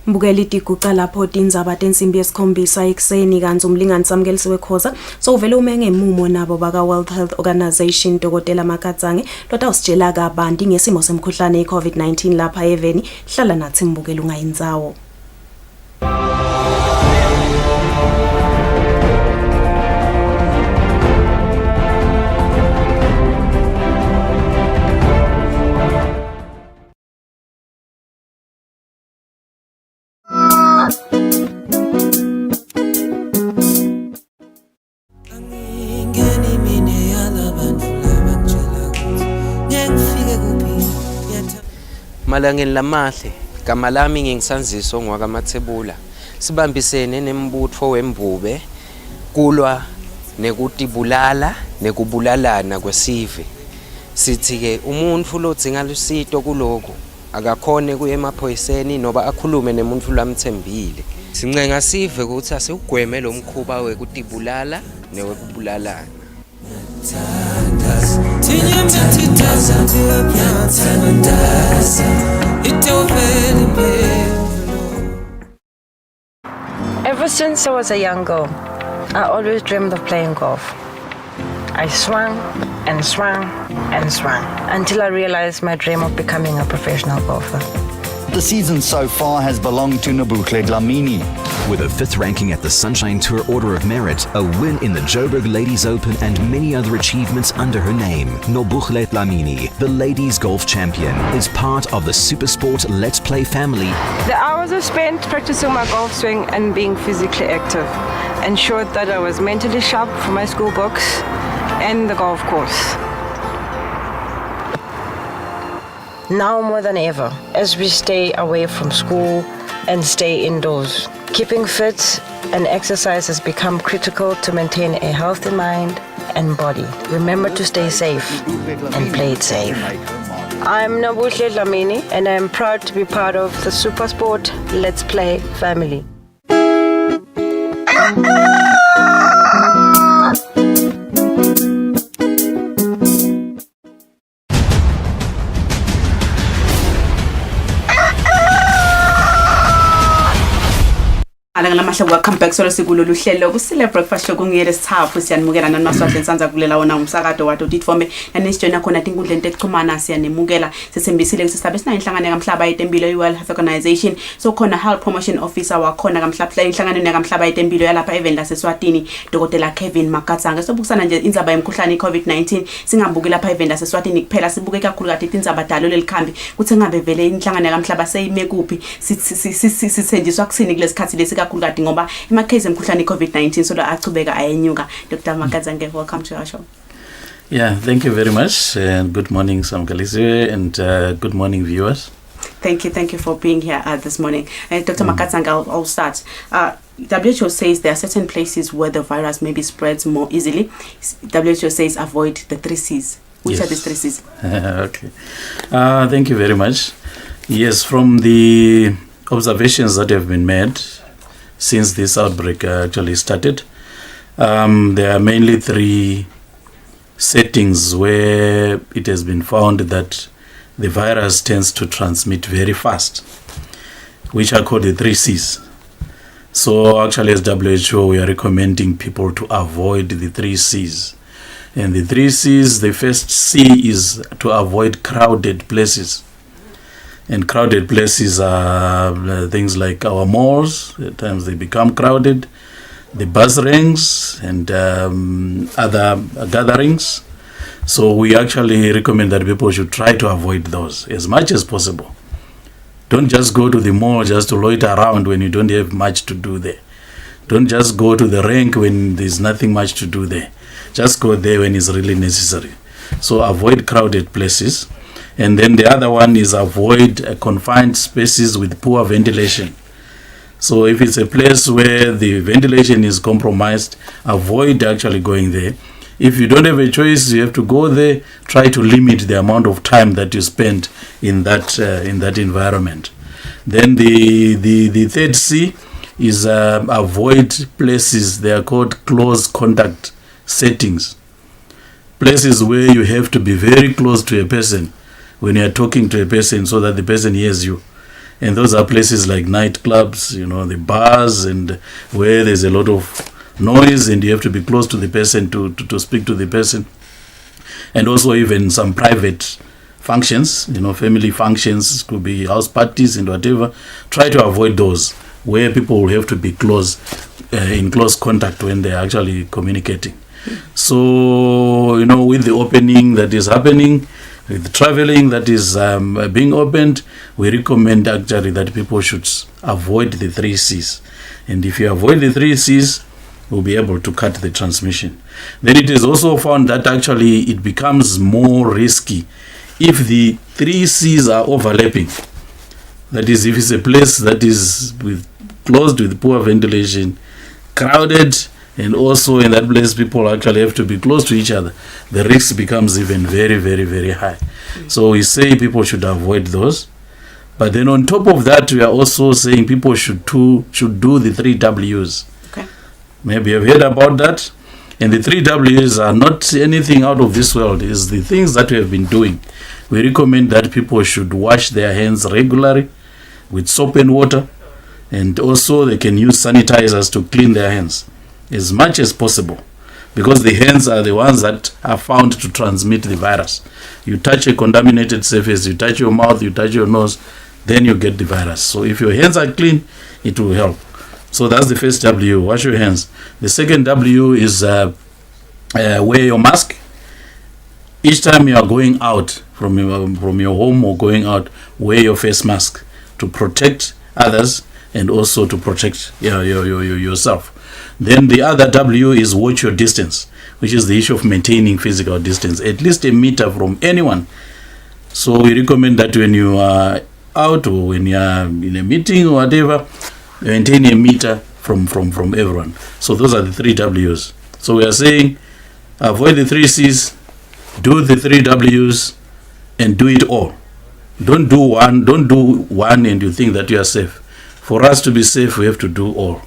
Mbukela itiguqa lapho tindzaba tensimbi yesikhombisa ekuseni kanti umlingani samkelisiwe khoza so uvele umenge mumo nabo baka World Health Organization Dr. Makatsange lota usitshela kabanti ngesimo semkhuhlane i-COVID-19 lapha eveni. Hlala nathi mbukela ungayinzawo. Malangeni lamahle gama lami ngingisanziso ngwakamathebula sibambisene nembutho wembube kulwa nekutibulala nekubulalana kwesive. Sithi ke umuntu lodzinga lusito kuloko akakhone kuye emaphoyiseni noba akhulume nemuntu lamthembile. Sincenga sive ukuthi asewugweme lo mkhuba wekutibulala newekubulalana. Ever since I was a young girl, I always dreamed of playing golf. I swung and swung and swung until I realized my dream of becoming a professional golfer. The season so far has belonged to Nobuhle Dlamini. With a 5th ranking at the Sunshine Tour Order of Merit, a win in the Joburg Ladies Open and many other achievements under her name, Nobuhle Dlamini, the ladies golf champion, is part of the Supersport Let's Play family. The hours I spent practicing my golf swing and being physically active ensured that I was mentally sharp for my school books and the golf course. Now more than ever, as we stay away from school and stay indoors, keeping fit and exercise has become critical to maintain a healthy mind and body. Remember to stay safe and play it safe. I'm Nobuhle Dlamini and I'm proud to be part of the Supersport Let's Play family. Welcome back solo sikulolu hlelo kusile breakfast show kungiyele sithafu siyanimukela nani maswahle nsanza kulela wona umsakado wathi udithombe nanisijona khona inkundla entechuxhumana siyanemukela sesembisile ukuthi sisabe sina inhlangano yakamhlaba yetempilo i-World Health Organization so khona health promotion officer wakhona kamhlaba inhlangano yakamhlaba yetempilo yalapha event laseSwatini Dr. Kevin Makatsange sobukusana nje indzaba yemkhuhlane i-COVID-19 singabuki lapha event laseSwatini kuphela sibuke kakhulu kade indzaba dalo lelikhambi kuthi ngabe vele inhlangano yakamhlaba seyime kuphi sithenjiswa kusini kulesikhathi lesikakhulu kade ngoba case emkhuhlane i-COVID-19 so achubeka ayenyuka. Dr. Makatsange, welcome to our show. Yeah, thank you very much and good morning Samkalisiwe and good morning viewers. Thank you for being here this morning. Dr. Makatsange, I'll start. WHO says there are certain places where the virus maybe spreads more easily. WHO says avoid the 3 C's. Which are these 3 C's? Okay. Thank you very much. Yes, from the observations that have been made since this outbreak actually started, there are mainly 3 settings where it has been found that the virus tends to transmit very fast, which are called the 3 C's. So actually, as WHO, we are recommending people to avoid the 3 C's. And the 3 C's, the first C is to avoid crowded places. And crowded places are things like our malls. At times they become crowded. The bus rings and other gatherings. So we actually recommend that people should try to avoid those as much as possible. Don't just go to the mall just to loiter around when you don't have much to do there. Don't just go to the rink when there's nothing much to do there. Just go there when it's really necessary. So avoid crowded places. And then the other one is avoid confined spaces with poor ventilation. So if it's a place where the ventilation is compromised, avoid actually going there. If you don't have a choice, you have to go there, try to limit the amount of time that you spend in that environment. Then the third C is avoid places, they are called close contact settings. Places where you have to be very close to a person when you are talking to a person so that the person hears you. And those are places like nightclubs, the bars, and where there's a lot of noise and you have to be close to the person to speak to the person. And also even some private functions, family functions, could be house parties and whatever. Try to avoid those where people will have to be close, in close contact when they're actually communicating. So, with the opening that is happening, with the traveling that is being opened, we recommend actually that people should avoid the 3 C's. And if you avoid the 3 C's, we'll be able to cut the transmission. Then it is also found that actually it becomes more risky if the 3 C's are overlapping. That is, if it's a place that is closed with poor ventilation, crowded, and also in that place people actually have to be close to each other, the risk becomes even very, very, very high. So we say people should avoid those. But then on top of that, we are also saying people should do the 3 W's. Okay. Maybe you've heard about that. And the 3 W's are not anything out of this world. It's the things that we have been doing. We recommend that people should wash their hands regularly with soap and water. And also they can use sanitizers to clean their hands as much as possible, because the hands are the ones that are found to transmit the virus. You touch a contaminated surface, you touch your mouth, you touch your nose, then you get the virus. So if your hands are clean, it will help. So that's the first W, wash your hands. The second W is wear your mask. Each time you are going out from your home or going out, wear your face mask to protect others and also to protect yourself. Then the other W is watch your distance, which is the issue of maintaining physical distance, at least a meter from anyone. So we recommend that when you are out or when you are in a meeting or whatever, maintain a meter from everyone. So those are the 3 W's. So we are saying avoid the 3 C's, do the 3 W's, and do it all. Don't do one and you think that you are safe. For us to be safe, we have to do all.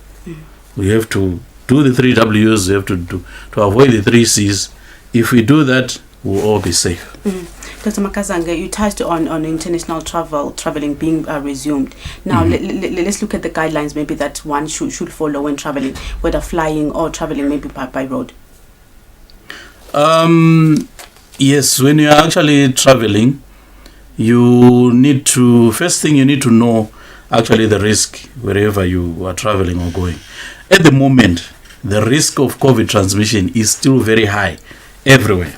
We have to do the 3 W's, we have to avoid the 3 C's. If we do that, we'll all be safe. Dr. Makazanga, you touched on international traveling being resumed. Now, let's look at the guidelines maybe that one should follow when traveling, whether flying or traveling maybe by road. Yes, when you're actually traveling, you need to, first thing you need to know actually the risk wherever you are traveling or going. At the moment, the risk of COVID transmission is still very high everywhere.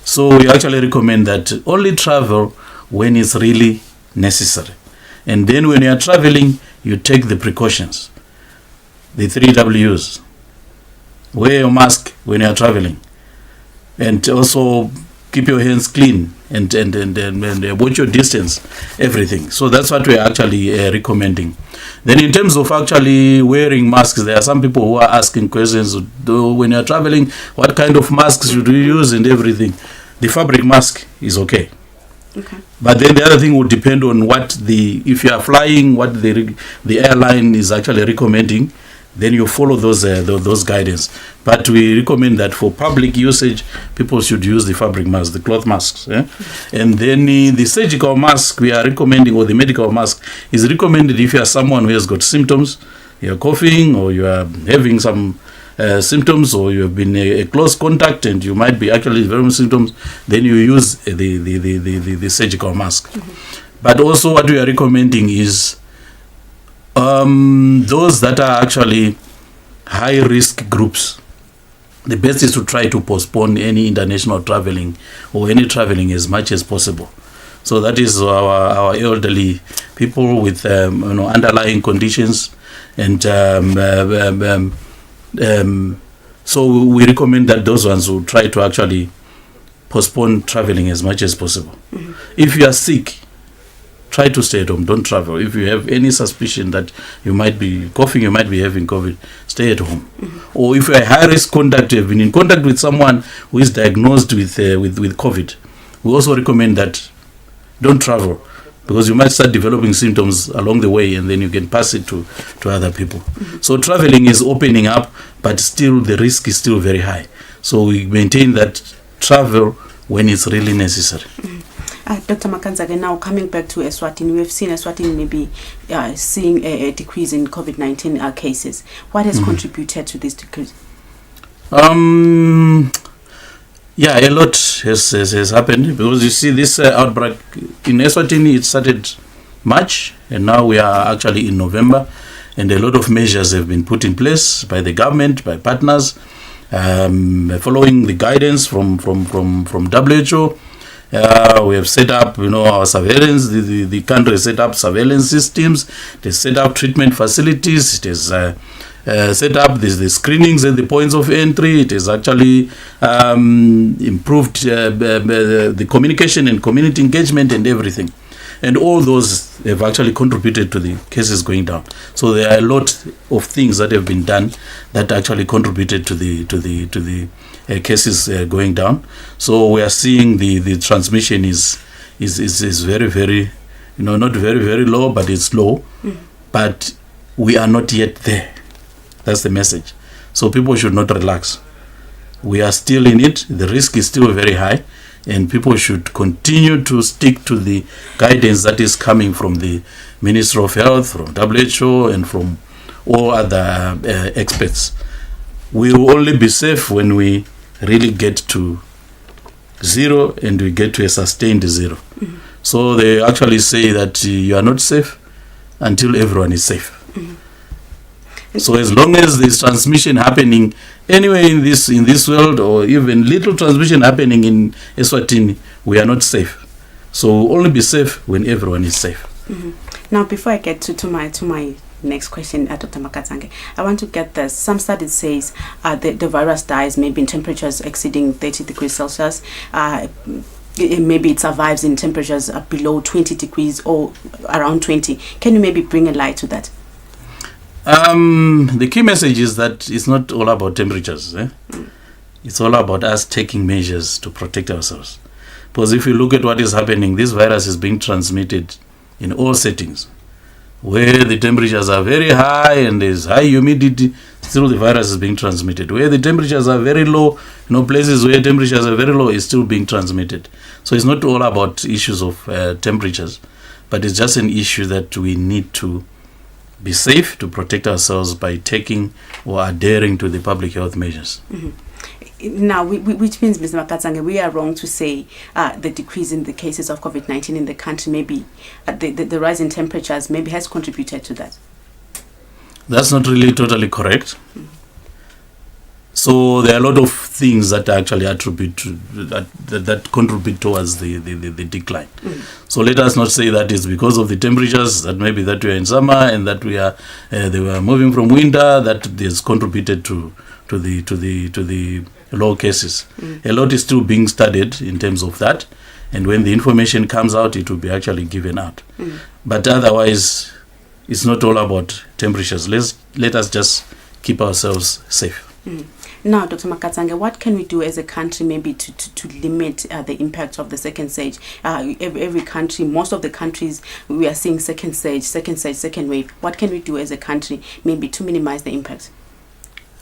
So we actually recommend that only travel when it's really necessary. And then when you are traveling, you take the precautions. The 3 W's. Wear your mask when you are traveling. And also keep your hands clean and watch your distance, everything. So that's what we're actually recommending. Then in terms of actually wearing masks, there are some people who are asking questions. When you're traveling, what kind of masks should we use and everything? The fabric mask is okay. Okay. But then the other thing would depend on if you are flying, what the airline is actually recommending, then you follow those guidance. But we recommend that for public usage, people should use the fabric mask, the cloth masks. Yeah? And then the surgical mask we are recommending, or the medical mask, is recommended if you are someone who has got symptoms, you're coughing or you are having some symptoms, or you have been a close contact and you might be actually developing symptoms, then you use the surgical mask. But also what we are recommending is those that are actually high risk groups, the best is to try to postpone any international traveling or any traveling as much as possible. So that is our elderly people with underlying conditions, and so we recommend that those ones will try to actually postpone traveling as much as possible. If you are sick, try to stay at home, don't travel. If you have any suspicion that you might be coughing, you might be having COVID, stay at home. Or if you are a high risk contact, you have been in contact with someone who is diagnosed with COVID, we also recommend that don't travel, because you might start developing symptoms along the way and then you can pass it to other people. So traveling is opening up, but still the risk is still very high. So we maintain that travel when it's really necessary. Dr. Makanzage, now coming back to Eswatini, we've seen Eswatini maybe seeing a decrease in COVID-19 cases. What has contributed to this decrease? Yeah, a lot has happened, because you see this outbreak in Eswatini, it started March and now we are actually in November, and a lot of measures have been put in place by the government, by partners, following the guidance from WHO. We have set up, our surveillance. The country has set up surveillance systems. They set up treatment facilities. It has set up the screenings at the points of entry. It has actually improved the communication and community engagement and everything. And all those have actually contributed to the cases going down. So there are a lot of things that have been done that actually contributed to the cases going down. So we are seeing the transmission is very, very, not very, very low, but it's low. But we are not yet there. That's the message. So people should not relax. We are still in it. The risk is still very high, and people should continue to stick to the guidance that is coming from the Ministry of Health, from WHO, and from all other experts. We will only be safe when we really get to zero and we get to a sustained zero. So they actually say that you are not safe until everyone is safe. So as long as there's transmission happening anywhere in this world, or even little transmission happening in Eswatini, we are not safe. So we'll only be safe when everyone is safe. Now, before I get to my next question, Dr. Makatsange, I want to get this. Some studies says the virus dies maybe in temperatures exceeding 30 degrees Celsius. Maybe it survives in temperatures below 20 degrees or around 20. Can you maybe bring a light to that? The key message is that it's not all about temperatures. It's all about us taking measures to protect ourselves. Because if you look at what is happening, this virus is being transmitted in all settings. Where the temperatures are very high and there's high humidity, still the virus is being transmitted. Where the temperatures are very low, places where temperatures are very low, is still being transmitted. So it's not all about issues of temperatures, but it's just an issue that we need to be safe, to protect ourselves by taking or adhering to the public health measures. Now, which means, Mr. Makatsange, we are wrong to say the decrease in the cases of COVID-19 in the country, maybe the rise in temperatures maybe has contributed to that. That's not really totally correct. So there are a lot of things that actually attribute to that contribute towards the decline. So let us not say that it's because of the temperatures, that maybe that we are in summer and that we are they were moving from winter, that has contributed to the low cases. A lot is still being studied in terms of that, and when the information comes out, it will be actually given out. But otherwise, it's not all about temperatures. Let us just keep ourselves safe. Now, Dr. Makatsange, what can we do as a country maybe to limit the impact of the second stage? Every country, most of the countries, we are seeing second second wave. What can we do as a country maybe to minimize the impact?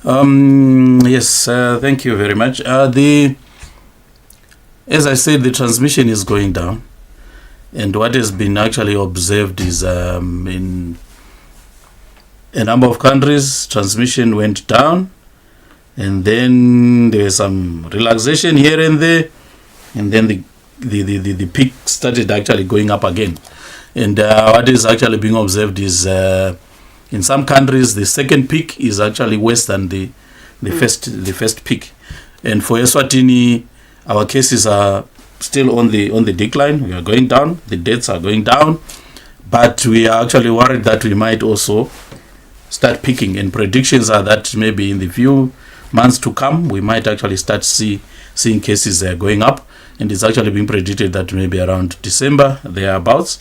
Yes, thank you very much. As I said, the transmission is going down, and what has been actually observed is in a number of countries, transmission went down, and then there was some relaxation here and there, and then the peak started actually going up again. And what is actually being observed is in some countries the second peak is actually worse than the first peak. And for Eswatini, our cases are still on the decline. We are going down. The deaths are going down, but we are actually worried that we might also start peaking. And predictions are that maybe in the few months to come, we might actually start seeing cases going up. And it's actually being predicted that maybe around December thereabouts.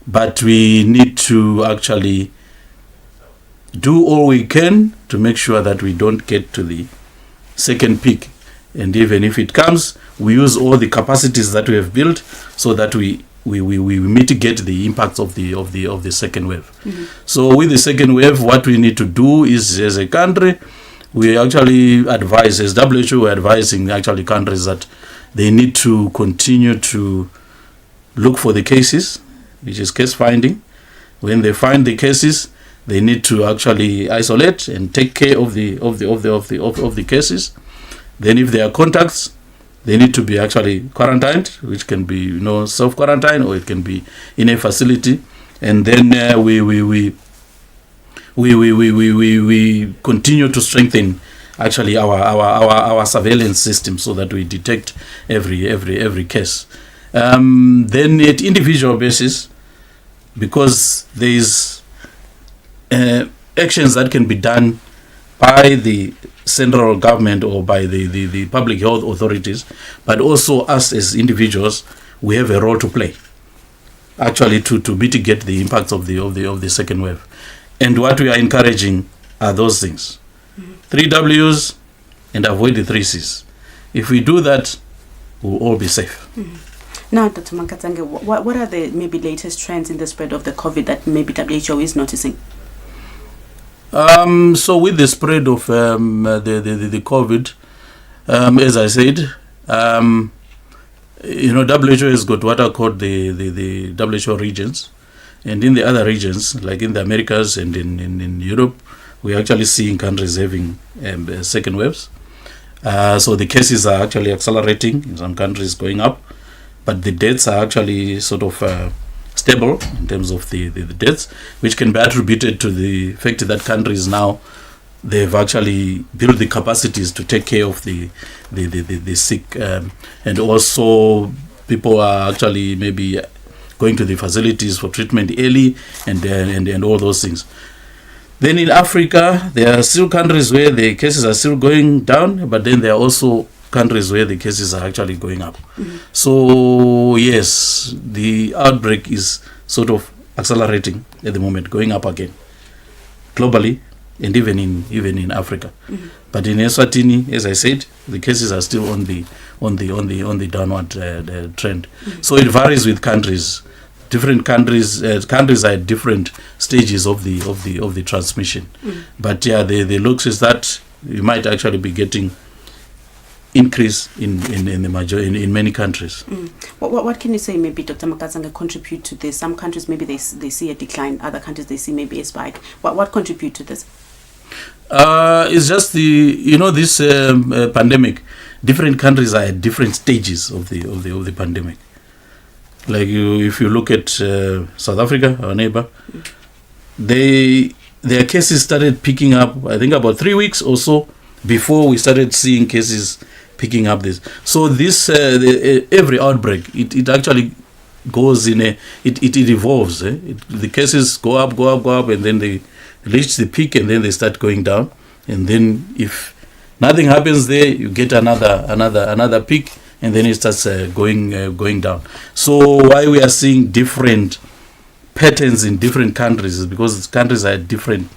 But we need to actually do all we can to make sure that we don't get to the second peak. And even if it comes, we use all the capacities that we have built so that we mitigate the impacts of the second wave. Mm-hmm. So with the second wave, what we need to do is, as a country, we actually advise, as WHO, we're advising actually countries that they need to continue to look for the cases, which is case finding. When they find the cases, they need to actually isolate and take care of the cases. Then if there are contacts, they need to be actually quarantined, which can be self-quarantine, or it can be in a facility. And then we continue to strengthen actually our surveillance system so that we detect every case. Then at individual basis, because there is actions that can be done by the central government or by the public health authorities, but also us as individuals, we have a role to play actually to mitigate the impacts of the second wave. And what we are encouraging are those things. 3 W's and avoid the 3 C's. If we do that, we'll all be safe. Mm-hmm. Now, Dr. Mankatsange, what are the maybe latest trends in the spread of the COVID that maybe WHO is noticing? So with the spread of the COVID, as I said, WHO has got what are called the WHO regions, and in the other regions, like in the Americas and in Europe, we're actually seeing countries having second waves. So the cases are actually accelerating, in some countries going up, but the deaths are actually sort of stable in terms of the deaths, which can be attributed to the fact that countries now, they've actually built the capacities to take care of the sick, and also people are actually maybe going to the facilities for treatment early and all those things. Then in Africa, there are still countries where the cases are still going down, but then there are also countries where the cases are actually going up. Mm-hmm. So yes, the outbreak is sort of accelerating at the moment, going up again globally and even in Africa. Mm-hmm. But in Eswatini, as I said, the cases are still on the downward trend. Mm-hmm. So it varies with countries. Different countries are at different stages of the transmission. Mm-hmm. But yeah, the looks is that you might actually be getting increase in many countries. Mm. What can you say, maybe, Dr. Mankatsange, contribute to this? Some countries maybe they see a decline, other countries they see maybe a spike. What contribute to this? It's just this pandemic. Different countries are at different stages of the pandemic. Like if you look at South Africa, our neighbor, their cases started picking up, I think, about 3 weeks or so before we started seeing cases picking up this. So this every outbreak, it actually goes it evolves. The cases go up, and then they reach the peak, and then they start going down. And then if nothing happens there, you get another peak, and then it starts going down. So why we are seeing different patterns in different countries is because countries are at different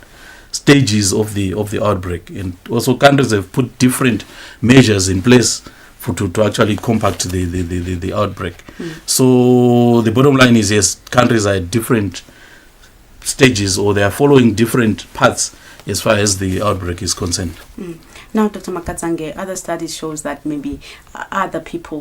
stages of the outbreak, and also countries have put different measures in place to actually combat the outbreak. Mm. So the bottom line is, yes, countries are at different stages, or they are following different paths as far as the outbreak is concerned. Mm. Now, Dr. Makatsange, other studies shows that maybe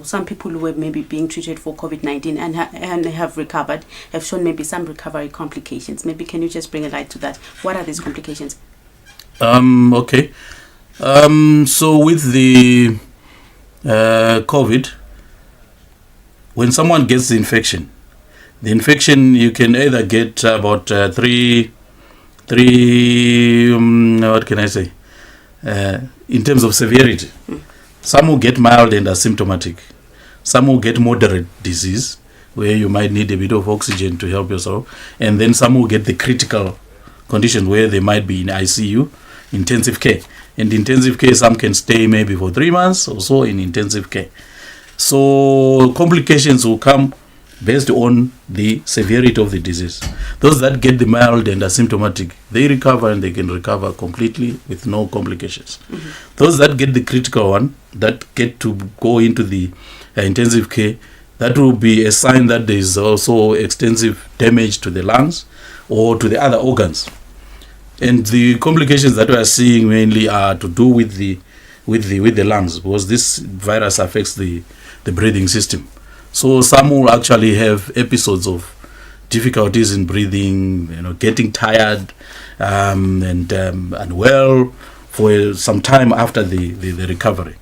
some people who were maybe being treated for COVID-19 and have recovered, have shown maybe some recovery complications. Maybe can you just bring a light to that? What are these complications? Okay. So with the COVID, when someone gets the infection you can either get about three what can I say? In terms of severity. Some will get mild and asymptomatic. Some will get moderate disease, where you might need a bit of oxygen to help yourself. And then some will get the critical condition, where they might be in ICU, intensive care. And intensive care, some can stay maybe for 3 months or so in intensive care. So complications will come based on the severity of the disease. Those that get the mild and asymptomatic, they recover and they can recover completely with no complications. Those that get the critical one, that get to go into the intensive care, that will be a sign that there is also extensive damage to the lungs or to the other organs. And the complications that we are seeing mainly are to do with the lungs, because this virus affects the breathing system. So some will actually have episodes of difficulties in breathing, getting tired and unwell for some time after the recovery.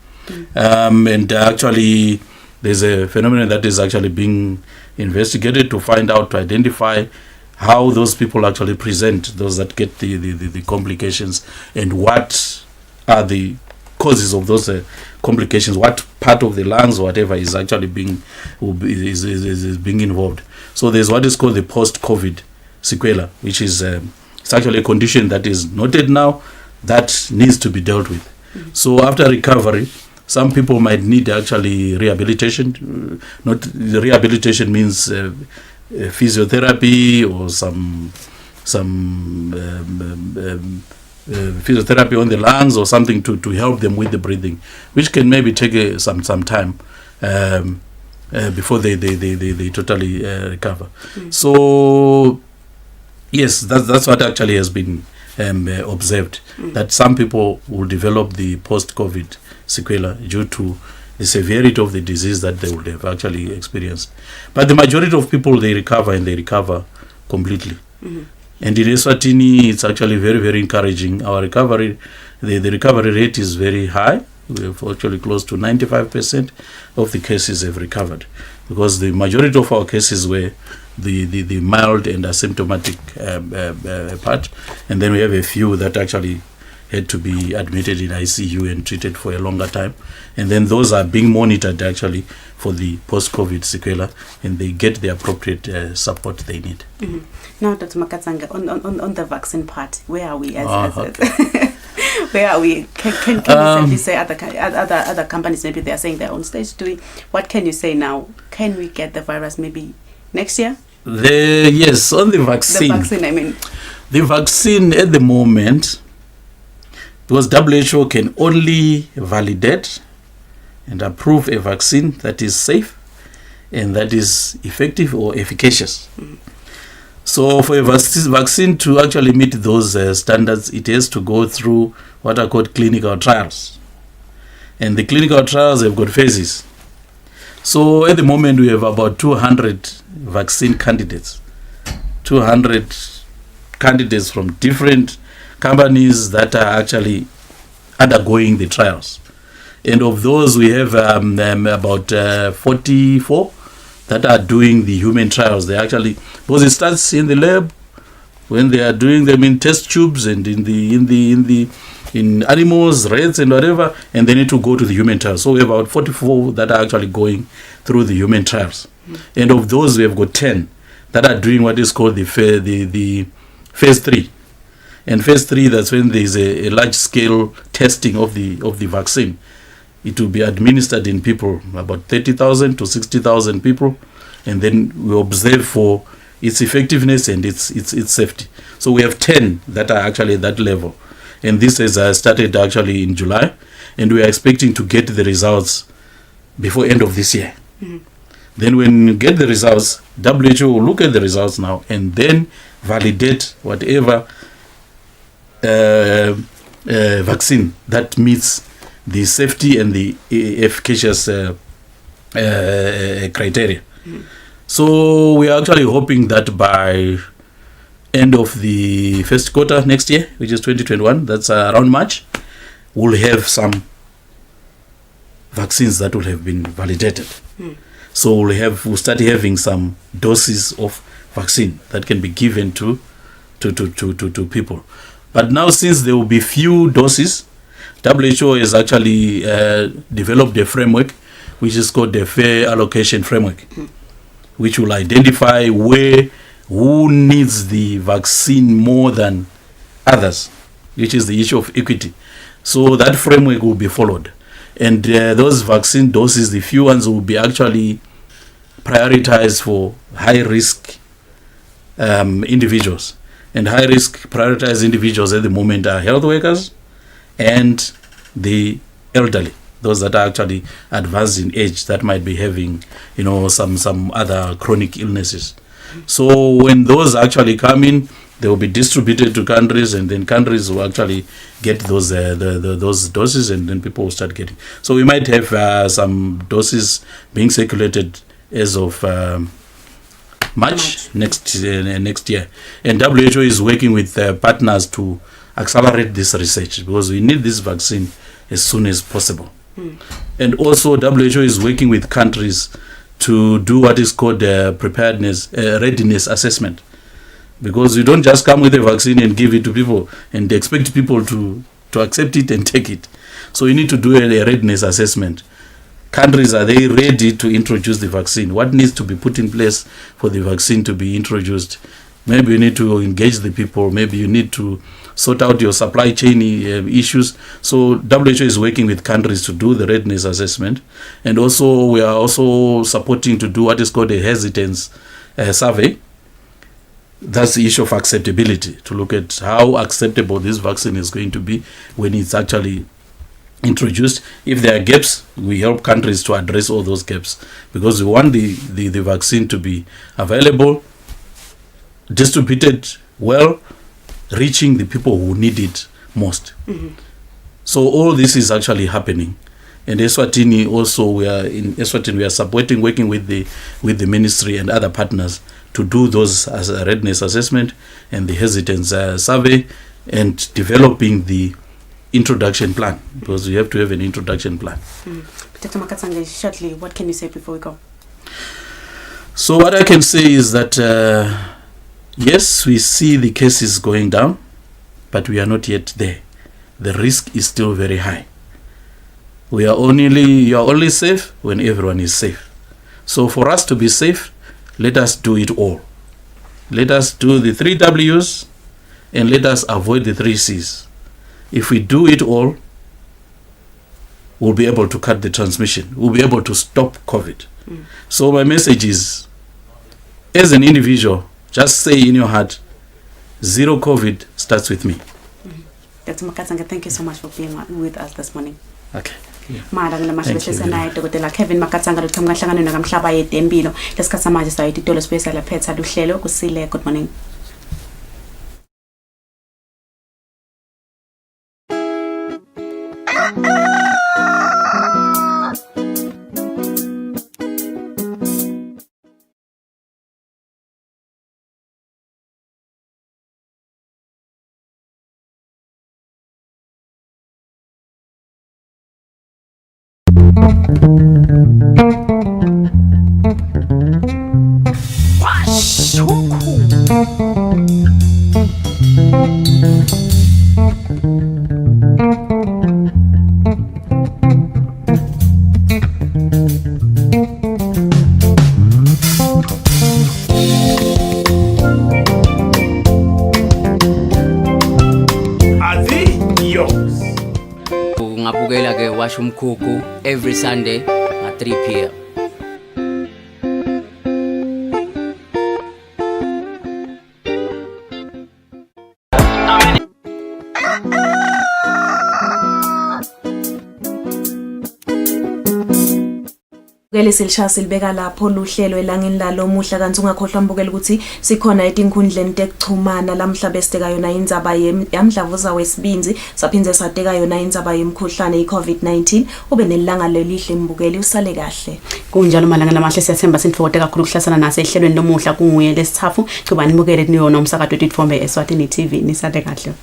And actually, there's a phenomenon that is actually being investigated to find out, to identify how those people actually present, those that get the complications, and what are the causes of those complications, what part of the lungs or whatever is actually being involved. So there's what is called the post-COVID sequela, which is it's actually a condition that is noted now that needs to be dealt with. So after recovery, some people might need actually rehabilitation. Not the rehabilitation means physiotherapy or some physiotherapy on the lungs or something to help them with the breathing, which can maybe take some time before they totally recover. So yes, that's what actually has been observed, that some people will develop the post-COVID sequela due to the severity of the disease that they would have actually experienced. But the majority of people, they recover, and they recover completely. And in Eswatini, it's actually very, very encouraging. Our recovery, the recovery rate is very high. We have actually close to 95% of the cases have recovered, because the majority of our cases were the mild and asymptomatic part. And then we have a few that actually had to be admitted in ICU and treated for a longer time. And then those are being monitored actually for the post-COVID sequela, and they get the appropriate support they need. Now, Dr. Makatsange, on the vaccine part, where are we? Where are we? Can you simply say other companies, maybe they are saying their own stage doing? What can you say now? Can we get the virus maybe next year? Yes, on the vaccine. The vaccine, I mean. The vaccine at the moment, because WHO can only validate and approve a vaccine that is safe and that is effective or efficacious. So for a vaccine to actually meet those standards, it has to go through what are called clinical trials. And the clinical trials have got phases. So at the moment we have about 200 vaccine candidates. 200 candidates from different companies that are actually undergoing the trials. And of those, we have about 44 that are doing the human trials. They actually, because it starts in the lab when they are doing them in test tubes and in animals, rats and whatever, and they need to go to the human trials. So we have about 44 that are actually going through the human trials. And of those, we have got 10 that are doing what is called the phase 3. And phase 3, that's when there is a large-scale testing of the vaccine. It will be administered in people, about 30,000 to 60,000 people, and then we observe for its effectiveness and its safety. So we have 10 that are actually at that level, and this has started actually in July, and we are expecting to get the results before end of this year. Then when you get the results, WHO will look at the results now and then validate whatever vaccine that meets the safety and the efficacious criteria. So we are actually hoping that by end of the first quarter next year, which is 2021, that's around March, we'll have some vaccines that will have been validated. So we'll start having some doses of vaccine that can be given to people. But now, since there will be few doses, WHO has actually developed a framework which is called the Fair Allocation Framework, which will identify who needs the vaccine more than others, which is the issue of equity. So that framework will be followed. And those vaccine doses, the few ones, will be actually prioritized for high-risk individuals. And high-risk prioritized individuals at the moment are health workers and the elderly, those that are actually advanced in age that might be having, some other chronic illnesses. So when those actually come in, they will be distributed to countries, and then countries will actually get those doses, and then people will start getting. So we might have some doses being circulated as of March next year. And WHO is working with partners to accelerate this research, because we need this vaccine as soon as possible. And also WHO is working with countries to do what is called preparedness, readiness assessment. Because you don't just come with a vaccine and give it to people and expect people to accept it and take it. So you need to do a readiness assessment. Countries, are they ready to introduce the vaccine? What needs to be put in place for the vaccine to be introduced? Maybe you need to engage the people. Maybe you need to sort out your supply chain issues. So WHO is working with countries to do the readiness assessment. And also we are also supporting to do what is called a hesitance survey. That's the issue of acceptability, to look at how acceptable this vaccine is going to be when it's actually introduced. If there are gaps, we help countries to address all those gaps, because we want the vaccine to be available, distributed well, reaching the people who need it most. So all this is actually happening. And Eswatini also, we are supporting, working with the ministry and other partners to do those as a readiness assessment and the hesitance survey, and developing the introduction plan, because we have to have an introduction plan. Dr. Makatsanga, shortly, what can you say before we go? So what I can say is that yes, we see the cases going down, but we are not yet there. The risk is still very high. You are only safe when everyone is safe. So for us to be safe, let us do it all. Let us do the 3 W's, and let us avoid the 3 C's. If we do it all, we'll be able to cut the transmission. We'll be able to stop COVID. So my message is, as an individual, just say in your heart, 0 COVID starts with me. Dr. Makatsanga, thank you so much for being with us this morning. Okay. Madam Lamashesanaye Dr. Kevin Makatsanga Luthomga hlangano nakamhlaba yetempilo lesikhathi samanje sayitho itolo sibuyisa laphetha luhlelo Kusile. Good morning. Ungabukela ke washa umkhukhu every Sunday at 3 p.m. vele silishaya silibeka lapho luhlelo elangeni lalo muhla kanti ungakhohlwa mbukela ukuthi sikhona etinkundleni tekuchumana lamhla besiteka yona indzaba yamdlavuza wesibinzi saphindze sateka yona indzaba yemkhuhlane i-COVID-19 ube nelanga lelihle mbukeli usale kahle kunjalo malanga namahle siyathemba sinifokode kakhulu ukuhlasana nase ehlelweni lomuhla kunguye lesithafu xubani mbukele kuniyona umsakado wethu Eswatini TV nisade kahle